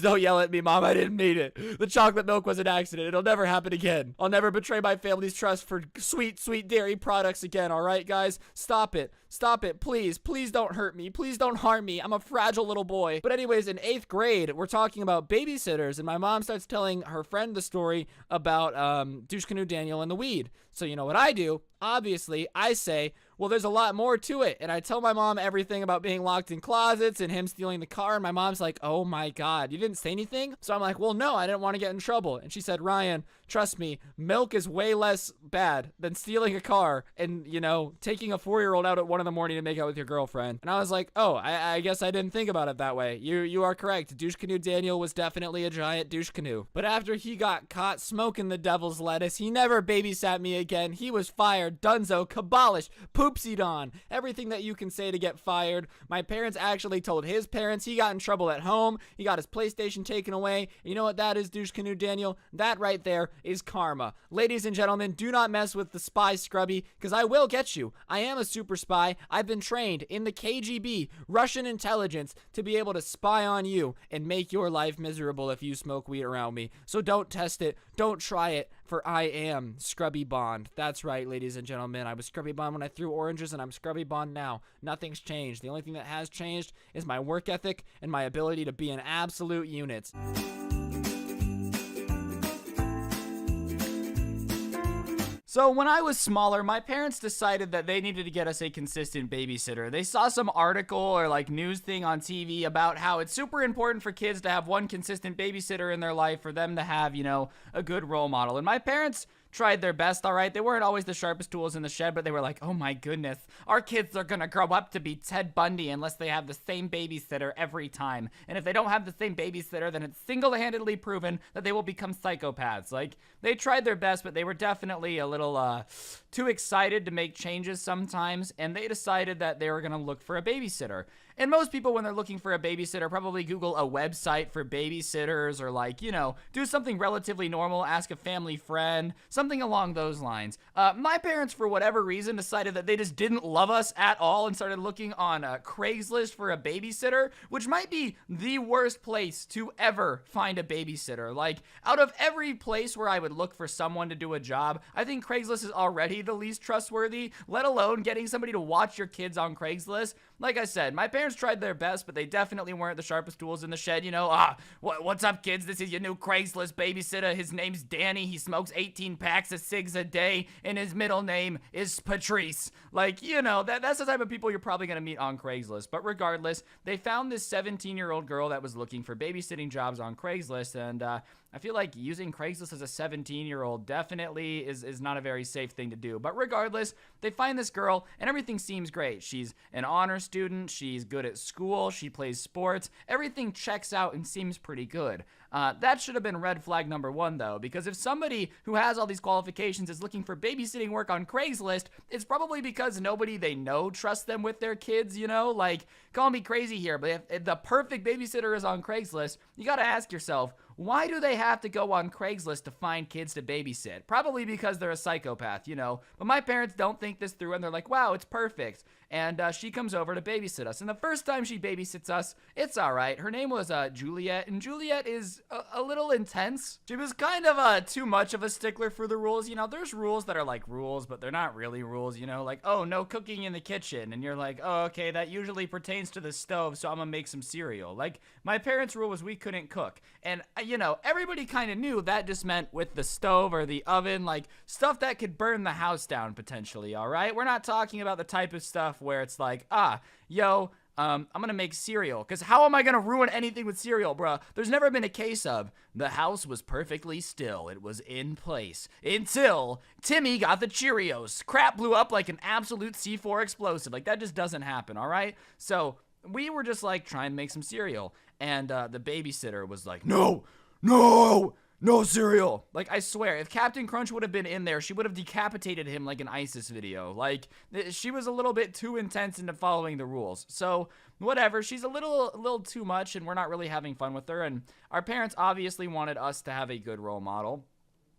don't yell at me, Mom, I didn't mean it. The chocolate milk was an accident. It'll never happen again. I'll never betray my family's trust for sweet dairy products again, all right, guys? Stop it, please don't hurt me, please don't harm me. I'm a fragile little boy. But anyways, in 8th grade, we're talking about babysitters, and my mom starts telling her friend the story about Douche Canoe Daniel and the weed. So you know what I do? Obviously, I say, well, there's a lot more to it. And I tell my mom everything about being locked in closets and him stealing the car. And my mom's like, oh my God, you didn't say anything? So I'm like, well, no, I didn't want to get in trouble. And she said, Ryan, trust me, milk is way less bad than stealing a car and, you know, taking a 4-year-old out at 1 in the morning to make out with your girlfriend. And I was like, oh, I guess I didn't think about it that way. You are correct. Douche Canoe Daniel was definitely a giant douche canoe. But after he got caught smoking the devil's lettuce, he never babysat me again. He was fired, dunzo, kabbalish, poopsied on, everything that you can say to get fired. My parents actually told his parents. He got in trouble at home. He got his PlayStation taken away. You know what that is, Douche Canoe Daniel? That right there is karma. Ladies and gentlemen, do not mess with the spy Scrubby, because I will get you. I am a super spy. I've been trained in the KGB, Russian intelligence, to be able to spy on you and make your life miserable if you smoke weed around me. So don't test it. Don't try it, for I am Scrubby Bond. That's right, ladies and gentlemen. I was Scrubby Bond when I threw oranges, and I'm Scrubby Bond now. Nothing's changed. The only thing that has changed is my work ethic and my ability to be an absolute unit. So when I was smaller, my parents decided that they needed to get us a consistent babysitter. They saw some article or like news thing on TV about how it's super important for kids to have one consistent babysitter in their life, for them to have, you know, a good role model. And my parents tried their best, all right? They weren't always the sharpest tools in the shed, but they were like, oh my goodness, our kids are gonna grow up to be Ted Bundy unless they have the same babysitter every time. And if they don't have the same babysitter, then it's single-handedly proven that they will become psychopaths. Like, they tried their best, but they were definitely a little too excited to make changes sometimes, and they decided that they were gonna look for a babysitter. And most people, when they're looking for a babysitter, probably Google a website for babysitters, or like, you know, do something relatively normal, ask a family friend, something along those lines. My parents, for whatever reason, decided that they just didn't love us at all and started looking on Craigslist for a babysitter, which might be the worst place to ever find a babysitter. Like, out of every place where I would look for someone to do a job, I think Craigslist is already the least trustworthy, let alone getting somebody to watch your kids on Craigslist. Like I said, my parents tried their best, but they definitely weren't the sharpest tools in the shed. You know, what's up, kids? This is your new Craigslist babysitter. His name's Danny. He smokes 18 packs of cigs a day, and his middle name is Patrice. Like, you know, that's the type of people you're probably going to meet on Craigslist. But regardless, they found this 17-year-old girl that was looking for babysitting jobs on Craigslist, and I feel like using Craigslist as a 17-year-old definitely is not a very safe thing to do. But regardless, they find this girl, and everything seems great. She's an honor student, she's good at school, she plays sports, everything checks out and seems pretty good. That should have been red flag number 1, though, because if somebody who has all these qualifications is looking for babysitting work on Craigslist, it's probably because nobody they know trusts them with their kids, you know? Like, call me crazy here, but if the perfect babysitter is on Craigslist, you gotta ask yourself, why do they have to go on Craigslist to find kids to babysit? Probably because they're a psychopath, you know? But my parents don't think this through, and they're like, wow, it's perfect. And she comes over to babysit us. And the first time she babysits us, it's all right. Her name was Juliet, and Juliet is a little intense. She was kind of too much of a stickler for the rules. You know, there's rules that are like rules, but they're not really rules, you know? Like, oh, no cooking in the kitchen. And you're like, oh, okay, that usually pertains to the stove, so I'm gonna make some cereal. Like, my parents' rule was we couldn't cook. And, you know, everybody kind of knew that just meant with the stove or the oven, like, stuff that could burn the house down, potentially, all right? We're not talking about the type of stuff where it's like, I'm gonna make cereal, because how am I gonna ruin anything with cereal, bruh? There's never been a case of, the house was perfectly still, it was in place, until Timmy got the Cheerios. Crap blew up like an absolute C4 explosive. Like, that just doesn't happen, all right? So, we were just, like, trying to make some cereal, and the babysitter was like, no, no cereal. Like, I swear, if Captain Crunch would have been in there, she would have decapitated him like an ISIS video. Like, she was a little bit too intense into following the rules. So, whatever, she's a little too much, and we're not really having fun with her. And our parents obviously wanted us to have a good role model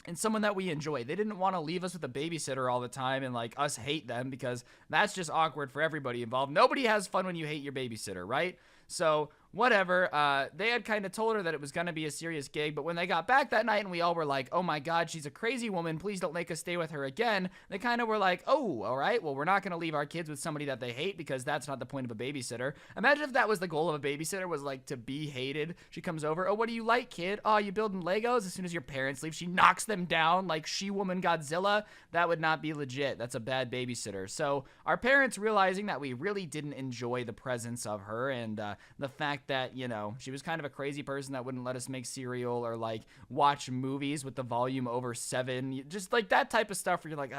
and someone that we enjoy. They didn't want to leave us with a babysitter all the time and like us hate them, because that's just awkward for everybody involved. Nobody has fun when you hate your babysitter, right? So whatever, they had kind of told her that it was going to be a serious gig, but when they got back that night and we all were like, oh my god, she's a crazy woman, please don't make us stay with her again, they kind of were like, oh, all right, well, we're not going to leave our kids with somebody that they hate, because that's not the point of a babysitter. Imagine if that was the goal of a babysitter, was like to be hated. She comes over, oh, what do you like, kid? Oh, you building Legos? As soon as your parents leave, she knocks them down like She-Woman Godzilla. That would not be legit. That's a bad babysitter. So our parents, realizing that we really didn't enjoy the presence of her, and the fact that, you know, she was kind of a crazy person that wouldn't let us make cereal or like watch movies with the volume over 7, just like that type of stuff where you're like,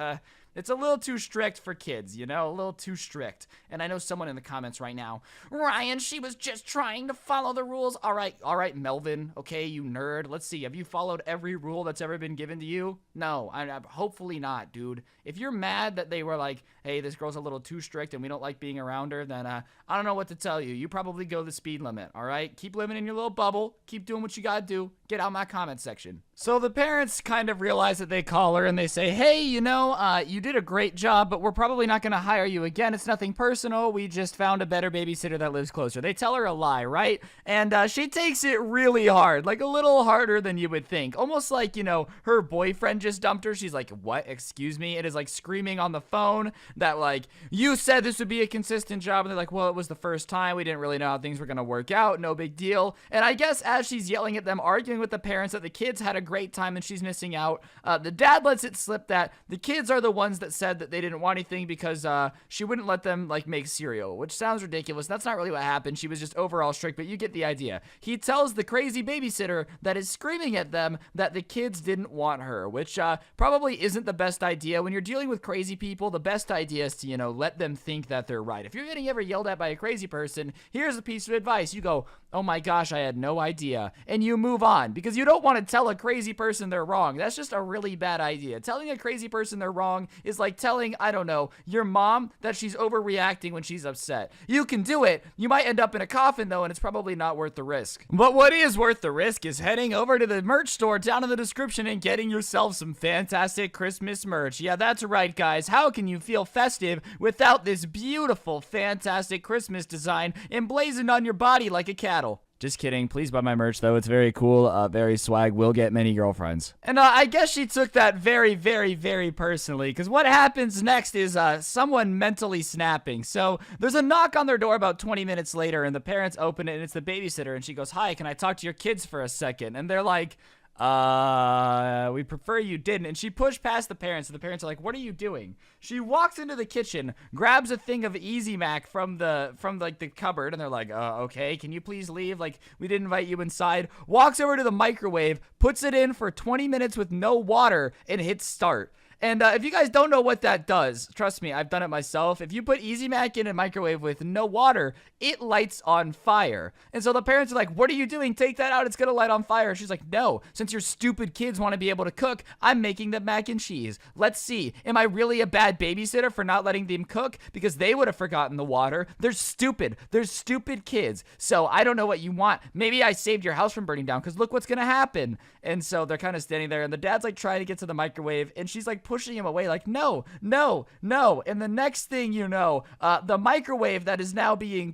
it's a little too strict for kids, you know, a little too strict. And I know someone in the comments right now, Ryan, she was just trying to follow the rules. All right, Melvin, okay, you nerd. Let's see, have you followed every rule that's ever been given to you? No, hopefully not, dude. If you're mad that they were like, hey, this girl's a little too strict and we don't like being around her, then I don't know what to tell you. You probably go the speed limit, all right? Keep living in your little bubble. Keep doing what you gotta do. Get out my comment section. So the parents kind of realize that they call her and they say, hey, you know, you did a great job, but we're probably not going to hire you again. It's nothing personal. We just found a better babysitter that lives closer. They tell her a lie, right? And she takes it really hard, like a little harder than you would think. Almost like, you know, her boyfriend just dumped her. She's like, what? Excuse me? It is like screaming on the phone that like, you said this would be a consistent job. And they're like, well, it was the first time. We didn't really know how things were going to work out. No big deal. And I guess as she's yelling at them, arguing with the parents that the kids had a great time and she's missing out, the dad lets it slip that the kids are the ones that said that they didn't want anything because she wouldn't let them like make cereal, which sounds ridiculous. That's not really what happened. She was just overall strict, but you get the idea. He tells the crazy babysitter that is screaming at them that the kids didn't want her, which probably isn't the best idea. When you're dealing with crazy people, the best idea is to, you know, let them think that they're right. If you're getting ever yelled at by a crazy person, here's a piece of advice. You go, oh my gosh, I had no idea, and you move on, because you don't want to tell a crazy person they're wrong. That's just a really bad idea. Telling a crazy person they're wrong is like telling, I don't know, your mom that she's overreacting when she's upset. You can do it. You might end up in a coffin though, and it's probably not worth the risk. But what is worth the risk is heading over to the merch store down in the description and getting yourself some fantastic Christmas merch. Yeah, that's right, guys. How can you feel festive without this beautiful, fantastic Christmas design emblazoned on your body like a cattle? Just kidding. Please buy my merch, though. It's very cool, very swag. Will get many girlfriends. And I guess she took that very, very, very personally, because what happens next is someone mentally snapping. So there's a knock on their door about 20 minutes later, and the parents open it, and it's the babysitter, and she goes, hi, can I talk to your kids for a second? And they're like, we prefer you didn't. And she pushed past the parents, and the parents are like, what are you doing? She walks into the kitchen, grabs a thing of Easy Mac from the cupboard, and they're like, okay, can you please leave? Like, we didn't invite you inside. Walks over to the microwave, puts it in for 20 minutes with no water, and hits start. And if you guys don't know what that does, trust me, I've done it myself. If you put Easy Mac in a microwave with no water, it lights on fire. And so the parents are like, what are you doing? Take that out. It's going to light on fire. She's like, no, since your stupid kids want to be able to cook, I'm making them mac and cheese. Let's see. Am I really a bad babysitter for not letting them cook? Because they would have forgotten the water. They're stupid. They're stupid kids. So I don't know what you want. Maybe I saved your house from burning down, because look what's going to happen. And so they're kind of standing there, and the dad's like trying to get to the microwave, and she's like pushing him away, like, no, no, no. And the next thing you know, the microwave that is now being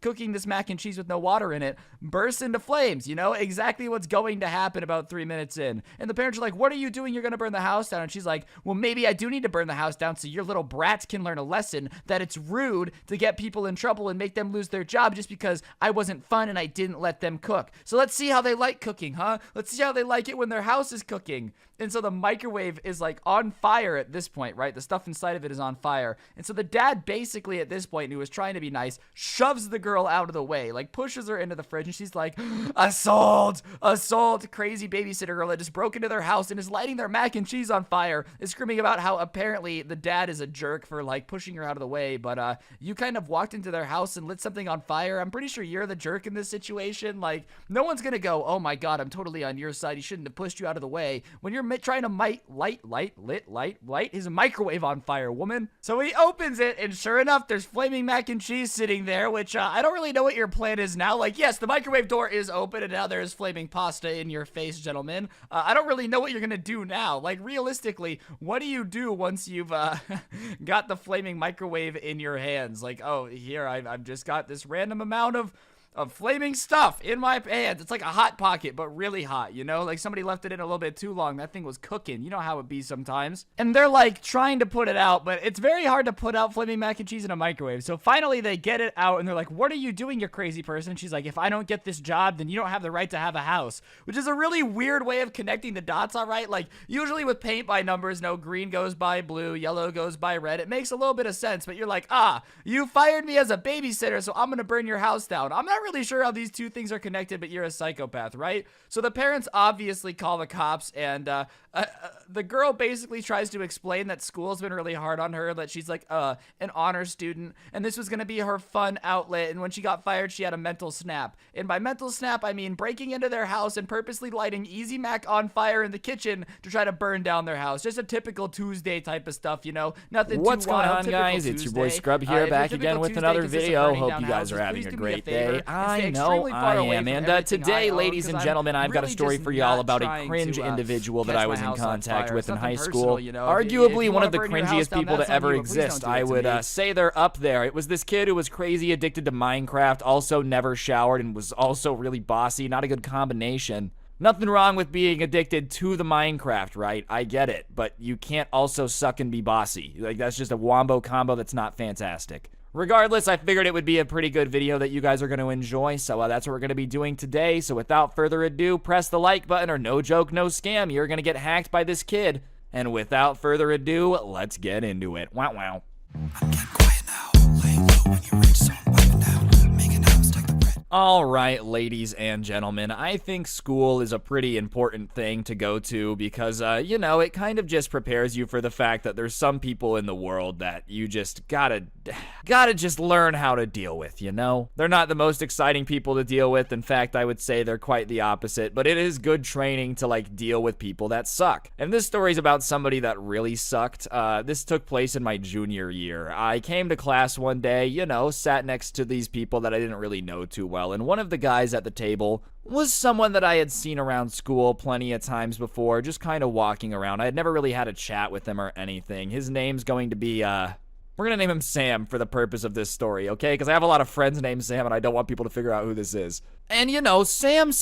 cooking this mac and cheese with no water in it, bursts into flames. You know exactly what's going to happen about 3 minutes in. And the parents are like, what are you doing? You're going to burn the house down. And she's like, well, maybe I do need to burn the house down so your little brats can learn a lesson that it's rude to get people in trouble and make them lose their job just because I wasn't fun and I didn't let them cook. So let's see how they like cooking, huh? Let's see how they like it when their house is cooking. And so the microwave is like on fire at this point, right? The stuff inside of it is on fire. And so the dad basically at this point, who was trying to be nice, shoves the girl out of the way, like pushes her into the fridge, and she's like, assault, assault. Crazy babysitter girl that just broke into their house and is lighting their mac and cheese on fire, is screaming about how apparently the dad is a jerk for like pushing her out of the way, but you kind of walked into their house and lit something on fire. I'm pretty sure you're the jerk in this situation. Like, no one's gonna go, oh my god, I'm totally on your side, he shouldn't have pushed you out of the way, when you're trying to light his microwave on fire, woman. So he opens it, and sure enough, there's flaming mac and cheese sitting there, which I don't really know what your plan is now. Like, yes, the microwave door is open, and now there's flaming pasta in your face, gentlemen. I don't really know what you're gonna do now. Like, realistically, what do you do once you've got the flaming microwave in your hands? Like, oh, here, I've just got this random amount of flaming stuff in my hands. It's like a Hot Pocket, but really hot, you know? Like somebody left it in a little bit too long. That thing was cooking. You know how it be sometimes. And they're like trying to put it out, but it's very hard to put out flaming mac and cheese in a microwave. So finally they get it out and they're like, what are you doing, you crazy person? She's like, if I don't get this job, then you don't have the right to have a house, which is a really weird way of connecting the dots, all right? Like usually with paint by numbers, no, green goes by blue, yellow goes by red. It makes a little bit of sense, but you're like, you fired me as a babysitter, so I'm gonna burn your house down. I'm not really sure how these two things are connected, but you're a psychopath, right? So the parents obviously call the cops, and the girl basically tries to explain that school's been really hard on her, that she's like an honor student, and this was gonna be her fun outlet, and when she got fired, she had a mental snap. And by mental snap, I mean breaking into their house and purposely lighting Easy Mac on fire in the kitchen to try to burn down their house. Just a typical Tuesday type of stuff, you know? Nothing What's too wild. going on, Typical guys? It's your boy Tuesday. Scrubby here, If your back typical again with Tuesday another consists of video. burning Hope down you guys are houses, having please a do me great favor day. and stay I know extremely far I away am. from And everything today, I own, ladies and 'cause I'm gentlemen, I've got a really story just for y'all not about a trying cringe to, individual that catch I my was in house on contact fire. with in It's high nothing school. personal, you know. If Arguably you one wanna of the burn your house cringiest down, people that's to on ever you, but please don't exist. do it I to would me. say they're up there. It was this kid who was crazy addicted to Minecraft, also never showered, and was also really bossy. Not a good combination. Nothing wrong with being addicted to the Minecraft, right? I get it, but you can't also suck and be bossy. Like, that's just a wombo combo that's not fantastic. Regardless, I figured it would be a pretty good video that you guys are going to enjoy, so that's what we're going to be doing today. So without further ado, press the like button, or no joke, no scam, you're going to get hacked by this kid. And without further ado, let's get into it. Wow, wow. I'm getting quiet now. Laying low when you're rich, so I'm vibing now. Making out, stack the bread. All right, ladies and gentlemen, I think school is a pretty important thing to go to because, you know, it kind of just prepares you for the fact that there's some people in the world that you just gotta just learn how to deal with, you know? They're not the most exciting people to deal with. In fact, I would say they're quite the opposite, but it is good training to, like, deal with people that suck. And this story's about somebody that really sucked. This took place in my junior year. I came to class one day, you know, sat next to these people that I didn't really know too well. And one of the guys at the table was someone that I had seen around school plenty of times before, just kind of walking around. I had never really had a chat with him or anything. His name's going to be, we're going to name him Sam for the purpose of this story, okay? Because I have a lot of friends named Sam, and I don't want people to figure out who this is. And, you know, Sam,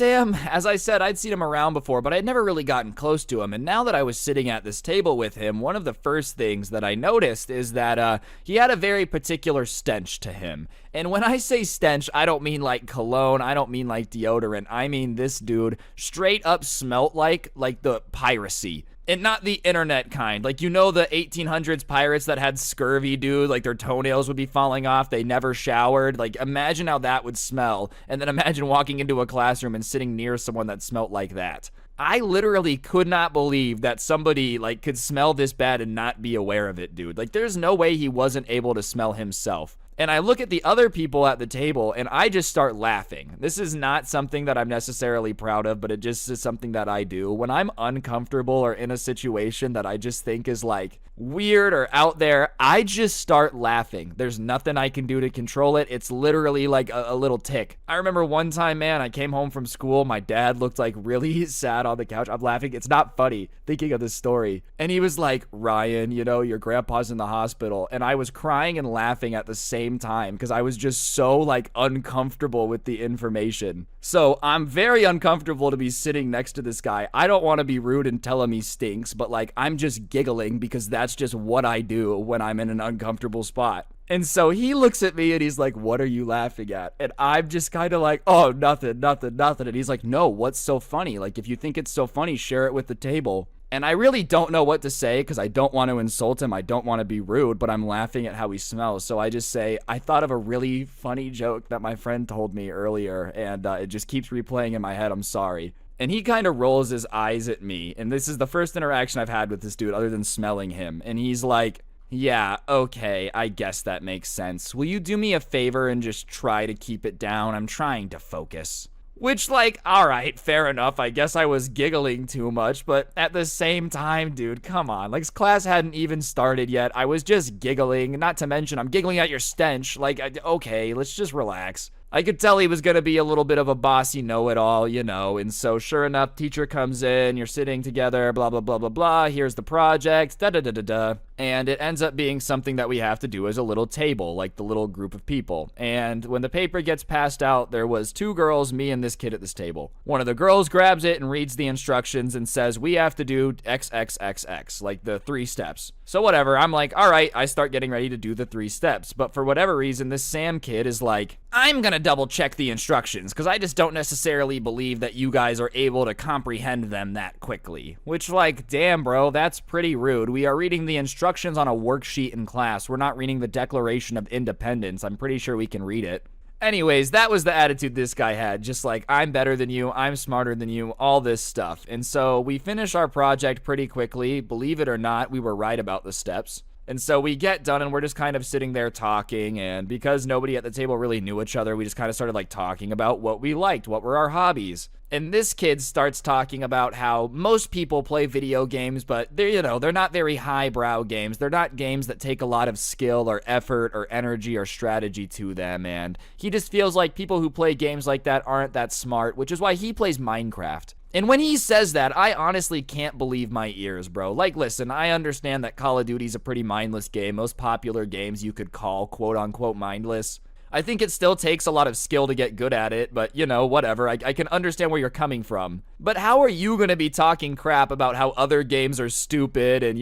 as I said, I'd seen him around before, but I'd never really gotten close to him. And now that I was sitting at this table with him, one of the first things that I noticed is that he had a very particular stench to him. And when I say stench, I don't mean like cologne, I don't mean like deodorant. I mean this dude straight up smelt like the piracy. And not the internet kind. Like, you know, the 1800s pirates that had scurvy, dude? Like, their toenails would be falling off. They never showered. Like, imagine how that would smell. And then imagine walking into a classroom and sitting near someone that smelled like that. I literally could not believe that somebody, like, could smell this bad and not be aware of it, dude. Like, there's no way he wasn't able to smell himself. And I look at the other people at the table, and I just start laughing. This is not something that I'm necessarily proud of, but it just is something that I do. When I'm uncomfortable or in a situation that I just think is, like, weird or out there, I just start laughing. There's nothing I can do to control it. It's literally like a little tick. I remember one time, man, I came home from school. My dad looked, like, really sad on the couch. I'm laughing. It's not funny thinking of this story. And he was like, Ryan, you know, your grandpa's in the hospital. And I was crying and laughing at the same time because I was just so, like, uncomfortable with the information. So I'm very uncomfortable to be sitting next to this guy. I don't want to be rude and tell him he stinks, but, like, I'm just giggling because that's just what I do when I'm in an uncomfortable spot. And so he looks at me and he's like, what are you laughing at? And I'm just kind of like, oh, nothing. And he's like, no, what's so funny? Like, if you think it's so funny, share it with the table. And I really don't know what to say because I don't want to insult him. I don't want to be rude, but I'm laughing at how he smells. So I just say, I thought of a really funny joke that my friend told me earlier, and it just keeps replaying in my head. I'm sorry. And he kind of rolls his eyes at me. And this is the first interaction I've had with this dude other than smelling him. And he's like, yeah, okay, I guess that makes sense. Will you do me a favor and just try to keep it down? I'm trying to focus. Which, like, alright, fair enough. I guess I was giggling too much, but at the same time, dude, come on. Like, class hadn't even started yet. I was just giggling. Not to mention, I'm giggling at your stench. Like, okay, let's just relax. I could tell he was going to be a little bit of a bossy know-it-all, you know, and so sure enough, teacher comes in, you're sitting together, blah, blah, blah, blah, blah, here's the project, da-da-da-da-da, and it ends up being something that we have to do as a little table, like the little group of people, and when the paper gets passed out, there was 2 girls, me and this kid at this table. One of the girls grabs it and reads the instructions and says, we have to do XXXX, like the 3 steps. So whatever, I'm like, alright, I start getting ready to do the 3 steps, but for whatever reason, this Sam kid is like, I'm gonna double check the instructions, because I just don't necessarily believe that you guys are able to comprehend them that quickly. Which, like, damn bro, that's pretty rude. We are reading the instructions on a worksheet in class. We're not reading the Declaration of Independence. I'm pretty sure we can read it. Anyways, that was the attitude this guy had, just like, I'm better than you, I'm smarter than you, all this stuff. And so we finish our project pretty quickly. Believe it or not, we were right about the steps. And so we get done and we're just kind of sitting there talking, and because nobody at the table really knew each other, we just kind of started like talking about what we liked, what were our hobbies. And this kid starts talking about how most people play video games, but they're not very highbrow games. They're not games that take a lot of skill or effort or energy or strategy to them, and he just feels like people who play games like that aren't that smart, which is why he plays Minecraft. And when he says that, I honestly can't believe my ears, bro. Like, listen, I understand that Call of Duty's a pretty mindless game. Most popular games you could call quote-unquote mindless. I think it still takes a lot of skill to get good at it, but, whatever. I can understand where you're coming from. But how are you going to be talking crap about how other games are stupid and,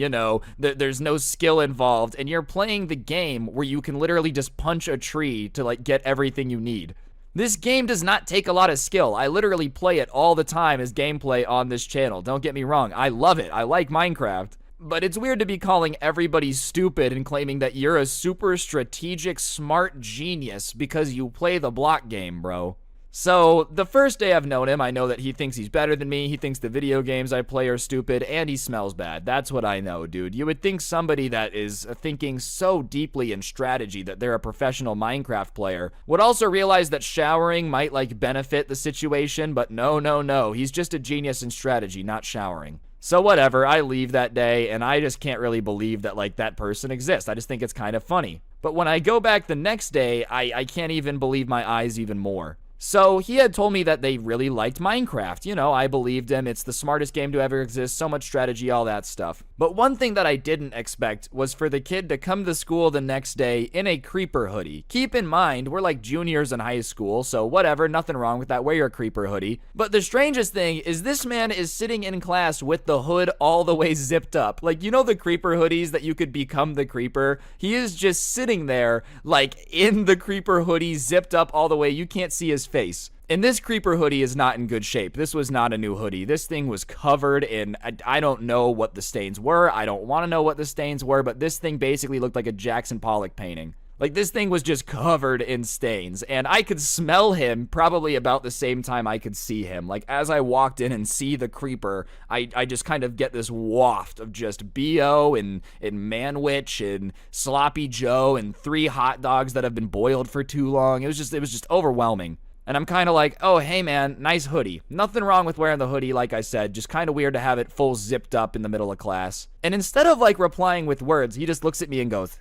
there's no skill involved, and you're playing the game where you can literally just punch a tree to, like, get everything you need? This game does not take a lot of skill. I literally play it all the time as gameplay on this channel. Don't get me wrong. I love it. I like Minecraft. But it's weird to be calling everybody stupid and claiming that you're a super strategic, smart genius because you play the block game, bro. So, the first day I've known him, I know that he thinks he's better than me, he thinks the video games I play are stupid, and he smells bad. That's what I know, dude. You would think somebody that is thinking so deeply in strategy that they're a professional Minecraft player would also realize that showering might, like, benefit the situation, but no. He's just a genius in strategy, not showering. So whatever, I leave that day, and I just can't really believe that, like, that person exists. I just think it's kind of funny. But when I go back the next day, I can't even believe my eyes even more. So he had told me that they really liked Minecraft. I believed him. It's the smartest game to ever exist. So much strategy, all that stuff. But one thing that I didn't expect was for the kid to come to school the next day in a creeper hoodie. Keep in mind, we're like juniors in high school, so whatever, nothing wrong with that. Wear your creeper hoodie. But the strangest thing is this man is sitting in class with the hood all the way zipped up. Like, the creeper hoodies that you could become the creeper? He is just sitting there, like, in the creeper hoodie, zipped up all the way. You can't see his face. And this creeper hoodie is not in good shape. This was not a new hoodie. This thing was covered in, I don't know what the stains were. I don't want to know what the stains were, but this thing basically looked like a Jackson Pollock painting. Like, this thing was just covered in stains, and I could smell him probably about the same time I could see him. Like, as I walked in and see the creeper, I just kind of get this waft of just BO and Manwich and Sloppy Joe and 3 hot dogs that have been boiled for too long. It was just overwhelming. And I'm kind of like, oh, hey, man, nice hoodie. Nothing wrong with wearing the hoodie, like I said. Just kind of weird to have it full zipped up in the middle of class. And instead of, like, replying with words, he just looks at me and goes,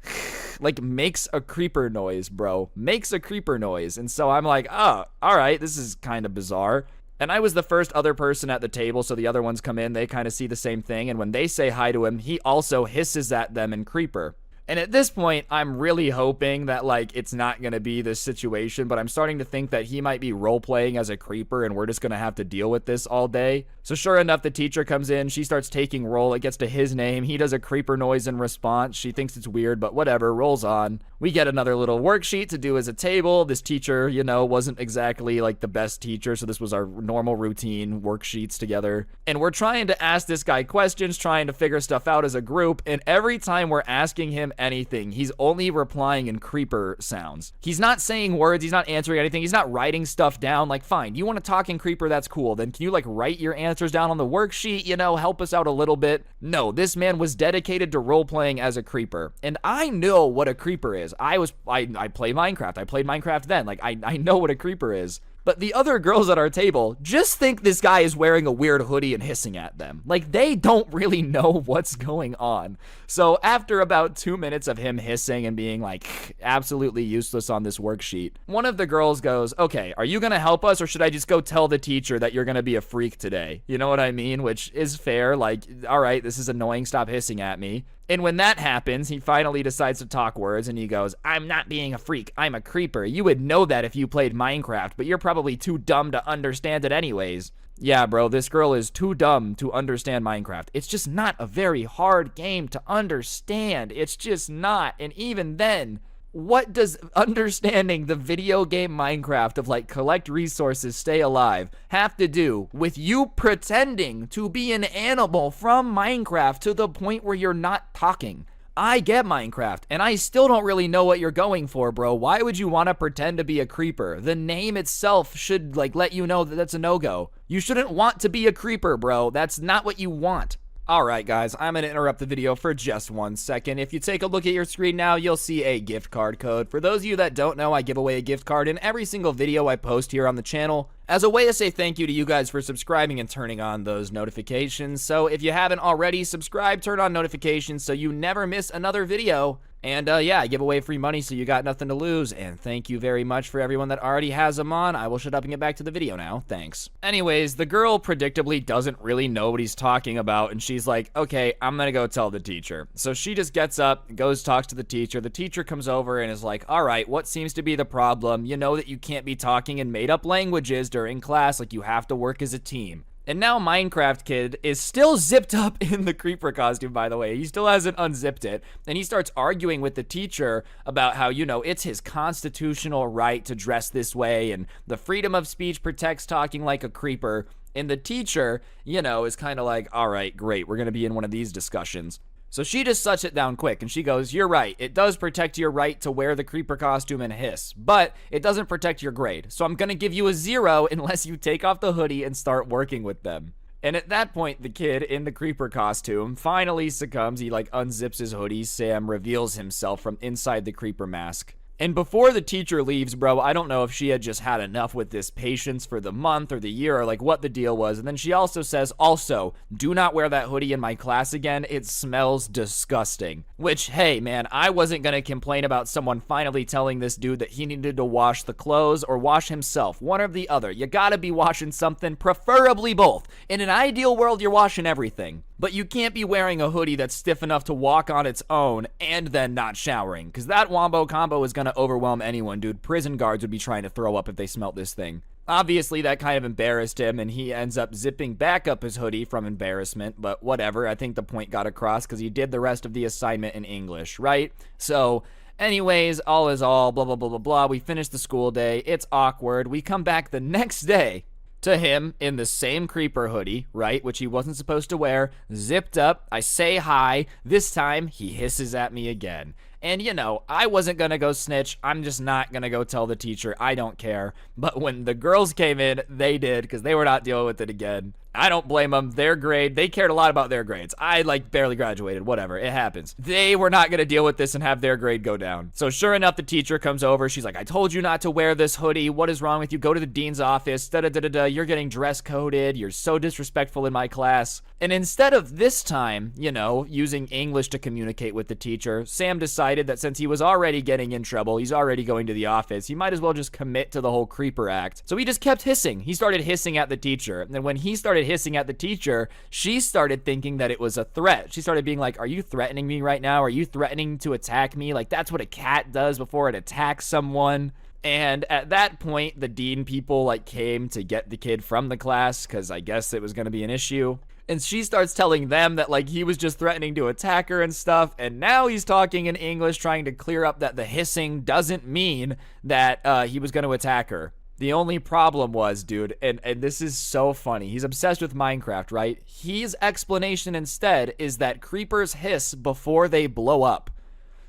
like, makes a creeper noise, bro. Makes a creeper noise. And so I'm like, oh, all right, this is kind of bizarre. And I was the first other person at the table, so the other ones come in, they kind of see the same thing. And when they say hi to him, he also hisses at them in creeper. And at this point, I'm really hoping that, like, it's not going to be this situation, but I'm starting to think that he might be role-playing as a creeper, and we're just going to have to deal with this all day. So sure enough, the teacher comes in, she starts taking roll, it gets to his name, he does a creeper noise in response, she thinks it's weird, but whatever, rolls on. We get another little worksheet to do as a table. This teacher, you know, wasn't exactly, like, the best teacher, so this was our normal routine worksheets together. And we're trying to ask this guy questions, trying to figure stuff out as a group, and every time we're asking him anything, he's only replying in creeper sounds. He's not saying words, he's not answering anything, he's not writing stuff down. Like, fine, you want to talk in creeper, that's cool. Then can you, like, write your answers down on the worksheet, you know, help us out a little bit? No, this man was dedicated to role-playing as a creeper. And I know what a creeper is. I play Minecraft. I played Minecraft then. Like, I know what a creeper is. But the other girls at our table just think this guy is wearing a weird hoodie and hissing at them. Like, they don't really know what's going on. So after about 2 minutes of him hissing and being, like, absolutely useless on this worksheet, one of the girls goes, okay, are you gonna help us, or should I just go tell the teacher that you're gonna be a freak today? You know what I mean? Which is fair. Like, all right, this is annoying. Stop hissing at me. And when that happens, he finally decides to talk words, and he goes, I'm not being a freak, I'm a creeper. You would know that if you played Minecraft, but you're probably too dumb to understand it anyways. Yeah, bro, this girl is too dumb to understand Minecraft. It's just not a very hard game to understand. It's just not. And even then, what does understanding the video game Minecraft of, like, collect resources, stay alive, have to do with you pretending to be an animal from Minecraft to the point where you're not talking? I get Minecraft, and I still don't really know what you're going for, bro. Why would you want to pretend to be a creeper? The name itself should, like, let you know that that's a no-go. You shouldn't want to be a creeper, bro. That's not what you want. Alright guys, I'm going to interrupt the video for just 1 second. If you take a look at your screen now, you'll see a gift card code. For those of you that don't know, I give away a gift card in every single video I post here on the channel as a way to say thank you to you guys for subscribing and turning on those notifications. So if you haven't already, subscribe, turn on notifications so you never miss another video. And yeah, I give away free money so you got nothing to lose. And thank you very much for everyone that already has them on. I will shut up and get back to the video now. Thanks. Anyways, the girl predictably doesn't really know what he's talking about, and she's like, okay, I'm gonna go tell the teacher. So she just gets up, goes, talks to the teacher. The teacher comes over and is like, all right, what seems to be the problem? You know that you can't be talking in made-up languages during class, like you have to work as a team. And now Minecraft Kid is still zipped up in the creeper costume, by the way. He still hasn't unzipped it. And he starts arguing with the teacher about how, you know, it's his constitutional right to dress this way, and the freedom of speech protects talking like a creeper. And the teacher, you know, is kind of like, all right, great, we're going to be in one of these discussions. So she just shuts it down quick, and she goes, you're right, it does protect your right to wear the creeper costume and hiss, but it doesn't protect your grade, so I'm gonna give you a 0 unless you take off the hoodie and start working with them. And at that point, the kid in the creeper costume finally succumbs. He, like, unzips his hoodie. Sam reveals himself from inside the creeper mask. And before the teacher leaves, bro, I don't know if she had just had enough with this patience for the month or the year, or like what the deal was. And then she also says, also, do not wear that hoodie in my class again. It smells disgusting. Which, hey, man, I wasn't gonna complain about someone finally telling this dude that he needed to wash the clothes or wash himself. One or the other. You gotta be washing something, preferably both. In an ideal world, you're washing everything. But you can't be wearing a hoodie that's stiff enough to walk on its own and then not showering, because that wombo combo is going to overwhelm anyone, dude. Prison guards would be trying to throw up if they smelt this thing. Obviously, that kind of embarrassed him, and he ends up zipping back up his hoodie from embarrassment, but whatever. I think the point got across because he did the rest of the assignment in English, right? So, anyways, all is all, blah, blah, blah, blah, blah. We finish the school day. It's awkward. We come back the next day to him in the same creeper hoodie, right, which he wasn't supposed to wear, zipped up. I say hi. This time, he hisses at me again. And, you know, I wasn't gonna go snitch. I'm just not gonna go tell the teacher. I don't care. But when the girls came in, they did, because they were not dealing with it again. I don't blame them. Their grade, they cared a lot about their grades. I, like, barely graduated. Whatever. It happens. They were not going to deal with this and have their grade go down. So sure enough, the teacher comes over. She's like, I told you not to wear this hoodie. What is wrong with you? Go to the dean's office. Da-da-da-da-da. You're getting dress coded. You're so disrespectful in my class. And instead of this time, you know, using English to communicate with the teacher, Sam decided decided that since he was already getting in trouble, he's already going to the office, he might as well just commit to the whole creeper act. So he just kept hissing. He started hissing at the teacher. And then when he started hissing at the teacher, she started thinking that it was a threat. She started being like, are you threatening me right now? Are you threatening to attack me? Like, that's what a cat does before it attacks someone. And at that point, the dean people like came to get the kid from the class because I guess it was going to be an issue. And she starts telling them that like he was just threatening to attack her and stuff. And now he's talking in English, trying to clear up that the hissing doesn't mean that he was going to attack her. The only problem was, dude, and this is so funny. He's obsessed with Minecraft, right? His explanation instead is that creepers hiss before they blow up.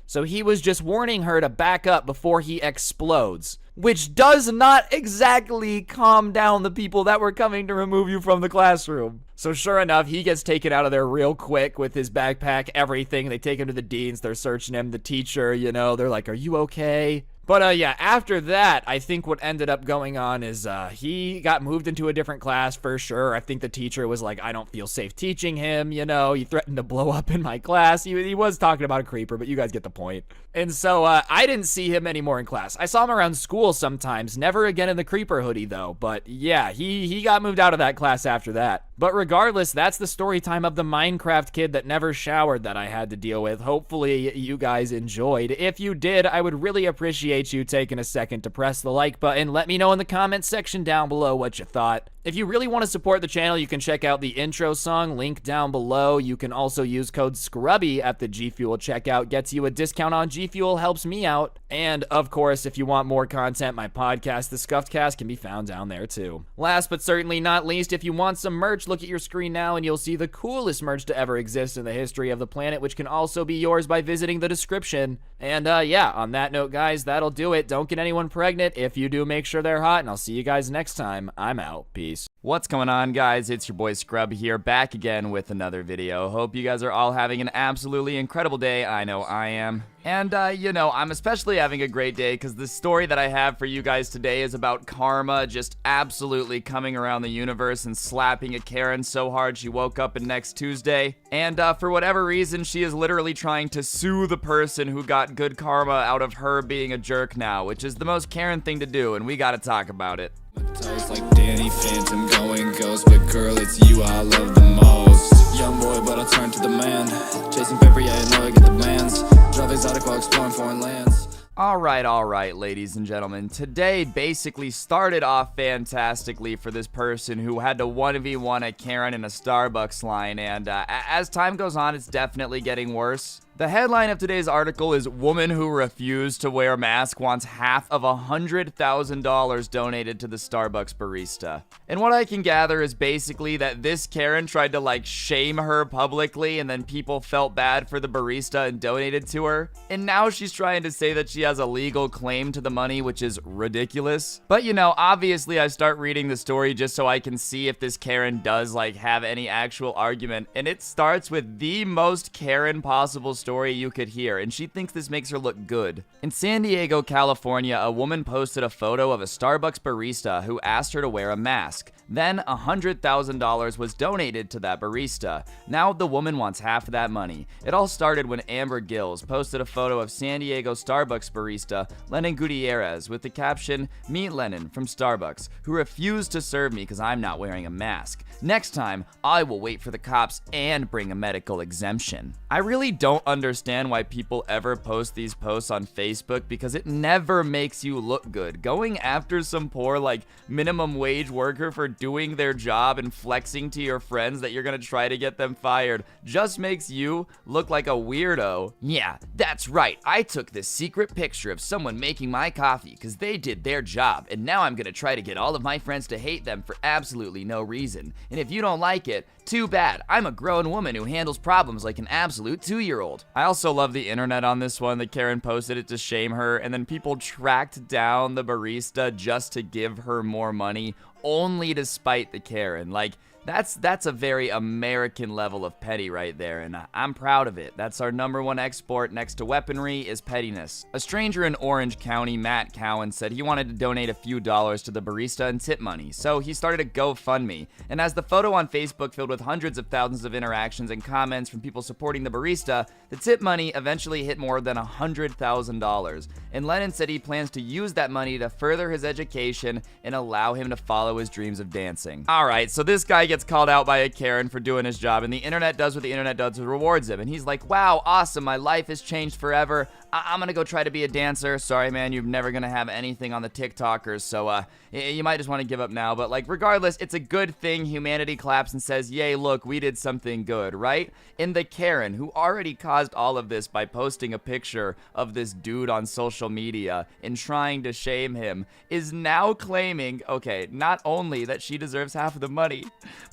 So he was just warning her to back up before he explodes, which does not exactly calm down the people that were coming to remove you from the classroom. So sure enough, he gets taken out of there real quick with his backpack, everything. They take him to the deans, they're searching him, the teacher, you know, they're like, are you okay? But yeah, after that, I think what ended up going on is he got moved into a different class for sure. I think the teacher was like, I don't feel safe teaching him, you know, he threatened to blow up in my class. He was talking about a creeper, but you guys get the point. And so I didn't see him anymore in class. I saw him around school sometimes, never again in the creeper hoodie though. But yeah, he got moved out of that class after that. But regardless, that's the story time of the Minecraft kid that never showered that I had to deal with. Hopefully you guys enjoyed. If you did, I would really appreciate you taking a second to press the like button. Let me know in the comments section down below what you thought. If you really want to support the channel, you can check out the intro song, link down below. You can also use code Scrubby at the G Fuel checkout. Gets you a discount on G Fuel, helps me out. And of course, if you want more content, my podcast, The Scuffed Cast, can be found down there too. Last but certainly not least, if you want some merch, look at your screen now and you'll see the coolest merch to ever exist in the history of the planet, which can also be yours by visiting the description. And yeah, on that note, guys, that'll do it. Don't get anyone pregnant. If you do, make sure they're hot, and I'll see you guys next time. I'm out. Peace. What's going on, guys? It's your boy Scrubby here, back again with another video. Hope you guys are all having an absolutely incredible day. I know I am. And, you know, I'm especially having a great day because the story that I have for you guys today is about karma just absolutely coming around the universe and slapping a Karen so hard she woke up in next Tuesday. And, for whatever reason, she is literally trying to sue the person who got good karma out of her being a jerk now, which is the most Karen thing to do, and we gotta talk about it. Ties like Danny Phantom going ghost, but girl, it's you I love the most. Young boy, but I turn to the man. Chasing paper, yeah, I know I get the plans. Drive exotic while exploring foreign lands. All right, ladies and gentlemen. Today basically started off fantastically for this person who had to 1v1 a Karen in a Starbucks line, and as time goes on, it's definitely getting worse. The headline of today's article is "Woman Who Refused to Wear Mask Wants Half of $100,000 Donated to the Starbucks Barista." And what I can gather is basically that this Karen tried to like shame her publicly, and then people felt bad for the barista and donated to her. And now she's trying to say that she has a legal claim to the money, which is ridiculous. But you know, obviously I start reading the story just so I can see if this Karen does like have any actual argument. And it starts with the most Karen possible story you could hear, and she thinks this makes her look good. In San Diego, California, a woman posted a photo of a Starbucks barista who asked her to wear a mask. Then $100,000 was donated to that barista. Now the woman wants half of that money. It all started when Amber Gills posted a photo of San Diego Starbucks barista Lenin Gutierrez with the caption, "Meet Lenin from Starbucks, who refused to serve me because I'm not wearing a mask. Next time, I will wait for the cops and bring a medical exemption." I really don't understand why people ever post these posts on Facebook because it never makes you look good. Going after some poor, like, minimum wage worker for doing their job and flexing to your friends that you're gonna try to get them fired just makes you look like a weirdo. Yeah, that's right. I took this secret picture of someone making my coffee because they did their job, and now I'm gonna try to get all of my friends to hate them for absolutely no reason. And if you don't like it, too bad. I'm a grown woman who handles problems like an absolute 2-year-old. I also love the internet on this one. That Karen posted it to shame her, and then people tracked down the barista just to give her more money, only to spite the Karen. Like, That's a very American level of petty right there, and I'm proud of it. That's our #1 export next to weaponry is pettiness. A stranger in Orange County, Matt Cowan, said he wanted to donate a few dollars to the barista and tip money, so he started a GoFundMe. And as the photo on Facebook filled with hundreds of thousands of interactions and comments from people supporting the barista, the tip money eventually hit more than $100,000. And Lennon said he plans to use that money to further his education and allow him to follow his dreams of dancing. Alright, so this guy gets called out by a Karen for doing his job, and the internet does what the internet does, rewards him. And he's like, wow, awesome, my life has changed forever. I'm gonna go try to be a dancer. Sorry, man, you're never gonna have anything on the TikTokers, so you might just want to give up now. But like, regardless, it's a good thing. Humanity claps and says, yay, look, we did something good, right? And the Karen, who already caused all of this by posting a picture of this dude on social media and trying to shame him, is now claiming, okay, not only that she deserves half of the money,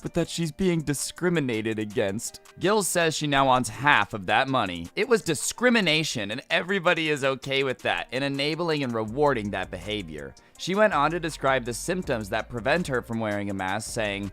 but that she's being discriminated against. Gil says she now wants half of that money. It was discrimination, and everybody is okay with that, and enabling and rewarding that behavior. She went on to describe the symptoms that prevent her from wearing a mask, saying,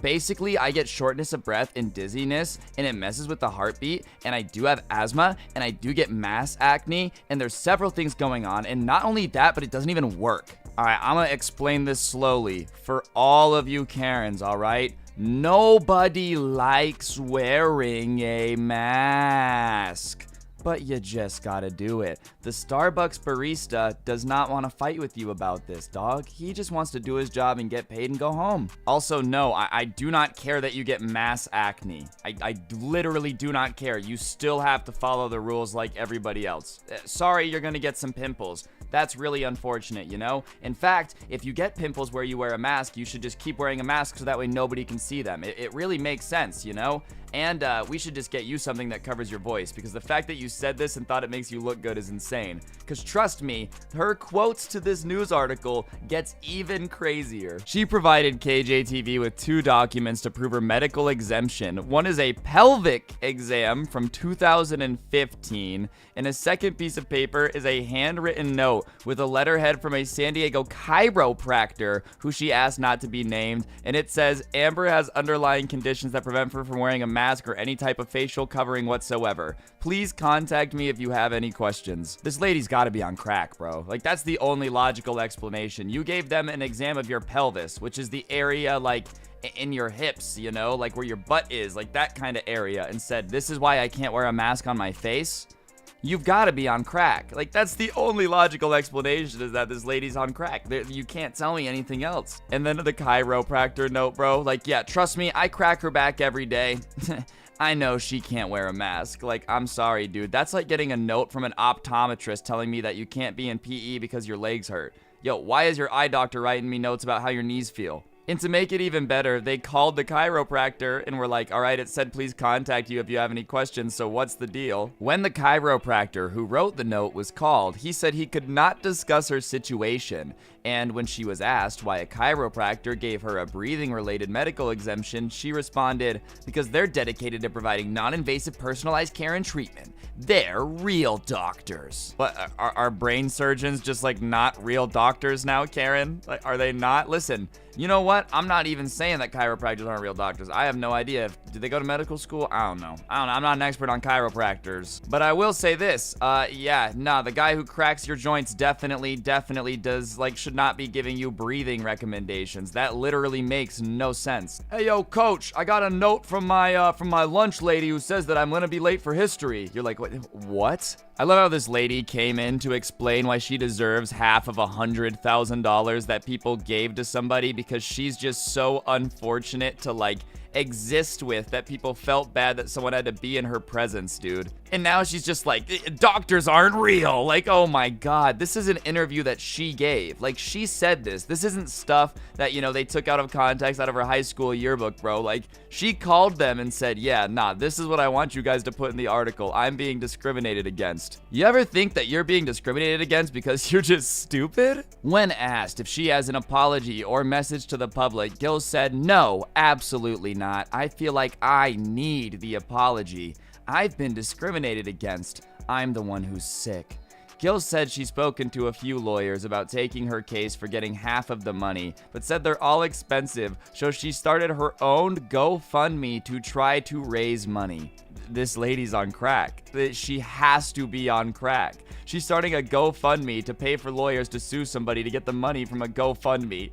basically, I get shortness of breath and dizziness, and it messes with the heartbeat, and I do have asthma, and I do get mask acne, and there's several things going on, and not only that, but it doesn't even work. Alright, I'm gonna explain this slowly for all of you Karens, alright? Nobody likes wearing a mask. But you just gotta do it. The Starbucks barista does not want to fight with you about this, dog. He just wants to do his job and get paid and go home. Also, no, I do not care that you get mass acne. I literally do not care. You still have to follow the rules like everybody else. Sorry, you're gonna get some pimples. That's really unfortunate, you know? In fact, if you get pimples where you wear a mask, you should just keep wearing a mask so that way nobody can see them. It really makes sense, you know? And we should just get you something that covers your voice, because the fact that you said this and thought it makes you look good is insane. Because trust me, her quotes to this news article gets even crazier. She provided KJTV with 2 documents to prove her medical exemption. One is a pelvic exam from 2015, and a second piece of paper is a handwritten note with a letterhead from a San Diego chiropractor who she asked not to be named, and it says, Amber has underlying conditions that prevent her from wearing a mask or any type of facial covering whatsoever. Please contact me if you have any questions. This lady's gotta be on crack, bro. Like, that's the only logical explanation. You gave them an exam of your pelvis, which is the area, like, in your hips, you know, like where your butt is, like that kind of area, and said, this is why I can't wear a mask on my face. You've got to be on crack. Like, that's the only logical explanation, is that this lady's on crack. You can't tell me anything else. And then the chiropractor note, bro. Like, yeah, trust me, I crack her back every day. I know she can't wear a mask. Like, I'm sorry, dude. That's like getting a note from an optometrist telling me that you can't be in PE because your legs hurt. Yo, why is your eye doctor writing me notes about how your knees feel? And to make it even better, they called the chiropractor and were like, all right, it said please contact you if you have any questions, so what's the deal? When the chiropractor who wrote the note was called, he said he could not discuss her situation. And when she was asked why a chiropractor gave her a breathing-related medical exemption, she responded, because they're dedicated to providing non-invasive personalized care and treatment. They're real doctors. What, are brain surgeons just like not real doctors now, Karen? Like, are they not? Listen, you know what? I'm not even saying that chiropractors aren't real doctors. I have no idea. Did they go to medical school? I don't know. I'm not an expert on chiropractors. But I will say this. The guy who cracks your joints definitely does, like, should not be giving you breathing recommendations. That literally makes no sense. Hey, yo, coach, I got a note from my lunch lady who says that I'm gonna be late for history. You're like, what? I love how this lady came in to explain why she deserves half of $100,000 that people gave to somebody because she's just so unfortunate to, like, exist with, that people felt bad that someone had to be in her presence, dude. And now she's just like, doctors aren't real. Like, oh my god, this is an interview that she gave. Like, she said this. This isn't stuff that, you know, they took out of context out of her high school yearbook, bro. Like, she called them and said, yeah, nah, this is what I want you guys to put in the article. I'm being discriminated against. You ever think that you're being discriminated against because you're just stupid? When asked if she has an apology or message to the public, Gil said, no, absolutely not. I feel like I need the apology. I've been discriminated against. I'm the one who's sick. Gil said she's spoken to a few lawyers about taking her case for getting half of the money, but said they're all expensive, so she started her own GoFundMe to try to raise money. This lady's on crack. She has to be on crack. She's starting a GoFundMe to pay for lawyers to sue somebody to get the money from a GoFundMe.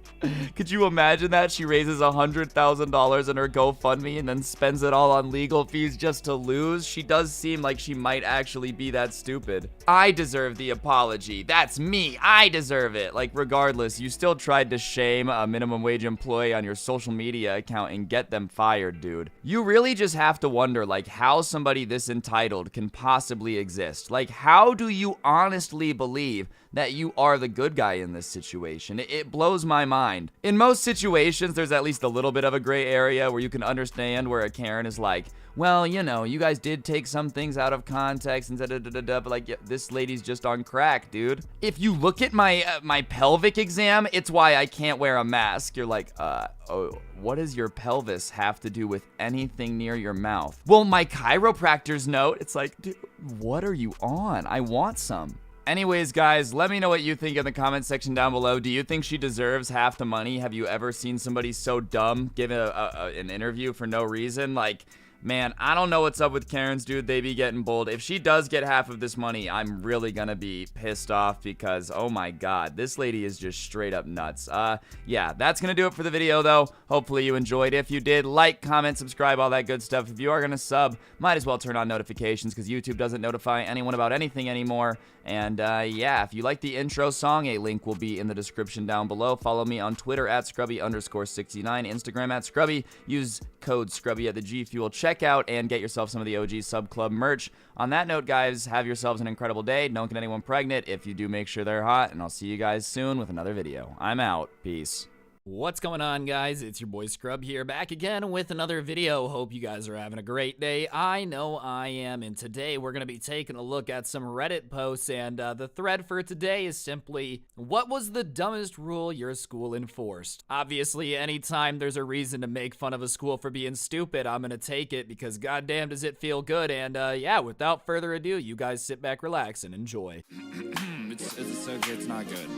Could you imagine that? She raises $100,000 in her GoFundMe and then spends it all on legal fees just to lose? She does seem like she might actually be that stupid. I deserve the apology. That's me. I deserve it. Like, regardless, you still tried to shame a minimum wage employee on your social media account and get them fired, dude. You really just have to wonder, like, how somebody this entitled can possibly exist. Like, how do you honestly believe that you are the good guy in this situation? It blows my mind. In most situations, there's at least a little bit of a gray area where you can understand where a Karen is like, well, you know, you guys did take some things out of context and da-da-da-da-da, but like, yeah, this lady's just on crack, dude. If you look at my pelvic exam, it's why I can't wear a mask. You're like, oh, what does your pelvis have to do with anything near your mouth? Well, my chiropractor's note, it's like, dude, what are you on? I want some. Anyways, guys, let me know what you think in the comment section down below. Do you think she deserves half the money? Have you ever seen somebody so dumb give an interview for no reason? Like, man, I don't know what's up with Karens, dude. They be getting bold. If she does get half of this money, I'm really gonna be pissed off because, oh my god, this lady is just straight up nuts. Yeah, that's gonna do it for the video, though. Hopefully you enjoyed. If you did, like, comment, subscribe, all that good stuff. If you are gonna sub, might as well turn on notifications because YouTube doesn't notify anyone about anything anymore. And yeah, if you like the intro song, a link will be in the description down below. Follow me on Twitter at Scrubby_69, Instagram at Scrubby. Use code Scrubby at the G Fuel checkout and get yourself some of the OG Sub Club merch. On that note, guys, have yourselves an incredible day. Don't get anyone pregnant. If you do, make sure they're hot. And I'll see you guys soon with another video. I'm out. Peace. What's going on, guys? It's your boy Scrub here, back again with another video. Hope you guys are having a great day. I know I am, and today we're going to be taking a look at some Reddit posts, and the thread for today is simply, what was the dumbest rule your school enforced? Obviously, anytime there's a reason to make fun of a school for being stupid, I'm going to take it because goddamn does it feel good, and yeah, without further ado, you guys sit back, relax, and enjoy. It's so good, it's not good.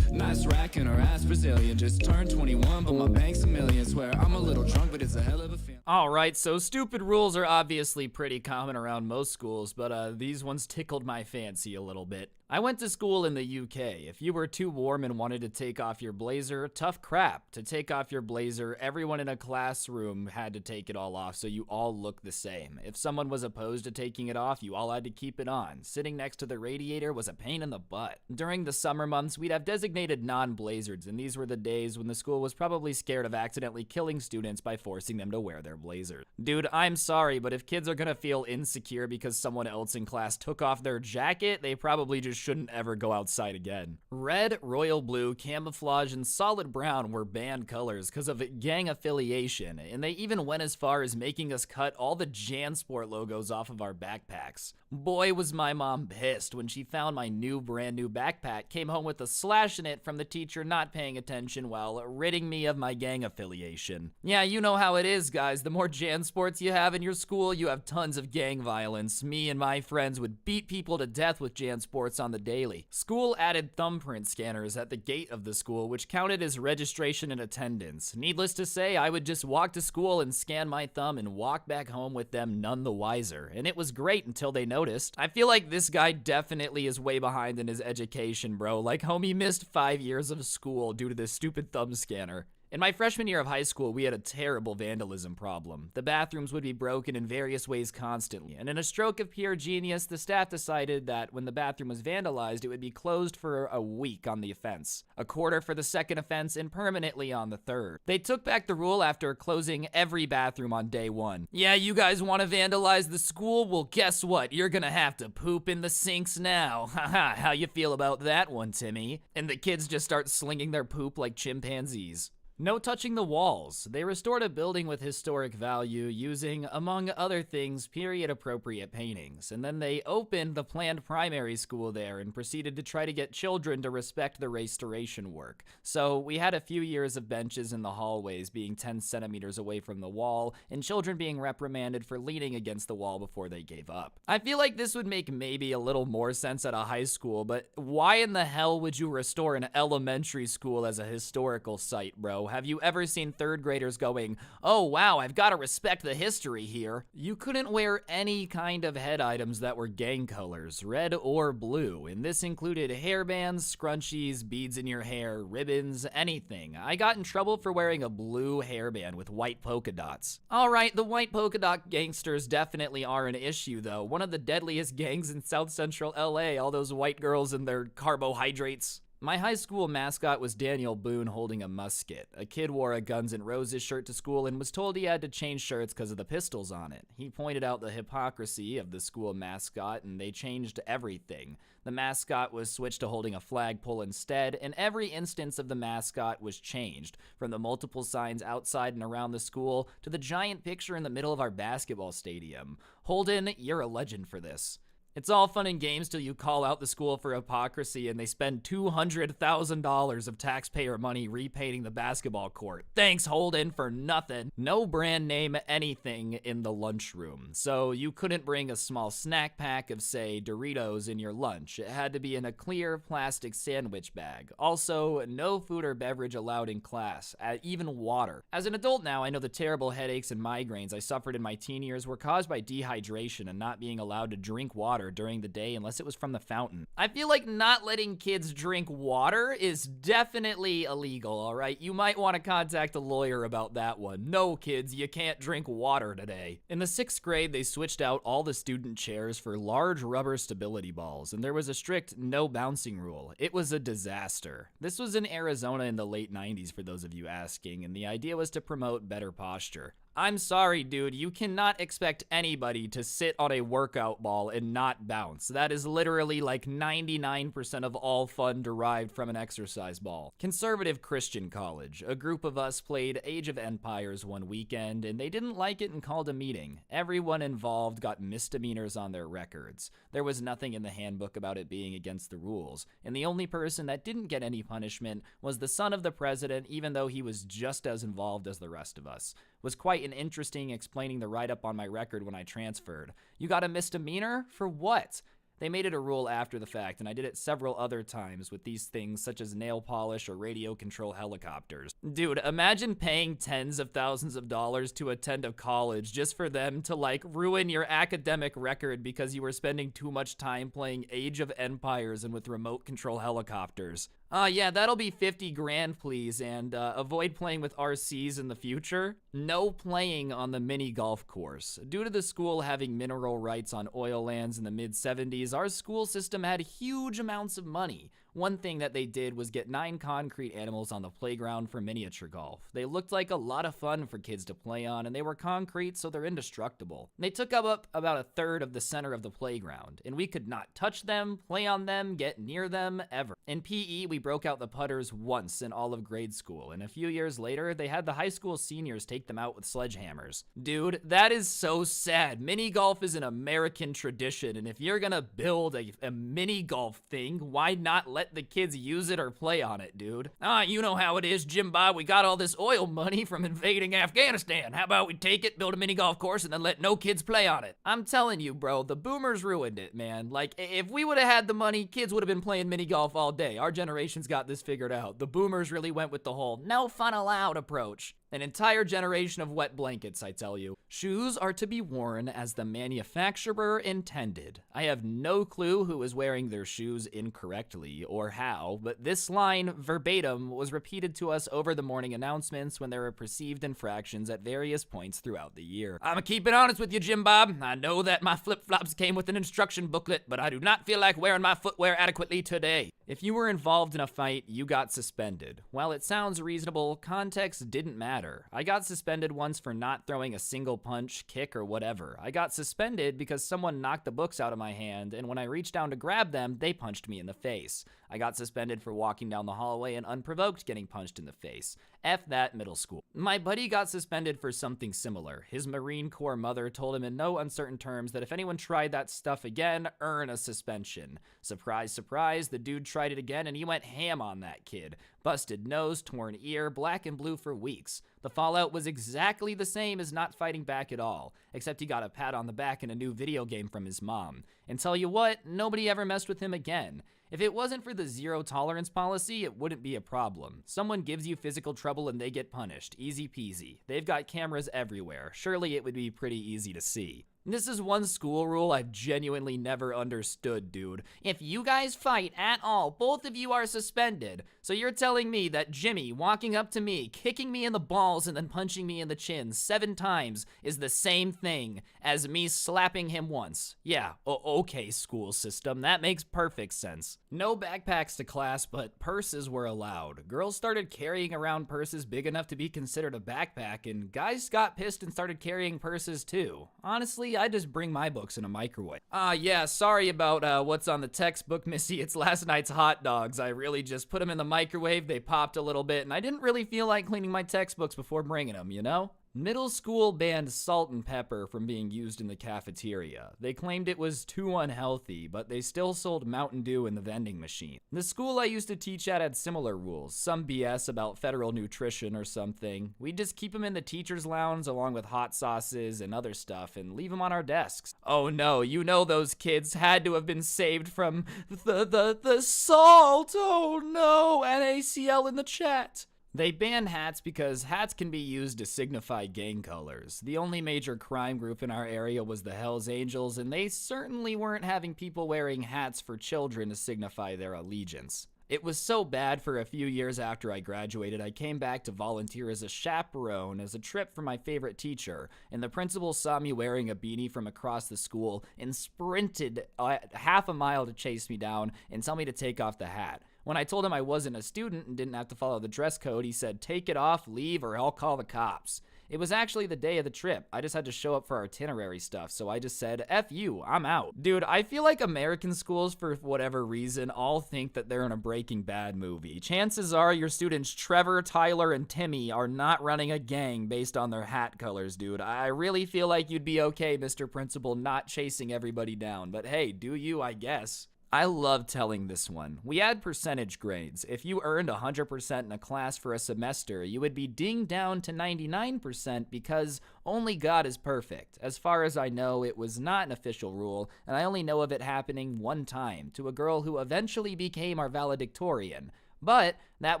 Nice rack in her ass Brazilian. Just turned 21, but my bank's a million. Swear I'm a little drunk, but it's a hell of a feeling. Alright, so stupid rules are obviously pretty common around most schools, but these ones tickled my fancy a little bit. I went to school in the UK. If you were too warm and wanted to take off your blazer, tough crap. To take off your blazer, everyone in a classroom had to take it all off so you all look the same. If someone was opposed to taking it off, you all had to keep it on. Sitting next to the radiator was a pain in the butt. During the summer months, we'd have designated non-blazers, and these were the days when the school was probably scared of accidentally killing students by forcing them to wear their blazers. Dude, I'm sorry, but if kids are gonna feel insecure because someone else in class took off their jacket, they probably just shouldn't ever go outside again. Red, royal blue, camouflage, and solid brown were banned colors because of gang affiliation, and they even went as far as making us cut all the JanSport logos off of our backpacks. Boy, was my mom pissed when she found my brand new backpack came home with a slash in it from the teacher not paying attention while ridding me of my gang affiliation. Yeah, you know how it is, guys. The more JanSports you have in your school, you have tons of gang violence. Me and my friends would beat people to death with JanSports on the daily. School added thumbprint scanners at the gate of the school, which counted as registration and attendance. Needless to say, I would just walk to school and scan my thumb and walk back home with them none the wiser. And it was great until they noticed. I feel like this guy definitely is way behind in his education, bro. Like, homie missed 5 years of school due to this stupid thumb scanner. In my freshman year of high school, we had a terrible vandalism problem. The bathrooms would be broken in various ways constantly, and in a stroke of pure genius, the staff decided that when the bathroom was vandalized, it would be closed for a week on the offense, a quarter for the second offense, and permanently on the third. They took back the rule after closing every bathroom on day one. Yeah, you guys want to vandalize the school? Well, guess what? You're gonna have to poop in the sinks now. Haha, how you feel about that one, Timmy? And the kids just start slinging their poop like chimpanzees. No touching the walls. They restored a building with historic value using, among other things, period-appropriate paintings. And then they opened the planned primary school there and proceeded to try to get children to respect the restoration work. So we had a few years of benches in the hallways being 10 centimeters away from the wall, and children being reprimanded for leaning against the wall before they gave up. I feel like this would make maybe a little more sense at a high school, but why in the hell would you restore an elementary school as a historical site, bro? Have you ever seen third graders going, oh wow, I've got to respect the history here? You couldn't wear any kind of head items that were gang colors, red or blue, and this included hairbands, scrunchies, beads in your hair, ribbons, anything. I got in trouble for wearing a blue hairband with white polka dots. Alright, the white polka dot gangsters definitely are an issue though. One of the deadliest gangs in South Central LA, all those white girls and their carbohydrates. My high school mascot was Daniel Boone holding a musket. A kid wore a Guns N' Roses shirt to school and was told he had to change shirts because of the pistols on it. He pointed out the hypocrisy of the school mascot and they changed everything. The mascot was switched to holding a flagpole instead, and every instance of the mascot was changed, from the multiple signs outside and around the school to the giant picture in the middle of our basketball stadium. Holden, you're a legend for this. It's all fun and games till you call out the school for hypocrisy and they spend $200,000 of taxpayer money repainting the basketball court. Thanks, Holden, for nothing. No brand name anything in the lunchroom. So you couldn't bring a small snack pack of, say, Doritos in your lunch. It had to be in a clear plastic sandwich bag. Also, no food or beverage allowed in class, even water. As an adult now, I know the terrible headaches and migraines I suffered in my teen years were caused by dehydration and not being allowed to drink water during the day unless it was from the fountain. I feel like not letting kids drink water is definitely illegal, alright? You might want to contact a lawyer about that one. No, kids, you can't drink water today. In the 6th grade, they switched out all the student chairs for large rubber stability balls, and there was a strict no bouncing rule. It was a disaster. This was in Arizona in the late 90s for those of you asking, and the idea was to promote better posture. I'm sorry, dude, you cannot expect anybody to sit on a workout ball and not bounce. That is literally like 99% of all fun derived from an exercise ball. Conservative Christian college. A group of us played Age of Empires one weekend, and they didn't like it and called a meeting. Everyone involved got misdemeanors on their records. There was nothing in the handbook about it being against the rules, and the only person that didn't get any punishment was the son of the president, even though he was just as involved as the rest of us. Was quite an interesting explaining the write-up on my record when I transferred. You got a misdemeanor? For what? They made it a rule after the fact, and I did it several other times with these things such as nail polish or radio control helicopters. Dude, imagine paying tens of thousands of dollars to attend a college just for them to like ruin your academic record because you were spending too much time playing Age of Empires and with remote control helicopters. Yeah, that'll be 50 grand, please, and avoid playing with RCs in the future. No playing on the mini golf course. Due to the school having mineral rights on oil lands in the mid-70s, our school system had huge amounts of money. One thing that they did was get 9 concrete animals on the playground for miniature golf. They looked like a lot of fun for kids to play on, and they were concrete, so they're indestructible. They took up about a third of the center of the playground, and we could not touch them, play on them, get near them, ever. In PE, we broke out the putters once in all of grade school, and a few years later, they had the high school seniors take them out with sledgehammers. Dude, that is so sad. Mini golf is an American tradition, and if you're gonna build a mini golf thing, why not let the kids use it or play on it, dude? You know how it is, Jim Bob. We got all this oil money from invading Afghanistan. How about we take it, build a mini golf course, and then let no kids play on it? I'm telling you, bro, the boomers ruined it, man. Like, if we would have had the money, kids would have been playing mini golf all day. Our generation's got this figured out. The boomers really went with the whole no fun allowed approach. An entire generation of wet blankets, I tell you. Shoes are to be worn as the manufacturer intended. I have no clue who is wearing their shoes incorrectly or how, but this line, verbatim, was repeated to us over the morning announcements when there were perceived infractions at various points throughout the year. I'ma keep it honest with you, Jim Bob. I know that my flip-flops came with an instruction booklet, but I do not feel like wearing my footwear adequately today. If you were involved in a fight, you got suspended. While it sounds reasonable, context didn't matter. I got suspended once for not throwing a single punch, kick, or whatever. I got suspended because someone knocked the books out of my hand, and when I reached down to grab them, they punched me in the face. I got suspended for walking down the hallway and unprovoked getting punched in the face. F that middle school. My buddy got suspended for something similar. His Marine Corps mother told him in no uncertain terms that if anyone tried that stuff again, earn a suspension. Surprise, surprise, the dude tried it again and he went ham on that kid. Busted nose, torn ear, black and blue for weeks. The fallout was exactly the same as not fighting back at all, except he got a pat on the back and a new video game from his mom. And tell you what, nobody ever messed with him again. If it wasn't for the zero tolerance policy, it wouldn't be a problem. Someone gives you physical trouble and they get punished. Easy peasy. They've got cameras everywhere. Surely it would be pretty easy to see. This is one school rule I've genuinely never understood, dude. If you guys fight at all, both of you are suspended. So you're telling me that Jimmy walking up to me, kicking me in the balls and then punching me in the chin 7 times is the same thing as me slapping him once? Yeah, okay, school system, that makes perfect sense. No backpacks to class, but purses were allowed. Girls started carrying around purses big enough to be considered a backpack, and guys got pissed and started carrying purses too. Honestly, I just bring my books in a microwave. Yeah, sorry about what's on the textbook, Missy. It's last night's hot dogs. I really just put them in the microwave, they popped a little bit, and I didn't really feel like cleaning my textbooks before bringing them, you know? Middle school banned salt and pepper from being used in the cafeteria. They claimed it was too unhealthy, but they still sold Mountain Dew in the vending machine. The school I used to teach at had similar rules, some BS about federal nutrition or something. We'd just keep them in the teacher's lounge along with hot sauces and other stuff and leave them on our desks. Oh no, you know those kids had to have been saved from the salt. Oh no, NaCl in the chat. They banned hats because hats can be used to signify gang colors. The only major crime group in our area was the Hells Angels, and they certainly weren't having people wearing hats for children to signify their allegiance. It was so bad for a few years after I graduated, I came back to volunteer as a chaperone as a trip for my favorite teacher, and the principal saw me wearing a beanie from across the school and sprinted half a mile to chase me down and tell me to take off the hat. When I told him I wasn't a student and didn't have to follow the dress code, he said, "Take it off, leave, or I'll call the cops." It was actually the day of the trip. I just had to show up for itinerary stuff, so I just said, F you, I'm out. Dude, I feel like American schools, for whatever reason, all think that they're in a Breaking Bad movie. Chances are your students Trevor, Tyler, and Timmy are not running a gang based on their hat colors, dude. I really feel like you'd be okay, Mr. Principal, not chasing everybody down. But hey, do you, I guess. I love telling this one. We had percentage grades. If you earned 100% in a class for a semester, you would be dinged down to 99% because only God is perfect. As far as I know, it was not an official rule, and I only know of it happening one time to a girl who eventually became our valedictorian. But that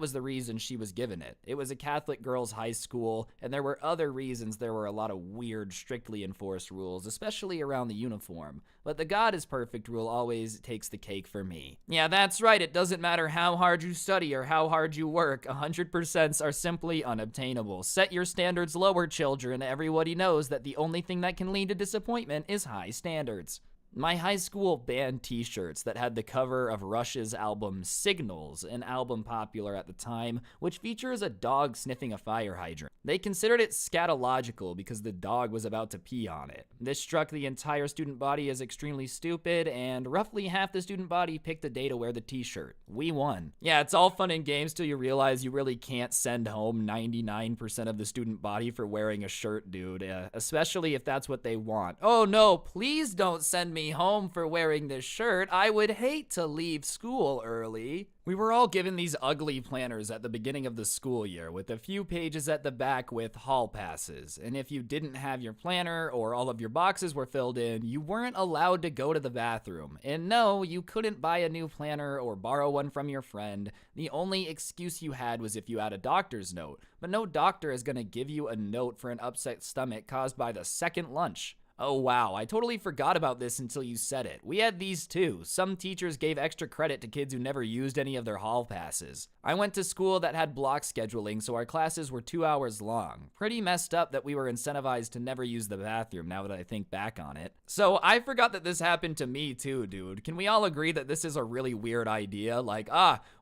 was the reason she was given it. It was a Catholic girls' high school, and there were other reasons there were a lot of weird, strictly enforced rules, especially around the uniform. But the God is perfect rule always takes the cake for me. Yeah, that's right, it doesn't matter how hard you study or how hard you work, 100% are simply unobtainable. Set your standards lower, children. Everybody knows that the only thing that can lead to disappointment is high standards. My high school banned t-shirts that had the cover of Rush's album Signals, an album popular at the time, which features a dog sniffing a fire hydrant. They considered it scatological because the dog was about to pee on it. This struck the entire student body as extremely stupid, and roughly half the student body picked a day to wear the t-shirt. We won. Yeah, it's all fun and games till you realize you really can't send home 99% of the student body for wearing a shirt, dude, especially if that's what they want. Oh no, please don't send me home for wearing this shirt. I would hate to leave school early. We were all given these ugly planners at the beginning of the school year with a few pages at the back with hall passes. And if you didn't have your planner or all of your boxes were filled in, you weren't allowed to go to the bathroom. And no, you couldn't buy a new planner or borrow one from your friend. The only excuse you had was if you had a doctor's note. But no doctor is going to give you a note for an upset stomach caused by the second lunch. Oh wow, I totally forgot about this until you said it. We had these too. Some teachers gave extra credit to kids who never used any of their hall passes. I went to school that had block scheduling, so our classes were 2 hours long. Pretty messed up that we were incentivized to never use the bathroom now that I think back on it. So I forgot that this happened to me too, dude. Can we all agree that this is a really weird idea? Like,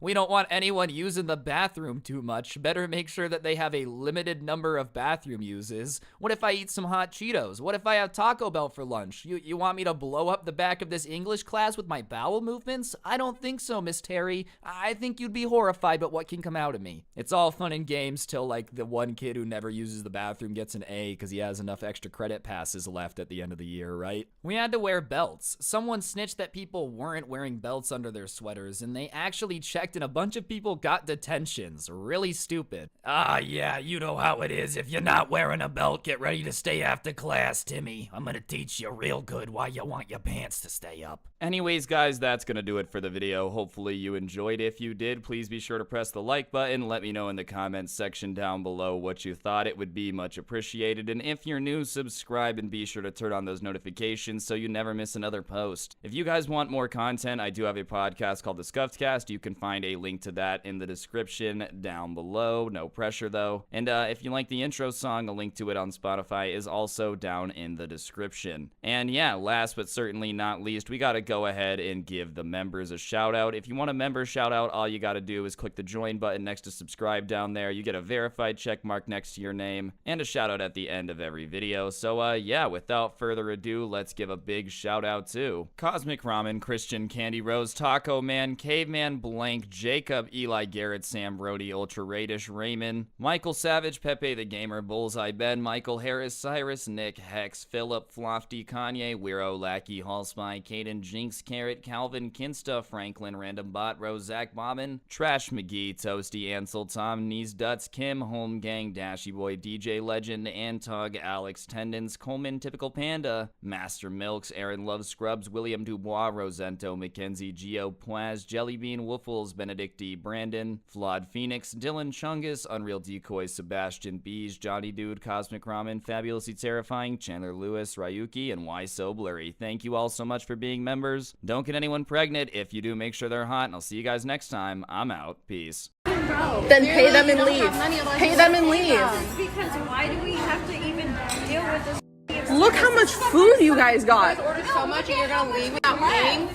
we don't want anyone using the bathroom too much. Better make sure that they have a limited number of bathroom uses. What if I eat some hot Cheetos? What if I have tacos Taco Bell for lunch. You want me to blow up the back of this English class with my bowel movements? I don't think so, Miss Terry. I think you'd be horrified by what can come out of me. It's all fun and games till like the one kid who never uses the bathroom gets an A because he has enough extra credit passes left at the end of the year, right? We had to wear belts. Someone snitched that people weren't wearing belts under their sweaters, and they actually checked and a bunch of people got detentions. Really stupid. Ah, yeah, you know how it is. If you're not wearing a belt, get ready to stay after class, Timmy. I'm gonna teach you real good why you want your pants to stay up. Anyways, guys, that's gonna do it for the video. Hopefully you enjoyed. If you did, please be sure to press the like button. Let me know in the comments section down below what you thought. It would be much appreciated. And if you're new, subscribe and be sure to turn on those notifications so you never miss another post. If you guys want more content, I do have a podcast called The Scuffed Cast. You can find a link to that in the description down below. No pressure though. And if you like the intro song, a link to it on Spotify is also down in the description. And yeah, last but certainly not least, we gotta go ahead and give the members a shout out. If you want a member shout out, all you gotta do is click the join button next to subscribe down there. You get a verified check mark next to your name and a shout out at the end of every video. So yeah, without further ado, let's give a big shout out to Cosmic Ramen, Christian, Candy Rose, Taco Man, Caveman Blank, Jacob, Eli Garrett, Sam Brody, Ultra Radish, Raymond, Michael Savage, Pepe the Gamer, Bullseye Ben, Michael Harris, Cyrus, Nick, Hex, Philip, Flofty, Kanye, Wiro, Lackey, Hallspy, Caden, Jinx, Carrot, Calvin, Kinsta, Franklin, Random Bot, Rose, Zach Bobbin, Trash McGee, Toasty, Ansel, Tom, Knees Duts, Kim, Home Gang, Dashy Boy, DJ Legend, Antug, Alex, Tendons, Coleman, Typical Panda, Master Milks, Aaron Loves Scrubs, William Dubois, Rosento, Mackenzie, Geo, Plaz, Jellybean, Woofles, Benedict D, Brandon, Flawed Phoenix, Dylan Chungus, Unreal Decoy, Sebastian Bees, Johnny Dude, Cosmic Ramen, Fabulously Terrifying, Chandler Lewis, Ryuki, and Why So Blurry. Thank you all so much for being members. Don't get anyone pregnant. If you do, make sure they're hot, and I'll see you guys next time. I'm out. Peace. Then pay them and leave. Pay them and leave. Because why do we have to even deal with this? Look how much food you guys got. Order so much and you're gonna leave without paying?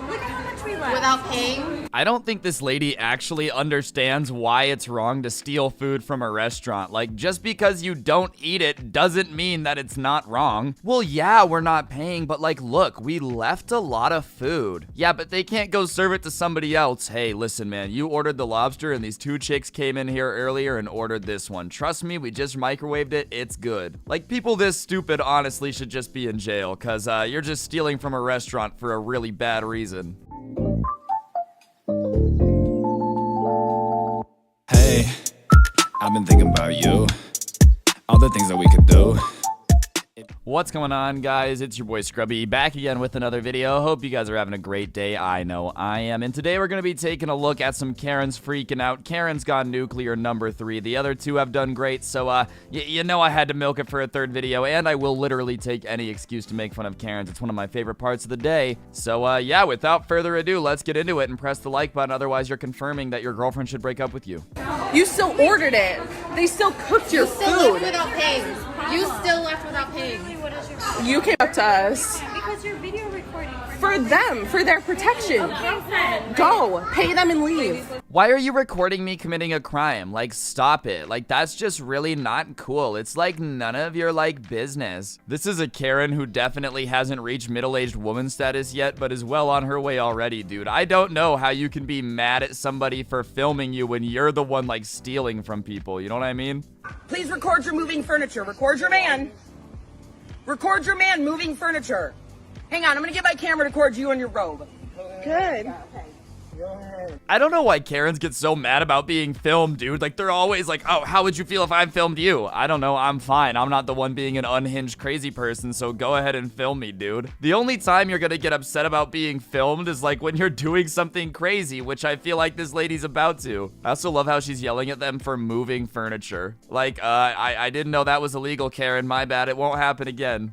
Look at how much we left. Without paying? I don't think this lady actually understands why it's wrong to steal food from a restaurant. Like, just because you don't eat it doesn't mean that it's not wrong. Well, yeah, we're not paying, but like, look, we left a lot of food. Yeah, but they can't go serve it to somebody else. Hey, listen, man, you ordered the lobster and these two chicks came in here earlier and ordered this one. Trust me, we just microwaved it. It's good. Like, people this stupid honestly should just be in jail because you're just stealing from a restaurant for a really bad reason. Hey, I've been thinking about you, all the things that we could do. What's going on, guys? It's your boy Scrubby back again with another video. Hope you guys are having a great day. I know I am. And today we're going to be taking a look at some Karens freaking out. Karen's gone nuclear number 3. The other 2 have done great. So, you know I had to milk it for a 3rd video. And I will literally take any excuse to make fun of Karens. It's one of my favorite parts of the day. So, yeah, without further ado, let's get into it and press the like button. Otherwise, you're confirming that your girlfriend should break up with you. You still ordered it. They still cooked your Still left food. without paying. You still left without paying. You came up to us. Because you're video recording. For them, for their protection. Okay, fine. Go, pay them and leave. Why are you recording me committing a crime? Like, stop it. Like, that's just really not cool. It's like none of your, like, business. This is a Karen who definitely hasn't reached middle-aged woman status yet, but is well on her way already, dude. I don't know how you can be mad at somebody for filming you when you're the one, like, stealing from people. You know what I mean? Please record your moving furniture. Record your man. Record your man moving furniture. Hang on, I'm gonna get my camera to record you in your robe. Good. I don't know why Karens get so mad about being filmed, dude. Like, they're always like, oh, how would you feel if I filmed you? I don't know, I'm fine. I'm not the one being an unhinged crazy person, so go ahead and film me, dude. The only time you're gonna get upset about being filmed is like when you're doing something crazy, which I feel like this lady's about to. I also love how she's yelling at them for moving furniture. Like, I didn't know that was illegal, Karen. My bad, it won't happen again.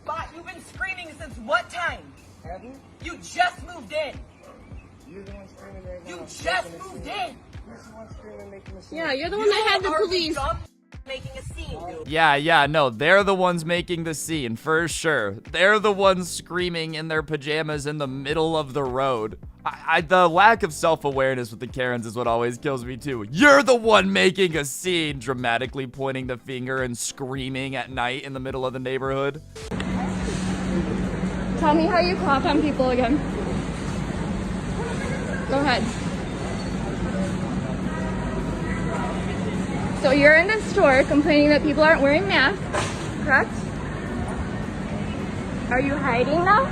Bot, you've been screaming since what time? You just moved in. You just moved in. Yeah, you're the one that had the police. Making a scene, dude. Yeah, no, they're the ones making the scene, for sure. They're the ones screaming in their pajamas in the middle of the road. The lack of self-awareness with the Karens is what always kills me, too. You're the one making a scene, dramatically pointing the finger and screaming at night in the middle of the neighborhood. Tell me how you cough on people again. Go ahead. So you're in the store complaining that people aren't wearing masks, correct? Are you hiding now?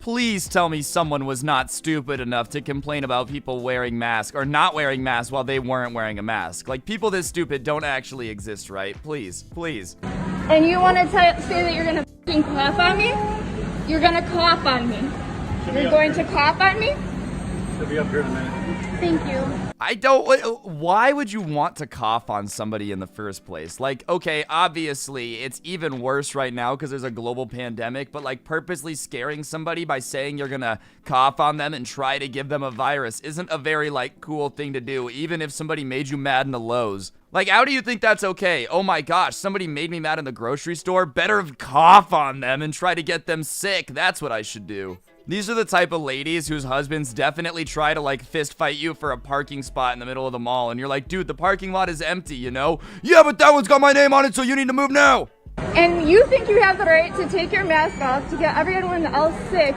Please tell me someone was not stupid enough to complain about people wearing masks or not wearing masks while they weren't wearing a mask. Like, people this stupid don't actually exist, right? Please, please. And you want to say that you're going to f***ing cough on me? You're going to cough on me. You're going to cough on me? She'll be up here in a minute. Thank you. I don't, why would you want to cough on somebody in the first place? Like, okay, obviously, it's even worse right now because there's a global pandemic, but like purposely scaring somebody by saying you're gonna cough on them and try to give them a virus isn't a very, like, cool thing to do, even if somebody made you mad in the Lowe's. Like, how do you think that's okay? Oh my gosh, somebody made me mad in the grocery store? Better cough on them and try to get them sick. That's what I should do. These are the type of ladies whose husbands definitely try to, like, fist fight you for a parking spot in the middle of the mall. And you're like, dude, the parking lot is empty, you know? Yeah, but that one's got my name on it, so you need to move now. And you think you have the right to take your mask off to get everyone else sick.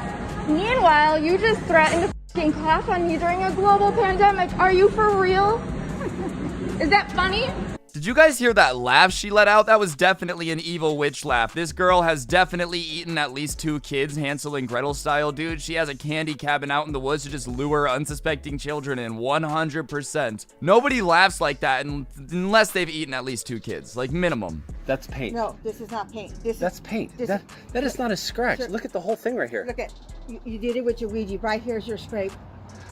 Meanwhile, you just threatened to f***ing cough on me during a global pandemic. Are you for real? Is that funny? Did you guys hear that laugh she let out? That was definitely an evil witch laugh. This girl has definitely eaten at least 2 kids, Hansel and Gretel style, dude. She has a candy cabin out in the woods to just lure unsuspecting children in, 100%. Nobody laughs like that unless they've eaten at least 2 kids, like minimum. That's paint. No, this is not paint. That's paint. That is not a scratch. Sure. Look at the whole thing right here. Look at, you did it with your Ouija. Right here's your scrape.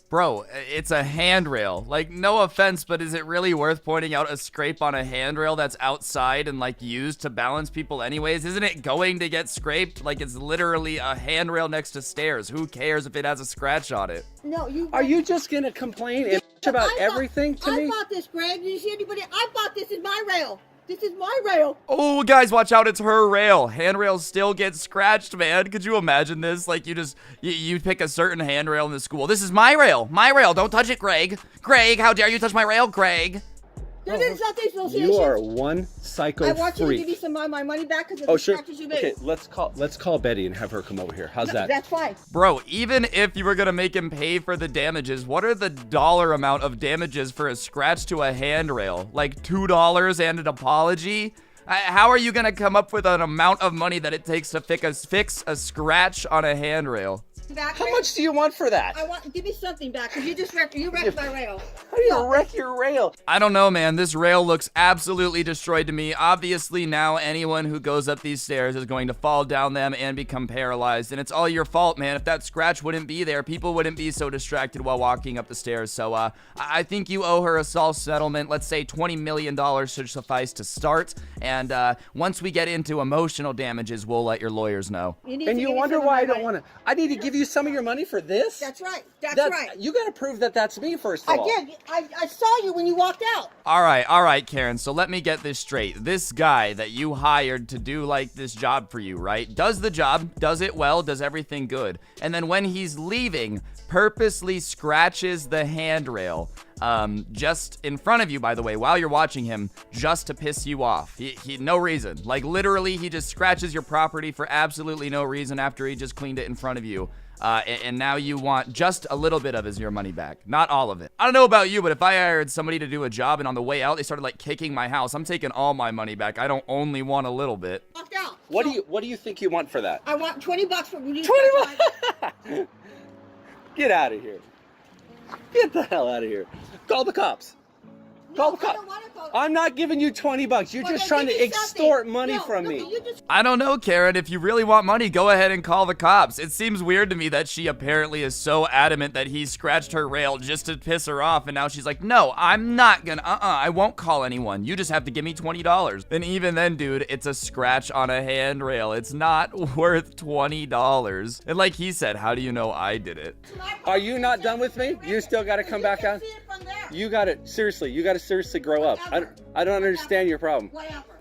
Bro, it's a handrail. Like, no offense, but is it really worth pointing out a scrape on a handrail that's outside and, like, used to balance people anyways? Isn't it going to get scraped? Like, it's literally a handrail next to stairs. Who cares if it has a scratch on it? No, you... Are you just going to complain and about everything to me? I bought this, Greg. Did you see anybody? I bought this. Is my rail. This is my rail. Oh, guys, watch out. It's her rail. Handrails still get scratched, man. Could you imagine this? Like, you pick a certain handrail in the school. This is my rail. My rail. Don't touch it, Greg. Greg, how dare you touch my rail, Greg? There's nothing association. You are one psycho freak. I want you to give me some of my money back because of the scratches you made. Okay, let's call Betty and have her come over here. How's that? That's fine. Bro, even if you were gonna make him pay for the damages, what are the dollar amount of damages for a scratch to a handrail? Like $2 and an apology? How are you gonna come up with an amount of money that it takes to fix a scratch on a handrail? How much do you want for that? Give me something back because you wrecked my rail. How do you wreck your rail? I don't know, man. This rail looks absolutely destroyed to me. Obviously, now anyone who goes up these stairs is going to fall down them and become paralyzed. And it's all your fault, man. If that scratch wouldn't be there, people wouldn't be so distracted while walking up the stairs. So, I think you owe her a small settlement. Let's say $20 million should suffice to start. And once we get into emotional damages, we'll let your lawyers know. And you wonder why I don't want to. I need to give you some of your money for this? That's right. That's right. You got to prove that that's me, first of all. I did. I saw you when you walked out. All right, Karen. So let me get this straight. This guy that you hired to do, like, this job for you, right? Does the job, does it well, does everything good. And then when he's leaving, purposely scratches the handrail, just in front of you, by the way, while you're watching him, just to piss you off. He no reason. Like, literally, he just scratches your property for absolutely no reason after he just cleaned it in front of you. And now you want just a little bit of your money back, not all of it. I don't know about you, but if I hired somebody to do a job and on the way out they started, like, kicking my house, I'm taking all my money back. I don't only want a little bit. Walked out. What do you think you want for that? I want $20 for you. 20 bucks. Get out of here. Get the hell out of here. Call the cops. Call the cops. I'm not giving you 20 bucks. You're just trying to extort money from me. I don't know, Karen. If you really want money, go ahead and call the cops. It seems weird to me that she apparently is so adamant that he scratched her rail just to piss her off, and now she's like, no, I'm not gonna, I won't call anyone. You just have to give me $20. And even then, dude, it's a scratch on a handrail. It's not worth $20. And like he said, how do you know I did it? Are you not done with me? You still got to come back out? You got to, seriously, grow up. I don't understand your problem.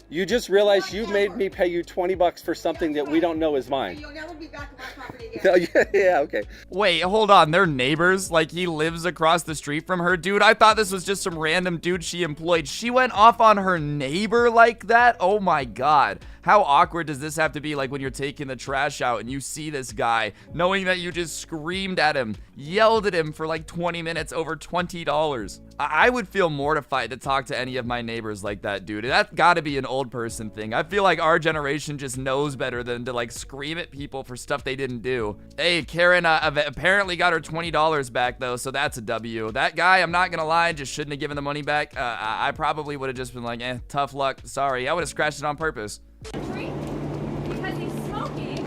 You just realized you made me pay you 20 bucks for something that we don't know is mine. You'll never be back to my property again. Yeah, okay. Wait, hold on. They're neighbors? Like, he lives across the street from her? Dude, I thought this was just some random dude she employed. She went off on her neighbor like that? Oh my god. How awkward does this have to be, like, when you're taking the trash out and you see this guy, knowing that you just screamed at him, yelled at him for like 20 minutes over $20? I would feel mortified to talk to any of my neighbors like that, dude. That's gotta be an old person thing. I feel like our generation just knows better than to, like, scream at people for stuff they didn't do. Hey, Karen apparently got her $20 back, though, so that's a W. That guy, I'm not gonna lie, just shouldn't have given the money back. I probably would have just been like, tough luck, sorry. I would have scratched it on purpose. Because he's smoking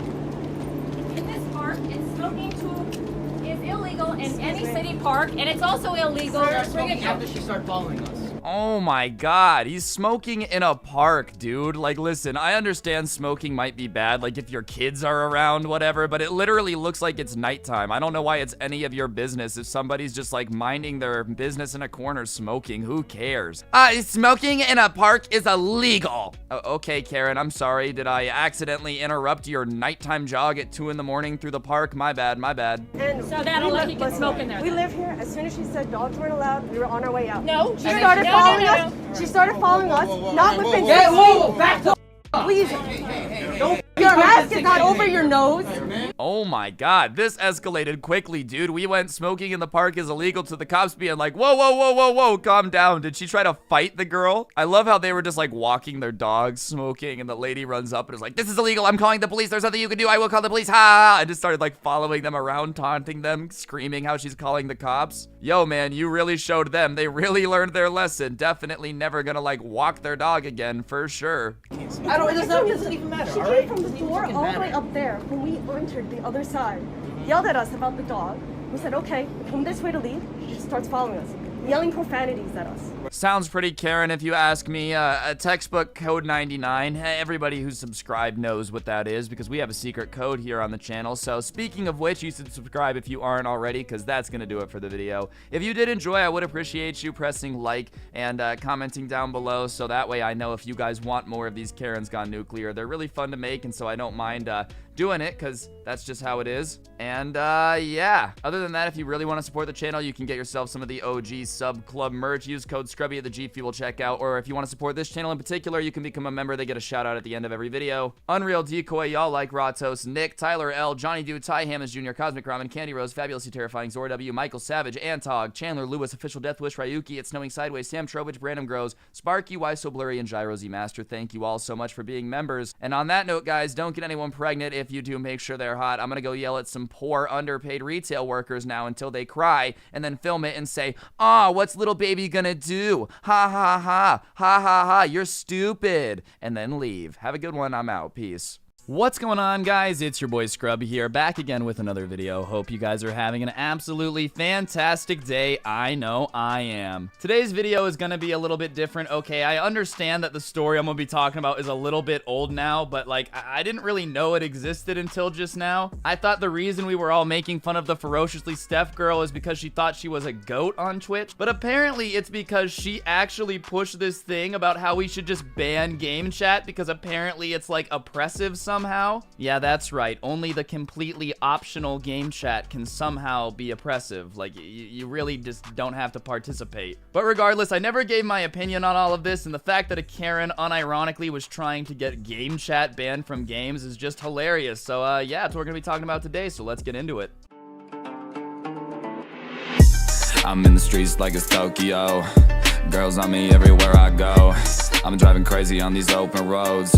in this park, and smoking is illegal in any city park, and it's also illegal to bring it After she started following us. Oh my god, he's smoking in a park, dude. Like, listen, I understand smoking might be bad, like if your kids are around, whatever, but it literally looks like it's nighttime. I don't know why it's any of your business if somebody's just like minding their business in a corner smoking. Who cares? Smoking in a park is illegal. Okay, Karen, I'm sorry. Did I accidentally interrupt your nighttime jog at 2 in the morning through the park? My bad, my bad. And so that'll let you can smoke in there. We live here. As soon as she said dogs weren't allowed, we were on our way out. No, she started following us. She started following us. Not within 6 feet. Back to Please. Your mask is not over your nose. Oh my god, this escalated quickly, dude. We went smoking in the park is illegal to the cops being like, whoa, whoa, whoa, whoa, whoa, calm down. Did she try to fight the girl? I love how they were just like walking their dogs smoking, and the lady runs up and is like, this is illegal, I'm calling the police, there's nothing you can do, I will call the police, ha, ha, ha. And just started like following them around, taunting them, screaming how she's calling the cops. Yo, man, you really showed them. They really learned their lesson. Definitely never gonna like walk their dog again, for sure. I don't, it doesn't even matter. She came from the door all the way up there when we entered the other side. Yelled at us about the dog. We said, okay, we come this way to leave. She starts following us, yelling profanities at us. Sounds pretty Karen if you ask me. A textbook code 99. Everybody who's subscribed knows what that is because we have a secret code here on the channel. So speaking of which, you should subscribe if you aren't already because that's going to do it for the video. If you did enjoy, I would appreciate you pressing like and commenting down below so that way I know if you guys want more of these Karens Gone Nuclear. They're really fun to make and so I don't mind doing it because that's just how it is. And yeah, other than that, if you really want to support the channel, you can get yourself some of the OG Sub Club merch. Use code Scrubby at the G Fuel checkout, or if you want to support this channel in particular, you can become a member. They get a shout out at the end of every video. Unreal Decoy, y'all like Ratos, Nick, Tyler L, Johnny Dude, Ty Hammons Jr., Cosmic Ramen, Candy Rose, Fabulously Terrifying, Zora W, Michael Savage, Antog, Chandler Lewis, Official Death Wish, Ryuki, It's Snowing Sideways, Sam Trowbridge, Brandon Grows, Sparky, Why So Blurry, and Gyro Z Master. Thank you all so much for being members. And on that note, guys, don't get anyone pregnant. If you do, make sure they're hot. I'm gonna go yell at some poor underpaid retail workers now until they cry, and then film it and say, what's little baby gonna do? Ha ha ha, ha ha ha, you're stupid, and then leave. Have a good one, I'm out, peace. What's going on, guys? It's your boy Scrubby here, back again with another video. Hope you guys are having an absolutely fantastic day. I know I am. Today's video is gonna be a little bit different. Okay, I understand that the story I'm gonna be talking about is a little bit old now, but like, I didn't really know it existed until just now. I thought the reason we were all making fun of the Ferociously Steph girl is because she thought she was a goat on Twitch, but apparently it's because she actually pushed this thing about how we should just ban game chat because apparently it's like oppressive somehow. Yeah, that's right. Only the completely optional game chat can somehow be oppressive. Like, you really just don't have to participate. But regardless, I never gave my opinion on all of this, and the fact that a Karen unironically was trying to get game chat banned from games is just hilarious. So, yeah, that's what we're gonna be talking about today, so let's get into it. I'm in the streets like it's Tokyo. Girls on me everywhere I go. I'm driving crazy on these open roads.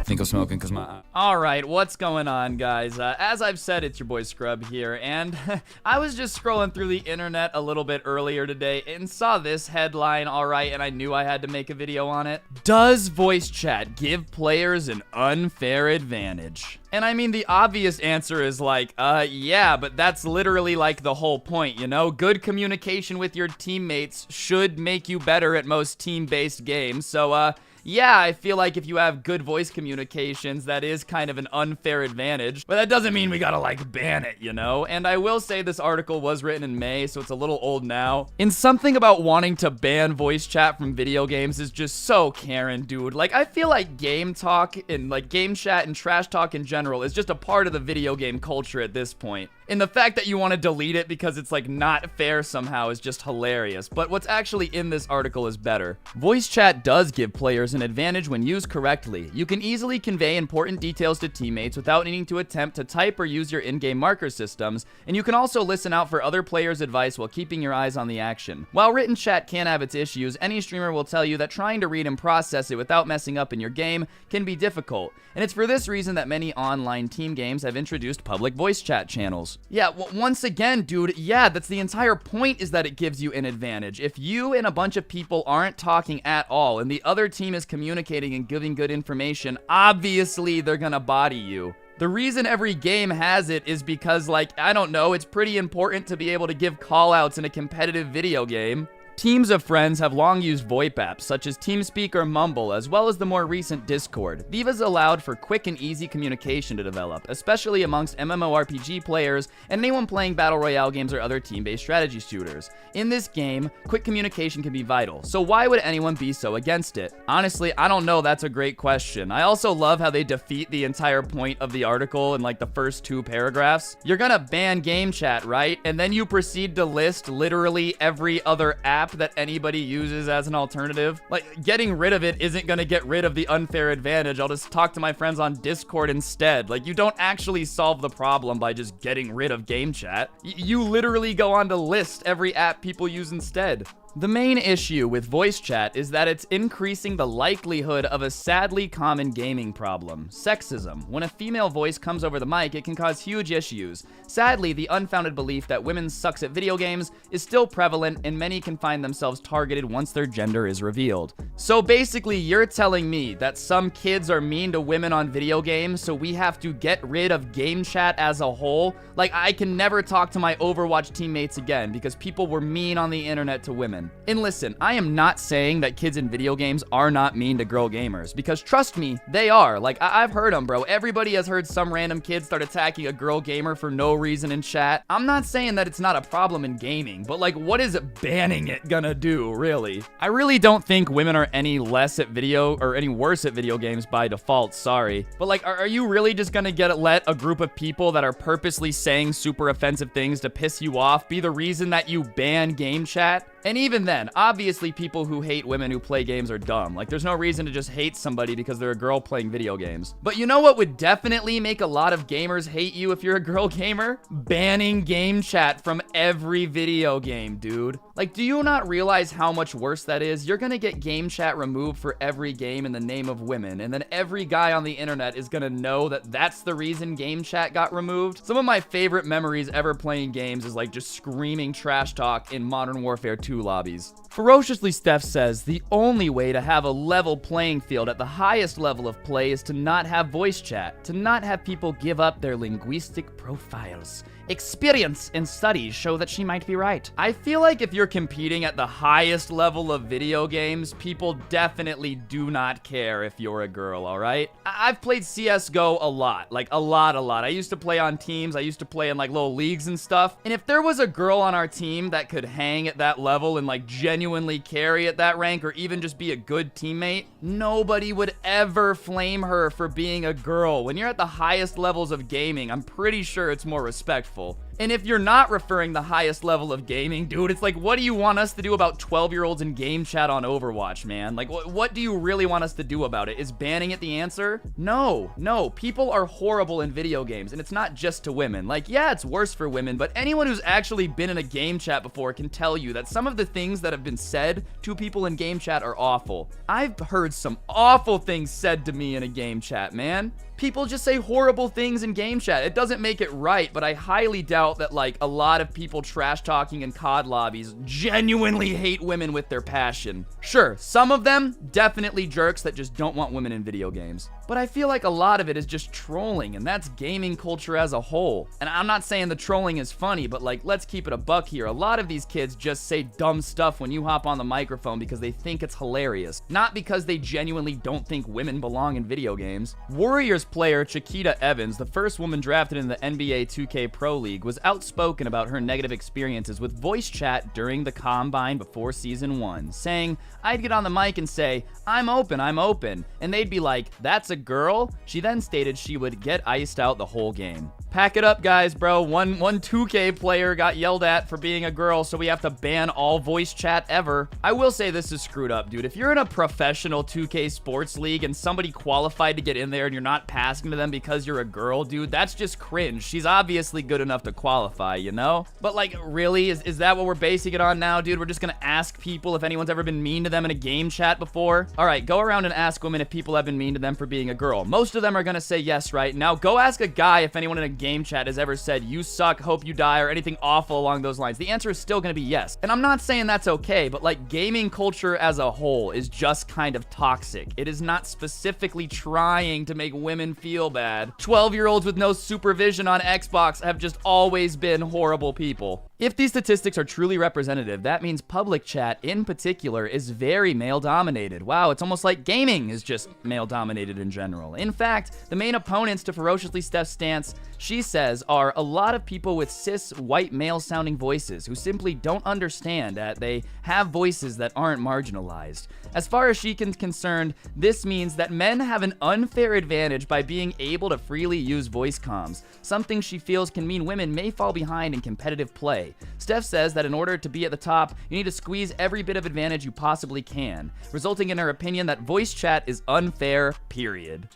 Think I'm smoking cause my... Alright, what's going on, guys? As I've said, it's your boy Scrub here, and I was just scrolling through the internet a little bit earlier today and saw this headline, alright, and I knew I had to make a video on it. Does voice chat give players an unfair advantage? And I mean, the obvious answer is like, yeah, but that's literally like the whole point, you know? Good communication with your teammates should make you better at most team-based games, so, yeah, I feel like if you have good voice communications, that is kind of an unfair advantage. But that doesn't mean we gotta, like, ban it, you know? And I will say this article was written in May, so it's a little old now. And something about wanting to ban voice chat from video games is just so Karen, dude. Like, I feel like game talk and, like, game chat and trash talk in general is just a part of the video game culture at this point. And the fact that you want to delete it because it's like not fair somehow is just hilarious. But what's actually in this article is better. Voice chat does give players an advantage when used correctly. You can easily convey important details to teammates without needing to attempt to type or use your in-game marker systems, and you can also listen out for other players' advice while keeping your eyes on the action. While written chat can have its issues, any streamer will tell you that trying to read and process it without messing up in your game can be difficult, and it's for this reason that many online team games have introduced public voice chat channels. Yeah, once again, dude, yeah, that's the entire point, is that it gives you an advantage. If you and a bunch of people aren't talking at all and the other team is communicating and giving good information, obviously they're gonna body you. The reason every game has it is because, like, I don't know, it's pretty important to be able to give callouts in a competitive video game. Teams of friends have long used VoIP apps such as TeamSpeak or Mumble, as well as the more recent Discord. These allowed for quick and easy communication to develop, especially amongst MMORPG players and anyone playing battle royale games or other team-based strategy shooters. In this game, quick communication can be vital, so why would anyone be so against it? Honestly, I don't know, that's a great question. I also love how they defeat the entire point of the article in like the first 2 paragraphs. You're gonna ban game chat, right? And then you proceed to list literally every other app that anybody uses as an alternative. Like, getting rid of it isn't gonna get rid of the unfair advantage. I'll just talk to my friends on Discord instead. Like, you don't actually solve the problem by just getting rid of game chat. You literally go on to list every app people use instead. The main issue with voice chat is that it's increasing the likelihood of a sadly common gaming problem: sexism. When a female voice comes over the mic, it can cause huge issues. Sadly, the unfounded belief that women sucks at video games is still prevalent, and many can find themselves targeted once their gender is revealed. So basically, you're telling me that some kids are mean to women on video games, so we have to get rid of game chat as a whole? Like, I can never talk to my Overwatch teammates again because people were mean on the internet to women. And listen, I am not saying that kids in video games are not mean to girl gamers, because trust me, they are. Like, I've heard them, bro. Everybody has heard some random kid start attacking a girl gamer for no reason in chat. I'm not saying that it's not a problem in gaming, but like, what is banning it gonna do, really? I really don't think women are any less at video, or any worse at video games by default, sorry. But like, are you really just gonna let a group of people that are purposely saying super offensive things to piss you off be the reason that you ban game chat? And even then, obviously people who hate women who play games are dumb. Like, there's no reason to just hate somebody because they're a girl playing video games. But you know what would definitely make a lot of gamers hate you if you're a girl gamer? Banning game chat from every video game, dude. Like, do you not realize how much worse that is? You're gonna get game chat removed for every game in the name of women, and then every guy on the internet is gonna know that that's the reason game chat got removed. Some of my favorite memories ever playing games is like just screaming trash talk in Modern Warfare 2 lobbies. Ferociously Steph says the only way to have a level playing field at the highest level of play is to not have voice chat, to not have people give up their linguistic profiles. Experience and studies show that she might be right. I feel like if you're competing at the highest level of video games, people definitely do not care if you're a girl, alright? I've played CSGO a lot. Like, a lot. I used to play on teams, I used to play in like little leagues and stuff. And if there was a girl on our team that could hang at that level and like genuinely carry at that rank, or even just be a good teammate, nobody would ever flame her for being a girl. When you're at the highest levels of gaming, I'm pretty sure it's more respectful. And if you're not referring the highest level of gaming, dude, it's like, what do you want us to do about 12-year-olds in game chat on Overwatch, man? Like, what do you really want us to do about it? Is banning it the answer? No, people are horrible in video games, and it's not just to women. Like, yeah, it's worse for women, but anyone who's actually been in a game chat before can tell you that some of the things that have been said to people in game chat are awful. I've heard some awful things said to me in a game chat, man. People just say horrible things in game chat. It doesn't make it right, but I highly doubt that like a lot of people trash talking in COD lobbies genuinely hate women with their passion. Sure, some of them definitely jerks that just don't want women in video games. But I feel like a lot of it is just trolling, and that's gaming culture as a whole. And I'm not saying the trolling is funny, but like, let's keep it a buck here. A lot of these kids just say dumb stuff when you hop on the microphone because they think it's hilarious, not because they genuinely don't think women belong in video games. Warriors player Chiquita Evans, the first woman drafted in the NBA 2K Pro League, was outspoken about her negative experiences with voice chat during the Combine before Season 1, saying, "I'd get on the mic and say, I'm open, and they'd be like, that's a girl?" She then stated she would get iced out the whole game. Pack it up, guys, bro. One 2K player got yelled at for being a girl, so we have to ban all voice chat ever. I will say this is screwed up, dude. If you're in a professional 2K sports league and somebody qualified to get in there and you're not passing to them because you're a girl, dude, that's just cringe. She's obviously good enough to qualify, you know? But like, really? Is that what we're basing it on now, dude? We're just gonna ask people if anyone's ever been mean to them in a game chat before? All right, go around and ask women if people have been mean to them for being a girl. Most of them are gonna say yes, right? Now go ask a guy if anyone in a game chat has ever said, "You suck, hope you die," or anything awful along those lines. The answer is still gonna be yes. And I'm not saying that's okay, but like, gaming culture as a whole is just kind of toxic. It is not specifically trying to make women feel bad. 12-year-olds with no supervision on Xbox have just always been horrible people. If these statistics are truly representative, that means public chat in particular is very male-dominated. Wow, it's almost like gaming is just male-dominated in general. In fact, the main opponents to Ferociously Steph's stance, she says, are a lot of people with cis, white male-sounding voices who simply don't understand that they have voices that aren't marginalized. As far as she's concerned, this means that men have an unfair advantage by being able to freely use voice comms, something she feels can mean women may fall behind in competitive play. Steph says that in order to be at the top, you need to squeeze every bit of advantage you possibly can, resulting in her opinion that voice chat is unfair, period.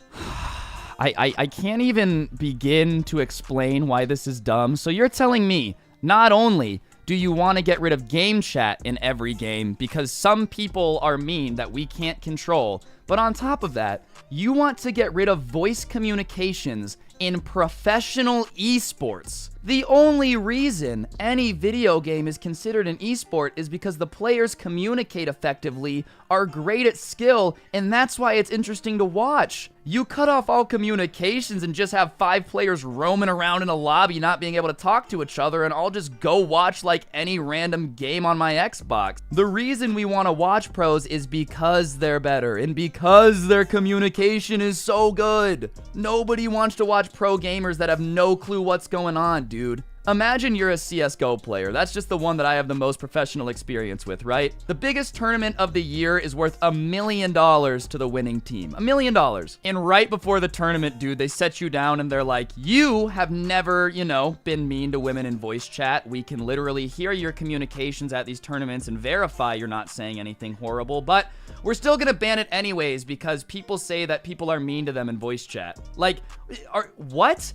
I can't even begin to explain why this is dumb. So you're telling me, not only do you want to get rid of game chat in every game because some people are mean that we can't control, but on top of that, you want to get rid of voice communications in professional esports. The only reason any video game is considered an esport is because the players communicate effectively, are great at skill, and that's why it's interesting to watch. You cut off all communications and just have 5 players roaming around in a lobby not being able to talk to each other, and I'll just go watch like any random game on my Xbox. The reason we want to watch pros is because they're better and because their communication is so good. Nobody wants to watch pro gamers that have no clue what's going on, dude. Imagine you're a CSGO player. That's just the one that I have the most professional experience with, right? The biggest tournament of the year is worth $1 million to the winning team. $1 million. And right before the tournament, dude, they set you down and they're like, you have never, you know, been mean to women in voice chat. We can literally hear your communications at these tournaments and verify you're not saying anything horrible, but we're still gonna ban it anyways because people say that people are mean to them in voice chat. Like, what?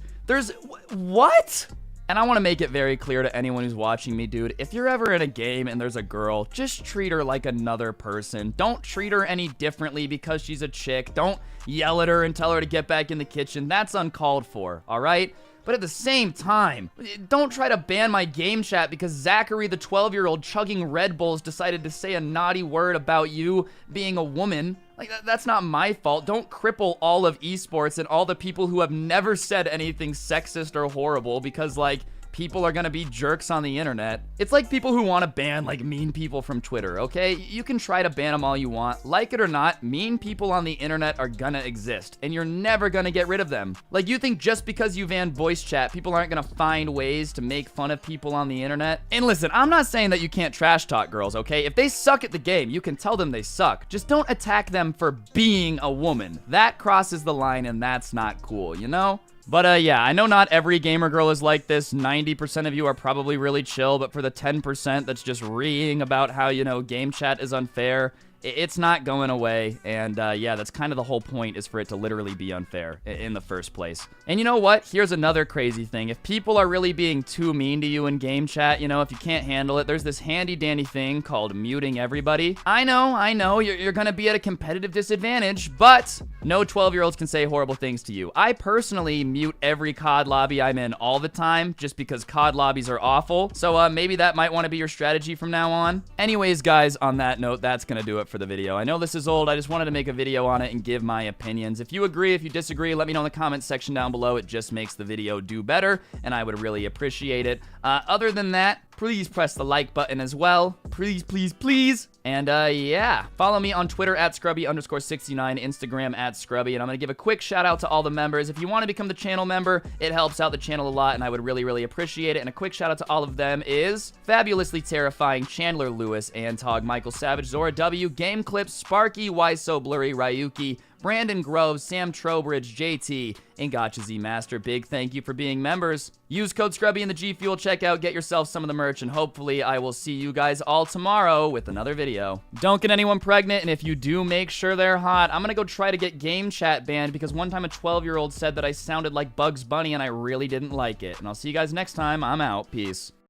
What? And I want to make it very clear to anyone who's watching me, dude, if you're ever in a game and there's a girl, just treat her like another person. Don't treat her any differently because she's a chick. Don't yell at her and tell her to get back in the kitchen. That's uncalled for, all right? But at the same time, don't try to ban my game chat because Zachary, the 12-year-old chugging Red Bulls, decided to say a naughty word about you being a woman. Like, that's not my fault. Don't cripple all of esports and all the people who have never said anything sexist or horrible because, like, people are gonna be jerks on the internet. It's like people who want to ban, like, mean people from Twitter, okay? You can try to ban them all you want. Like it or not, mean people on the internet are gonna exist, and you're never gonna get rid of them. Like, you think just because you ban voice chat, people aren't gonna find ways to make fun of people on the internet? And listen, I'm not saying that you can't trash talk girls, okay? If they suck at the game, you can tell them they suck. Just don't attack them for being a woman. That crosses the line, and that's not cool, you know? But yeah, I know not every gamer girl is like this. 90% of you are probably really chill, but for the 10% that's just reeing about how, you know, game chat is unfair, it's not going away. And yeah, that's kind of the whole point, is for it to literally be unfair in the first place. And you know what? Here's another crazy thing. If people are really being too mean to you in game chat, you know, if you can't handle it, there's this handy dandy thing called muting everybody. I know, you're gonna be at a competitive disadvantage, but no 12-year-olds can say horrible things to you. I personally mute every COD lobby I'm in all the time, just because COD lobbies are awful. So maybe that might want to be your strategy from now on. Anyways, guys, on that note, that's gonna do it for the video. I know this is old. I just wanted to make a video on it and give my opinions. If you agree, if you disagree, let me know in the comments section down below. It just makes the video do better, and I would really appreciate it. Other than that, please press the like button as well. Please, please, please. And yeah, follow me on Twitter at Scrubby_69, Instagram at Scrubby, and I'm gonna give a quick shout out to all the members. If you want to become the channel member, it helps out the channel a lot, and I would really, really appreciate it. And a quick shout out to all of them is Fabulously Terrifying, Chandler Lewis, Antog, Michael Savage, Zora W, Game Clips, Sparky, Why So Blurry, Ryuki, Brandon Groves, Sam Trowbridge, JT, and Gotcha Z Master. Big thank you for being members. Use code Scrubby in the G Fuel checkout, get yourself some of the merch, and hopefully I will see you guys all tomorrow with another video. Don't get anyone pregnant, and if you do, make sure they're hot. I'm gonna go try to get game chat banned because one time a 12-year-old said that I sounded like Bugs Bunny and I really didn't like it. And I'll see you guys next time. I'm out. Peace.